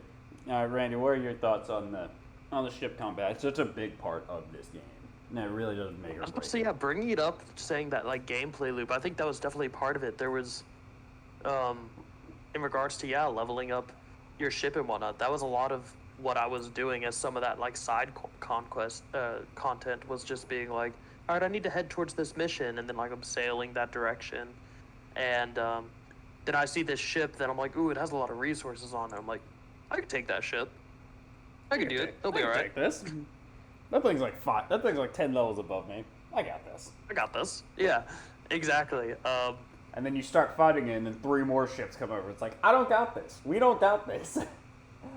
Randy, what are your thoughts on the ship combat? It's such a big part of this game. And it really doesn't make it. So yeah, bringing it up, saying that like gameplay loop, I think that was definitely part of it. There was, in regards to leveling up your ship and whatnot, that was a lot of what I was doing as some of that like side conquest content was just being like, all right, I need to head towards this mission, and then like I'm sailing that direction, and then I see this ship that I'm like, ooh, it has a lot of resources on it. I'm like, I could take that ship. I could do it. It'll be all right. Take this. That thing's like 5. That thing's like 10 levels above me. I got this. I got this. Yeah, exactly. And then you start fighting it, and then 3 more ships come over. It's like, I don't got this. We don't got this.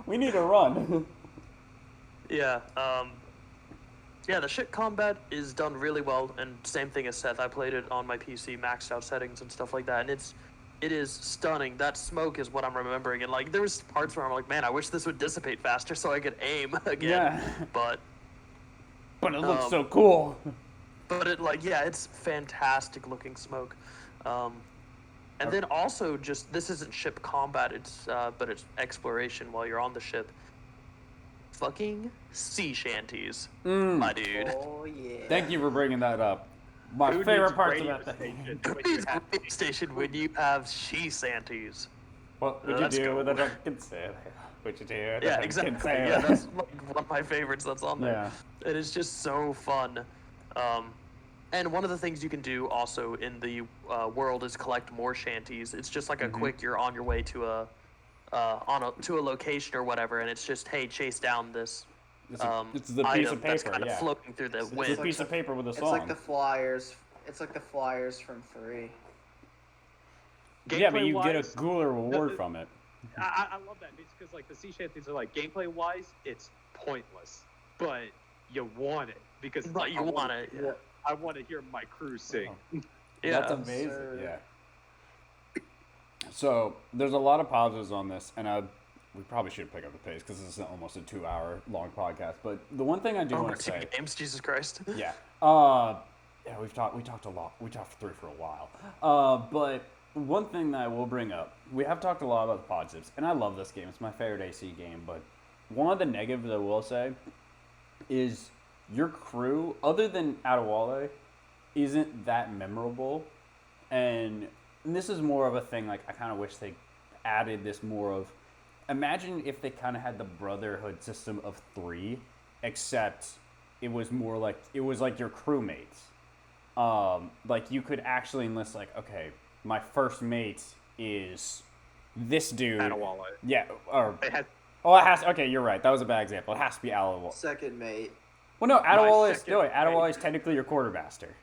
We need to run. Yeah. Yeah, the ship combat is done really well, and same thing as Seth. I played it on my PC, maxed out settings and stuff like that, and it is stunning. That smoke is what I'm remembering, and like there was parts where I'm like, man, I wish this would dissipate faster so I could aim again. Yeah. But it looks so cool. But it's fantastic looking smoke. And then also just, this isn't ship combat, but it's exploration while you're on the ship. Fucking sea shanties, my dude. Oh yeah. Thank you for bringing that up. My Who favorite needs parts radio about that. station Who when you needs a have radio station when you have she shanties? What would Let's you do go. with a drunken sailor? Would you do with a Yeah, drunken exactly. sailor? Yeah, that's like one of my favorites that's on there. Yeah. It is just so fun. And one of the things you can do also in the world is collect more shanties. It's just like a quick, you're on your way to a location or whatever, and it's just, hey, chase down this It's the piece item of that's paper, kind of yeah. floating through the It's wind. a piece of paper with a It's song. like the flyers. It's like the flyers from Free. Yeah, but you get a Gameplay-wise, cooler reward from it. I love that because like the sea shanties are like gameplay wise, it's pointless, but you want it because But you want it. Yeah. I want to hear my crew sing. Yeah. That's amazing. sir. Yeah. So there's a lot of positives on this, and we probably should pick up the pace because this is almost a 2-hour long podcast. But the one thing I do want to say, games, Jesus Christ. yeah, yeah, we talked a lot. We talked for a while. But one thing that I will bring up, we have talked a lot about the positives, and I love this game. It's my favorite AC game. But one of the negatives I will say is your crew, other than Adewale, isn't that memorable. And this is more of a thing, like, I kind of wish they added this more of, imagine if they kind of had the brotherhood system of 3, except it was more like, it was like your crewmates. Like, you could actually enlist, like, okay, my first mate is this dude. Adewale. Yeah, or, It has oh, it has, okay, you're right, that was a bad example. It has to be Adewale. Second mate. Well, no, Adewale is, second no, mate. Adewale is technically your quartermaster.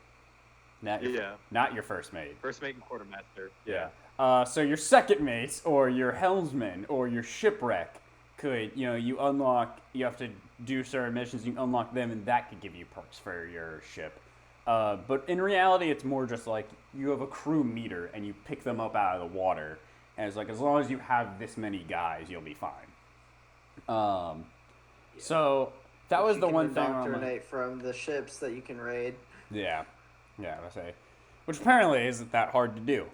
Not your, Yeah. not your first mate. first mate and quartermaster. Yeah. So your second mate or your helmsman or your shipwreck could, you unlock, you have to do certain missions, you unlock them, and that could give you perks for your ship. But in reality, it's more just like you have a crew meter and you pick them up out of the water. And it's like, as long as you have this many guys, you'll be fine. So that was You the can one thing. where I'm like, indoctrinate from the ships that you can raid. yeah, I say, which apparently isn't that hard to do.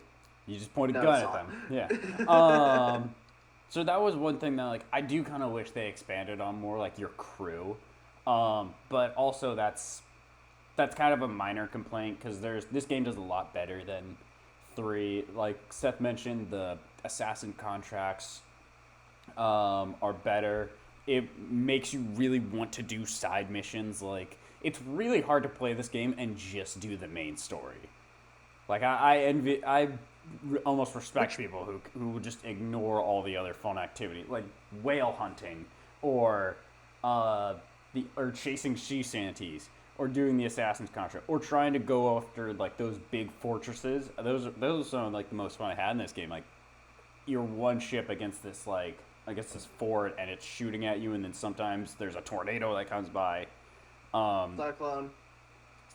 You just point a No, gun it's at not. them. Yeah. So that was one thing that, like, I do kind of wish they expanded on more, like, your crew. But also that's kind of a minor complaint because this game does a lot better than 3. Like Seth mentioned, the assassin contracts are better. It makes you really want to do side missions. Like, it's really hard to play this game and just do the main story. Like, I almost respect people who just ignore all the other fun activity, like whale hunting or chasing sea shanties or doing the assassin's contract or trying to go after like those big fortresses. Those are some of like the most fun I had in this game. Like, you're one ship against this this fort and it's shooting at you, and then sometimes there's a tornado that comes by.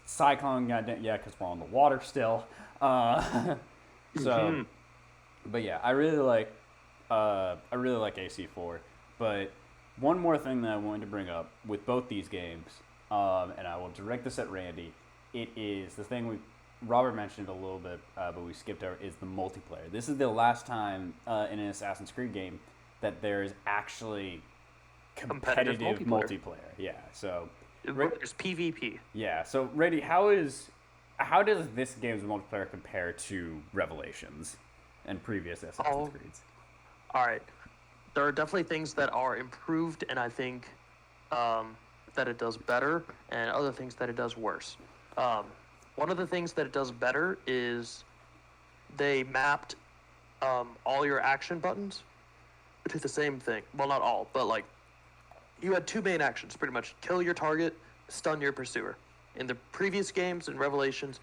Cyclone, goddamn, yeah, because we're on the water still. So, but yeah, I really like AC4. But one more thing that I wanted to bring up with both these games, and I will direct this at Randy. It is the thing Robert mentioned a little bit, but we skipped over, is the multiplayer. This is the last time in an Assassin's Creed game that there's actually competitive multiplayer. Yeah, so There's PvP. yeah. So Randy, how does this game's multiplayer compare to Revelations and previous Assassin's Creeds? All right. There are definitely things that are improved, and I think that it does better, and other things that it does worse. One of the things that it does better is they mapped all your action buttons to the same thing. Well, not all, but like you had 2 main actions, pretty much: kill your target, stun your pursuer. In the previous games and Revelations,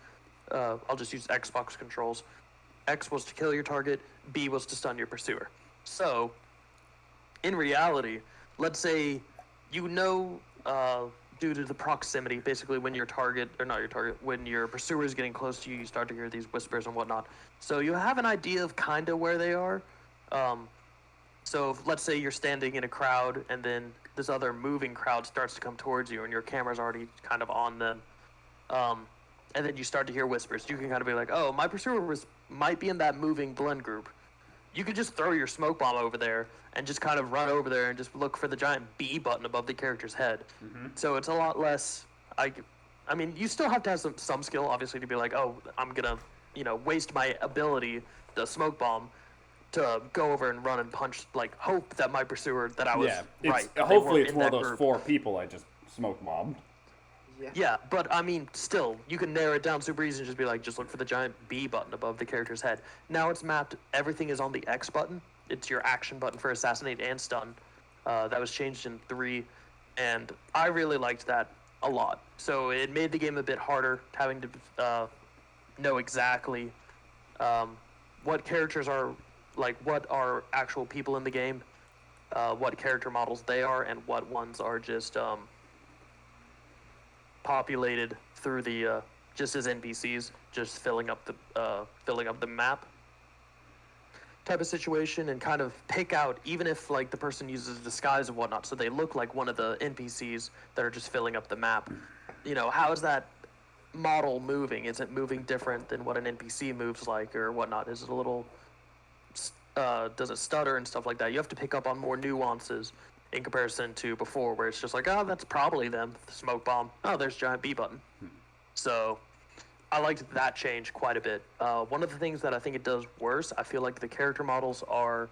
I'll just use Xbox controls. X was to kill your target, B was to stun your pursuer. So, in reality, let's say due to the proximity, basically when when your pursuer is getting close to you, you start to hear these whispers and whatnot. So you have an idea of kind of where they are. So if, let's say you're standing in a crowd and then this other moving crowd starts to come towards you and your camera's already kind of on them. And then you start to hear whispers. You can kind of be like, oh, my pursuer might be in that moving blend group. You could just throw your smoke bomb over there and just kind of run over there and just look for the giant B button above the character's head. Mm-hmm. So it's a lot less. I mean, you still have to have some skill, obviously, to be like, oh, I'm gonna, waste my ability, the smoke bomb, to go over and run and punch. Like, hope that my pursuer that I was right. Hopefully, it's one of those group. 4 people I just smoke bombed. Yeah, but I mean, still, you can narrow it down super easy and just be like, just look for the giant B button above the character's head. Now it's mapped, everything is on the X button. It's your action button for assassinate and stun. That was changed in 3, and I really liked that a lot. So it made the game a bit harder, having to know exactly what characters are like, what are actual people in the game, what character models they are, and what ones are just populated through the just as NPCs, just filling up the map type of situation, and kind of pick out, even if like the person uses a disguise and whatnot, so they look like one of the NPCs that are just filling up the map. How is that model moving? Is it moving different than what an NPC moves like or whatnot? Is it a little does it stutter and stuff like that? You have to pick up on more nuances in comparison to before, where it's just like, oh, that's probably them, the smoke bomb. Oh, there's giant B button. So I liked that change quite a bit. One of the things that I think it does worse, I feel like the character models are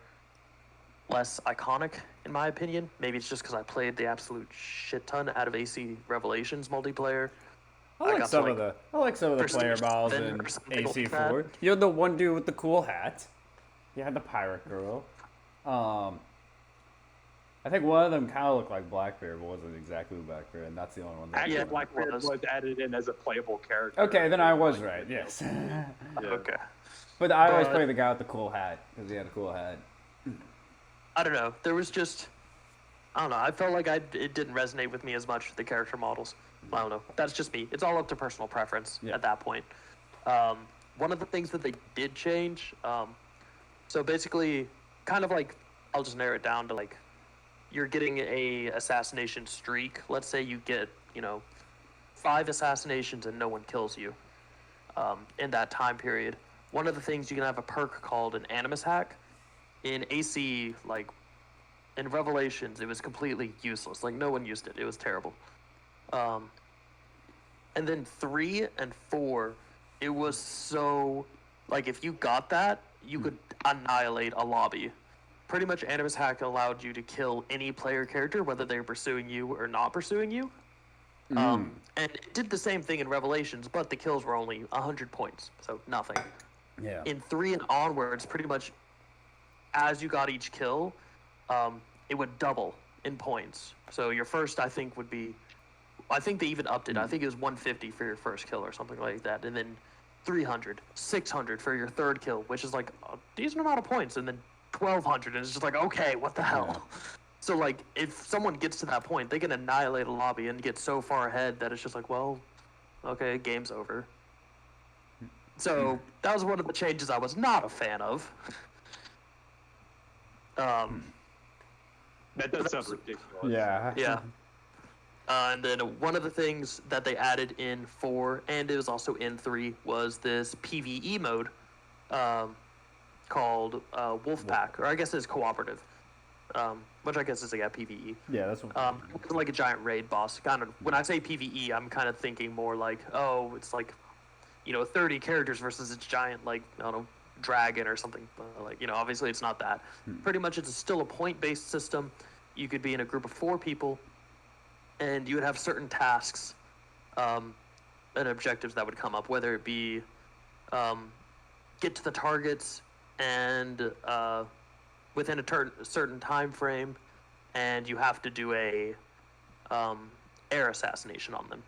less iconic, in my opinion. Maybe it's just because I played the absolute shit ton out of AC Revelations multiplayer. I like some of the player models Seven in or something like AC4. You're the one dude with the cool hat. You had the pirate girl. I think one of them kind of looked like Blackbeard, but wasn't exactly Blackbeard, and that's the only one. Actually, Yeah, Blackbeard was added in as a playable character. Okay, then I was right. Yes. Yeah. Okay. But I always play the guy with the cool hat because he had a cool hat. I don't know. There was just, I don't know. I felt like it didn't resonate with me as much, the character models. I don't know. That's just me. It's all up to personal preference at that point. One of the things that they did change, so basically, kind of like, I'll just narrow it down to like, you're getting a assassination streak. Let's say you get, 5 assassinations and no one kills you in that time period. One of the things, you can have a perk called an animus hack. In AC, like, in Revelations, it was completely useless. Like, no one used it. It was terrible. And then 3 and 4, it was so, like, if you got that, you could annihilate a lobby. Pretty much Animus Hack allowed you to kill any player character, whether they're pursuing you or not pursuing you. And it did the same thing in Revelations, but the kills were only 100 points, so nothing. Yeah. In 3 and onwards, pretty much as you got each kill, it would double in points. So your first, I think, would be, I think they even upped it. I think it was 150 for your first kill or something like that. And then 300, 600 for your third kill, which is like a decent amount of points. And then 1,200, and it's just like, okay, what the hell? Yeah. So, like, if someone gets to that point, they can annihilate a lobby and get so far ahead that it's just like, well, okay, game's over. So, that was one of the changes I was not a fan of. That does sound ridiculous. Yeah. Yeah. And then one of the things that they added in 4, and it was also in 3, was this PvE mode called Wolfpack, or I guess it's cooperative, which I guess is like a PvE. Yeah, that's what. It's like a giant raid boss. Kind of. When I say PvE, I'm kind of thinking more like, oh, it's like, 30 characters versus its giant, like, I don't know, dragon or something. Like, obviously it's not that. Pretty much, it's still a point-based system. You could be in a group of 4 people, and you would have certain tasks and objectives that would come up, whether it be get to the targets and within a certain time frame, and you have to do a air assassination on them,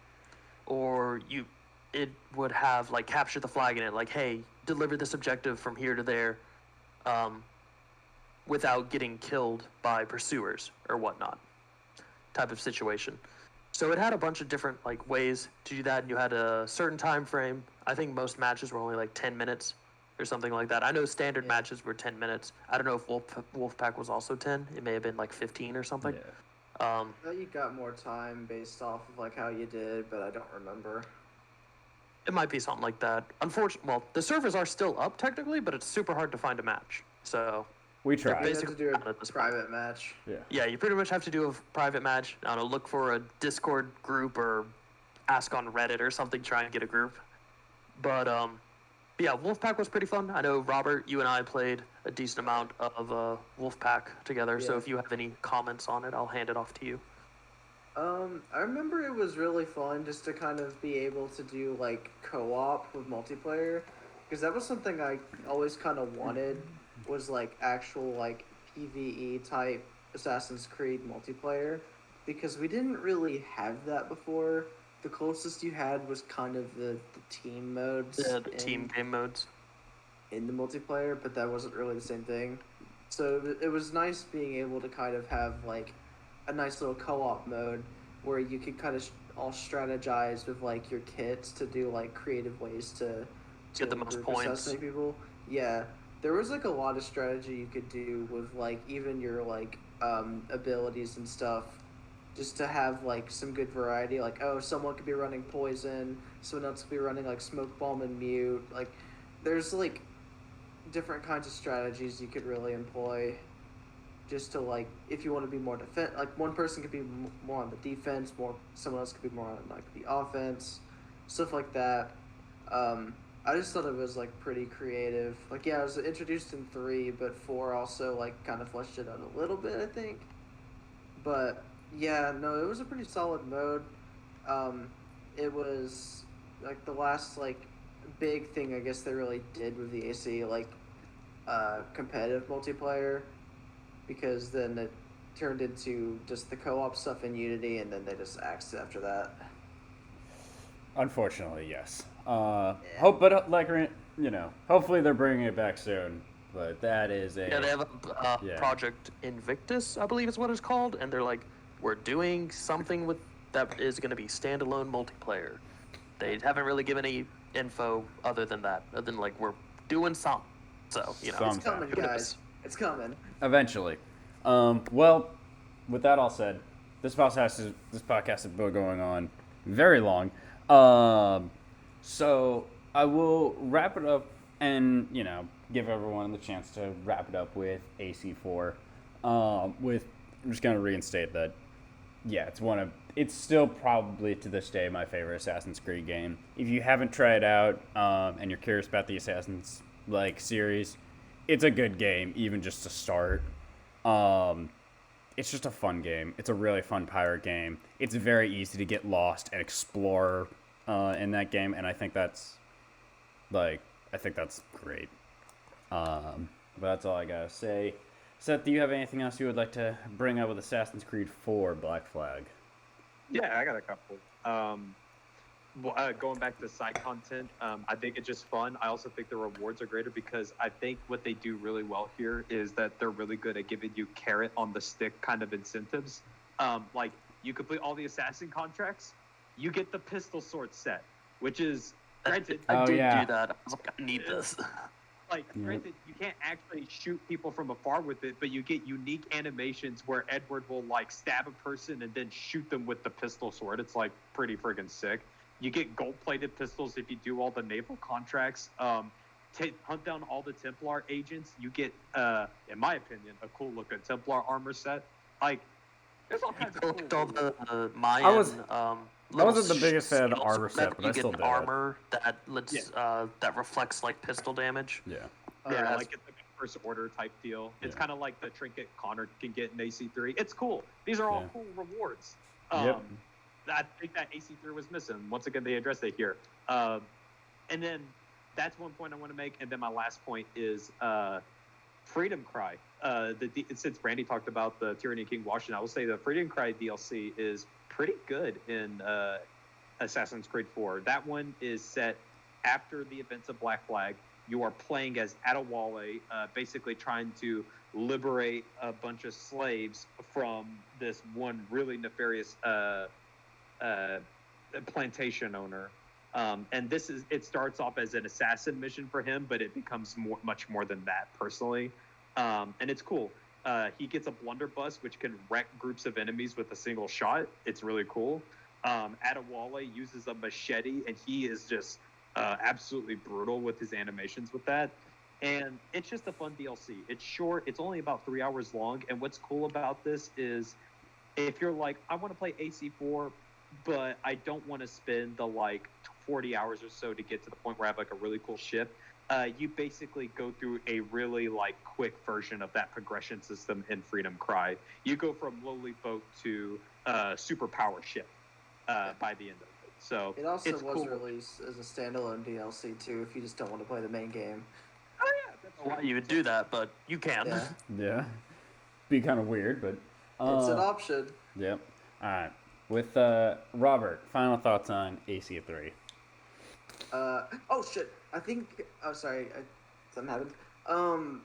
or it would have like capture the flag in it, like, hey, deliver this objective from here to there without getting killed by pursuers or whatnot type of situation. So it had a bunch of different like ways to do that, and you had a certain time frame. I think most matches were only like 10 minutes or something like that. I know standard matches were 10 minutes. I don't know if Wolfpack was also 10. It may have been like 15 or something. Yeah. I thought you got more time based off of like how you did, but I don't remember. It might be something like that. Unfortunately, well, the servers are still up technically, but it's super hard to find a match. So We You tried. have to do Basically, a private match. Yeah. yeah, you pretty much have to do a private match. I don't know, look for a Discord group or ask on Reddit or something, try and get a group. But yeah, Wolfpack was pretty fun. I know, Robert, you and I played a decent amount of Wolfpack together, so Yeah. if you have any comments on it, I'll hand it off to you. I remember it was really fun just to kind of be able to do like co-op with multiplayer, because that was something I always kind of wanted, was like actual like PvE type Assassin's Creed multiplayer, because we didn't really have that before. The closest you had was kind of the team modes. Yeah, the team game modes. in the multiplayer, but that wasn't really the same thing. So it was nice being able to kind of have like a nice little co-op mode where you could kind of all strategize with like your kits to do like creative ways to Get the most group points. assassinate people. Yeah, there was like a lot of strategy you could do with like even your like abilities and stuff, just to have like some good variety. Like, oh, someone could be running poison, someone else could be running like smoke bomb and mute. Like, there's like different kinds of strategies you could really employ, just to like if you want to be more defense. Like one person could be more on the defense, more someone else could be more on like the offense, stuff like that. I just thought it was like pretty creative. Like, yeah, it was introduced in 3, but 4 also like kind of fleshed it out a little bit, I think. But yeah, no, it was a pretty solid mode. Um, it was like the last like big thing I guess they really did with the AC, like competitive multiplayer, because then it turned into just the co-op stuff in Unity, and then they just axed it after that. Unfortunately, yes. Yeah. Hopefully they're bringing it back soon. But that is a Yeah, they have a Yeah. Project Invictus, I believe is what it's called, and they're like, we're doing something with that is going to be standalone multiplayer. They haven't really given any info other than that, other than like we're doing something. So It's Sometime. coming, who knows? guys. It's coming. eventually. Well, with that all said, this podcast has been going on very long. So I will wrap it up and give everyone the chance to wrap it up with AC4. I'm just gonna reinstate that. Yeah, it's still probably to this day my favorite Assassin's Creed game. If you haven't tried it out and you're curious about the Assassin's series, it's a good game even just to start. It's just a fun game. It's a really fun pirate game. It's very easy to get lost and explore in that game, and I think that's great. But that's all I gotta say. Seth, do you have anything else you would like to bring up with Assassin's Creed 4 Black Flag? Yeah, I got a couple. Going back to side content, I think it's just fun. I also think the rewards are greater because I think what they do really well here is that they're really good at giving you carrot on the stick kind of incentives. Like you complete all the assassin contracts, you get the pistol sword set, which is granted. I Oh, did yeah. do that. I was like, I need this. Like, granted, you can't actually shoot people from afar with it, but you get unique animations where Edward will like stab a person and then shoot them with the pistol sword. It's like pretty friggin' sick. You get gold-plated pistols if you do all the naval contracts. Hunt down all the Templar agents. You get, in my opinion, a cool-looking Templar armor set. Like, there's all kinds of cool. Collect all the Mayan. I wasn't the biggest fan of the skills armor set, but I you still get did it. armor that lets that reflects like pistol damage. Yeah. Yeah, like it's like a first order type deal. It's Yeah. kind of like the trinket Connor can get in AC3. It's cool. These are all Yeah. cool rewards. Yep. I think that AC3 was missing. Once again, they addressed it here. And then that's one point I want to make. And then my last point is Freedom Cry. Since Brandy talked about the Tyranny of King Washington, I will say the Freedom Cry DLC is pretty good in Assassin's Creed 4. That one is set after the events of Black Flag. You are playing as Adewale, basically trying to liberate a bunch of slaves from this one really nefarious plantation owner. And it starts off as an assassin mission for him, but it becomes much more than that personally. And it's cool. He gets a blunderbuss, which can wreck groups of enemies with a single shot. It's really cool. Adewale uses a machete, and he is just absolutely brutal with his animations with that. And it's just a fun DLC. It's short. It's only about 3 hours long. And what's cool about this is if you're like, I want to play AC4, but I don't want to spend the like 40 hours or so to get to the point where I have like a really cool ship, you basically go through a really like quick version of that progression system in Freedom Cry. You go from lowly boat to superpower ship by the end of it. So It also it's was cool. released as a standalone DLC too, if you just don't want to play the main game. Oh yeah, that's Why you would do that, but you can. Yeah, Yeah. Be kind of weird, but it's an option. Yep. All right. With Robert, final thoughts on AC3. Oh shit! I think. Oh, sorry. Something happened.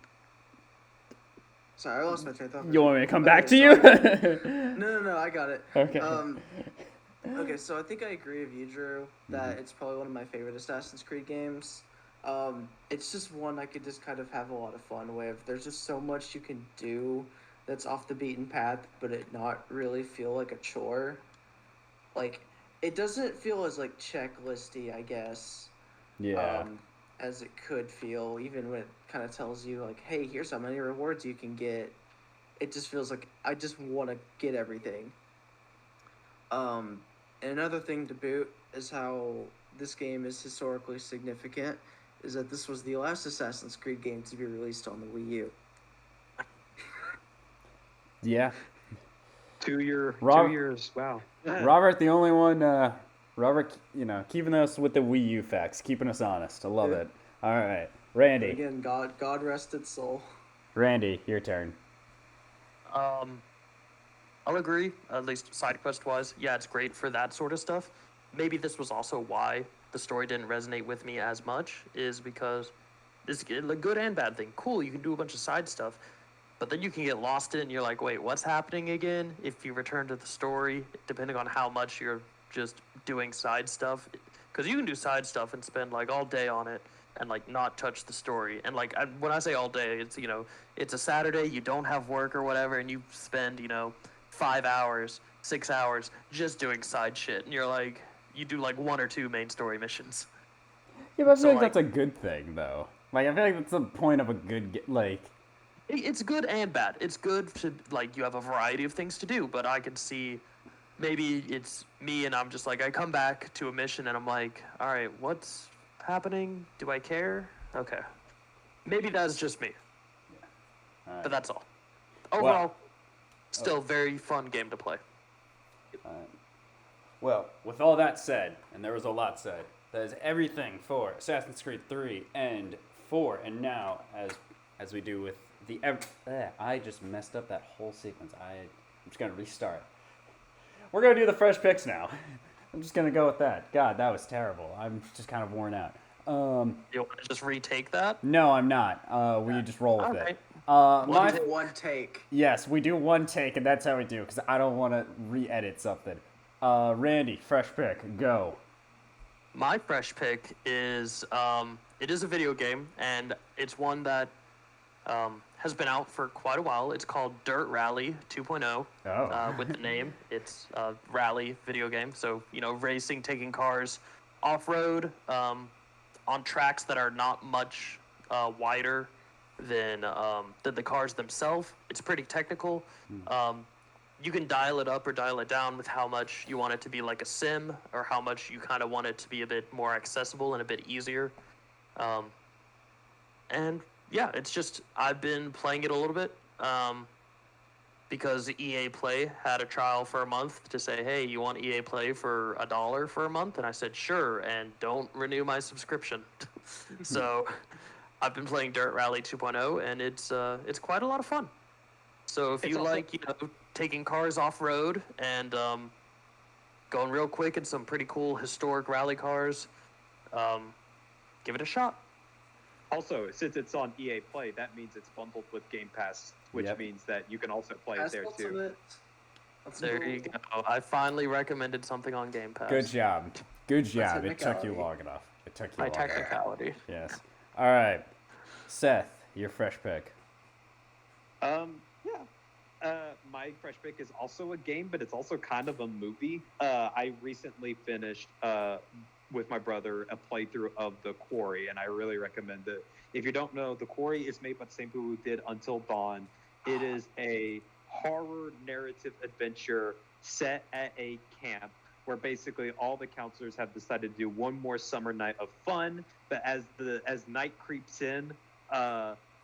Sorry, I lost my train of thought. You want me to come Okay, back to so you? No, I got it. Okay. Okay, so I think I agree with you, Drew, that it's probably one of my favorite Assassin's Creed games. It's just one I could just kind of have a lot of fun with. There's just so much you can do that's off the beaten path, but it not really feel like a chore. Like, it doesn't feel as, like, checklisty, I guess, Yeah. as it could feel, even when it kind of tells you, like, hey, here's how many rewards you can get. It just feels like I just want to get everything. And another thing to boot is how this game is historically significant, is that this was the last Assassin's Creed game to be released on the Wii U. Yeah. 2 years. Wow. Robert, the only one. Robert, keeping us with the Wii U facts, keeping us honest. I love Yeah. it. All right, But Randy. again, God rest its soul. Randy, your turn. I'll agree, at least side quest wise. Yeah, it's great for that sort of stuff. Maybe this was also why the story didn't resonate with me as much, is because this is a good and bad thing. Cool, you can do a bunch of side stuff, but then you can get lost in it and you're like, wait, what's happening again? If you return to the story, depending on how much you're just doing side stuff. Because you can do side stuff and spend like all day on it and like not touch the story. And like when I say all day, it's, it's a Saturday, you don't have work or whatever, and you spend, 5 hours, 6 hours just doing side shit. And you're like, you do like 1 or 2 main story missions. Yeah, but I feel So, like like- that's a good thing, though. Like, I feel like that's the point of a good It's good and bad. It's good to, like, you have a variety of things to do, but I can see maybe it's me and I'm just like, I come back to a mission and I'm like, all right, what's happening? Do I care? Okay. Maybe that's just me, All right. but that's all. Overall, still very fun game to play. Well, with all that said, and there was a lot said, that is everything for Assassin's Creed 3 and 4. And now, as we do with the... I just messed up that whole sequence. I'm just going to restart. We're going to do the fresh picks now. I'm just going to go with that. God, that was terrible. I'm just kind of worn out. You want to just retake that? No, I'm not. We just roll with All it. right. One take. Yes, we do one take, and that's how we do, because I don't want to re-edit something. Randy, fresh pick, go. My fresh pick is it is a video game, and it's one that has been out for quite a while. It's called Dirt Rally 2.0. Oh. With the name, it's a rally video game. So racing, taking cars off road on tracks that are not much wider than the cars themselves. It's pretty technical. You can dial it up or dial it down with how much you want it to be like a sim, or how much you kind of want it to be a bit more accessible and a bit easier. And yeah, it's just, I've been playing it a little bit because EA Play had a trial for a month to say, hey, you want EA Play for $1 for a month? And I said, sure, and don't renew my subscription. So I've been playing Dirt Rally 2.0, and it's quite a lot of fun. So if It's you also- like, taking cars off-road and going real quick in some pretty cool historic rally cars, give it a shot. Also, since it's on EA Play, that means it's bundled with Game Pass, which Yep. means that you can also play it That's there too. ultimate. That's There you cool. go. I finally recommended something on Game Pass. Good job. Good job. It took you technicality. long enough. It took you By long enough. technicality. Yes. All right. Seth, your fresh pick. My fresh pick is also a game, but it's also kind of a movie. I recently finished with my brother a playthrough of The Quarry, and I really recommend it. If you don't know, The Quarry is made by the same people who did Until Dawn. It is a horror narrative adventure set at a camp where basically all the counselors have decided to do one more summer night of fun, but as night creeps in,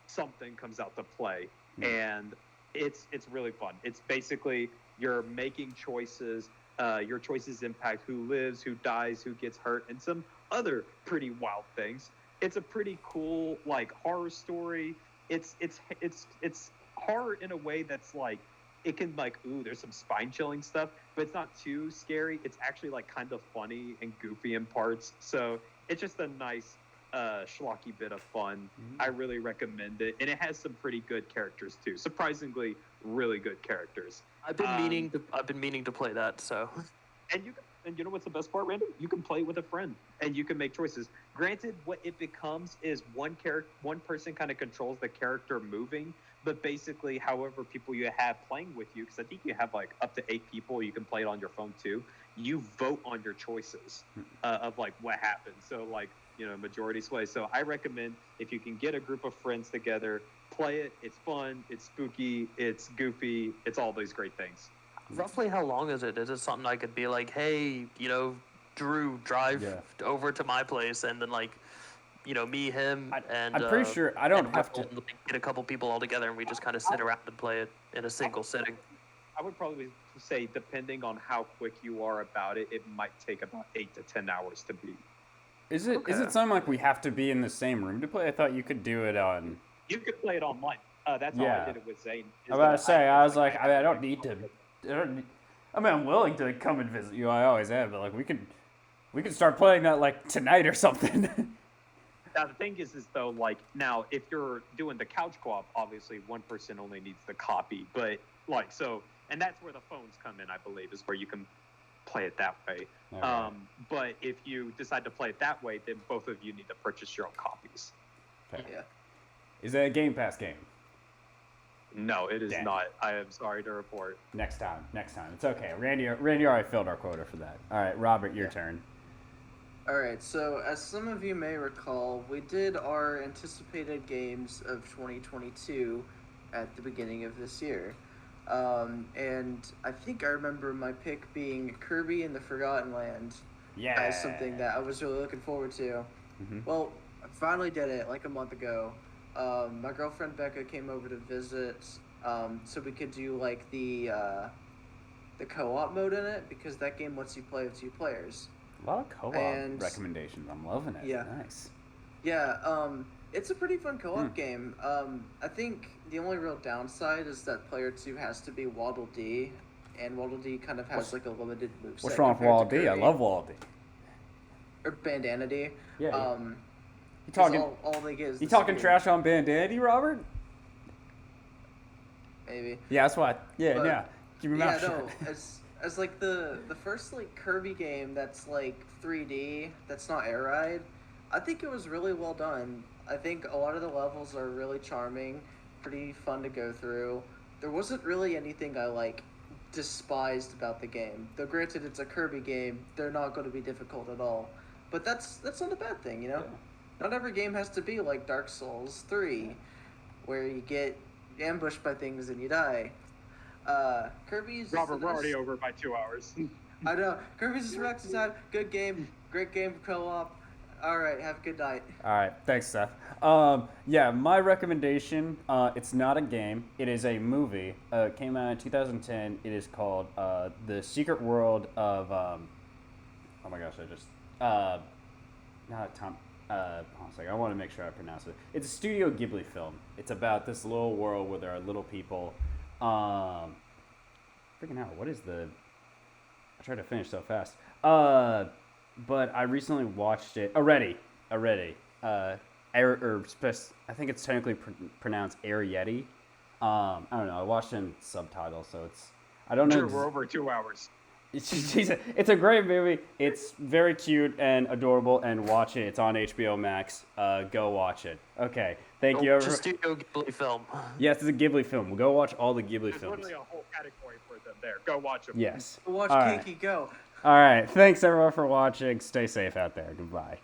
something comes out to play, and it's really fun. It's basically you're making choices. Your choices impact who lives, who dies, who gets hurt, and some other pretty wild things. It's a pretty cool horror story. It's horror in a way that's like it can there's some spine chilling stuff, but it's not too scary. It's actually kind of funny and goofy in parts. So it's just a nice schlocky bit of fun. I really recommend it, and it has some pretty good characters too. Surprisingly, really good characters. I've been meaning to play that. So, and you know what's the best part, Randy? You can play with a friend, and you can make choices. Granted, what it becomes is one person kind of controls the character moving, but basically, however people you have playing with you, because I think you have like up to 8 people, you can play it on your phone too. You vote on your choices of like what happens. So like, majority sway. So I recommend if you can get a group of friends together, play it. It's fun. It's spooky. It's goofy. It's all these great things. roughly how long is it? Is it something I could be like, hey, Drew, drive over to my place, and then like, me, him, and I'm pretty sure I don't have to get a couple people all together, and we just kind of sit around and play it in a single sitting. I would probably say, depending on how quick you are about it, it might take about 8 to 10 hours to beat. Is it something like we have to be in the same room to play? I thought you could do it on. You could play it online. That's how I did it with Zane. I was about to say, I was like, I don't need to. I mean, I'm willing to come and visit you. I always am, but like we could start playing that like tonight or something. Now the thing is though, like now if you're doing the couch co-op, obviously one person only needs the copy, but like so, and that's where the phones come in, I believe, is where you can play it that way. Okay. But if you decide to play it that way, then both of you need to purchase your own copies. Okay. Yeah. Is that a Game Pass game? No, it is Damn. not. I am sorry to report. Next time. It's okay. Randy already filled our quota for that. All right, Robert, your turn. All right, so as some of you may recall, we did our anticipated games of 2022 at the beginning of this year. And I think I remember my pick being Kirby and the Forgotten Land as something that I was really looking forward to. Mm-hmm. Well, I finally did it like a month ago. My girlfriend Becca came over to visit, so we could do like the co-op mode in it, because that game lets you play with 2 players. A lot of co-op recommendations. I'm loving it. Yeah. Nice. Yeah, it's a pretty fun co-op game. I think the only real downside is that player 2 has to be Waddle Dee, and Waddle Dee kind of has like a limited moveset. What's wrong with compared Waddle to Dee? I Kirby. love Waddle Dee. Or Bandana Dee. Yeah. You 'cause talking? all they get is You the talking spear, trash on Bandana Dee, Robert? maybe. Yeah, that's why. Yeah, But- yeah. Keep your mouth Yeah, shut. no, as like the first like Kirby game that's like 3D, that's not air ride, I think it was really well done. I think a lot of the levels are really charming, pretty fun to go through. There wasn't really anything I like despised about the game. Though granted it's a Kirby game, they're not going to be difficult at all. But that's not a bad thing, you know? Not every game has to be like Dark Souls 3, where you get ambushed by things and you die. Kirby's... Robert, we're already over by 2 hours. I know. Kirby's Rex time. Good game. Great game for co-op. All right. Have a good night. All right, thanks, Seth. Yeah, my recommendation. It's not a game. It is a movie. It came out in 2010. It is called The Secret World of. Oh my gosh, I just. Not Tom. Hold on a second. I want to make sure I pronounce it. It's a Studio Ghibli film. It's about this little world where there are little people. Freaking hell! What is the? I tried to finish so fast. But I recently watched it already. I think it's technically pronounced Arietti. I don't know. I watched it in subtitles, so it's. I don't know. Sure, we're over 2 hours. It's a great movie. It's very cute and adorable, and watch it. It's on HBO Max. Go watch it. Okay. Thank you. It's a Studio Ghibli film. Yes, it's a Ghibli film. We'll go watch all the Ghibli There's films. literally a whole category for them there. Go watch them. Yes. Watch All right. Kiki go. All right. Thanks everyone for watching. Stay safe out there. Goodbye.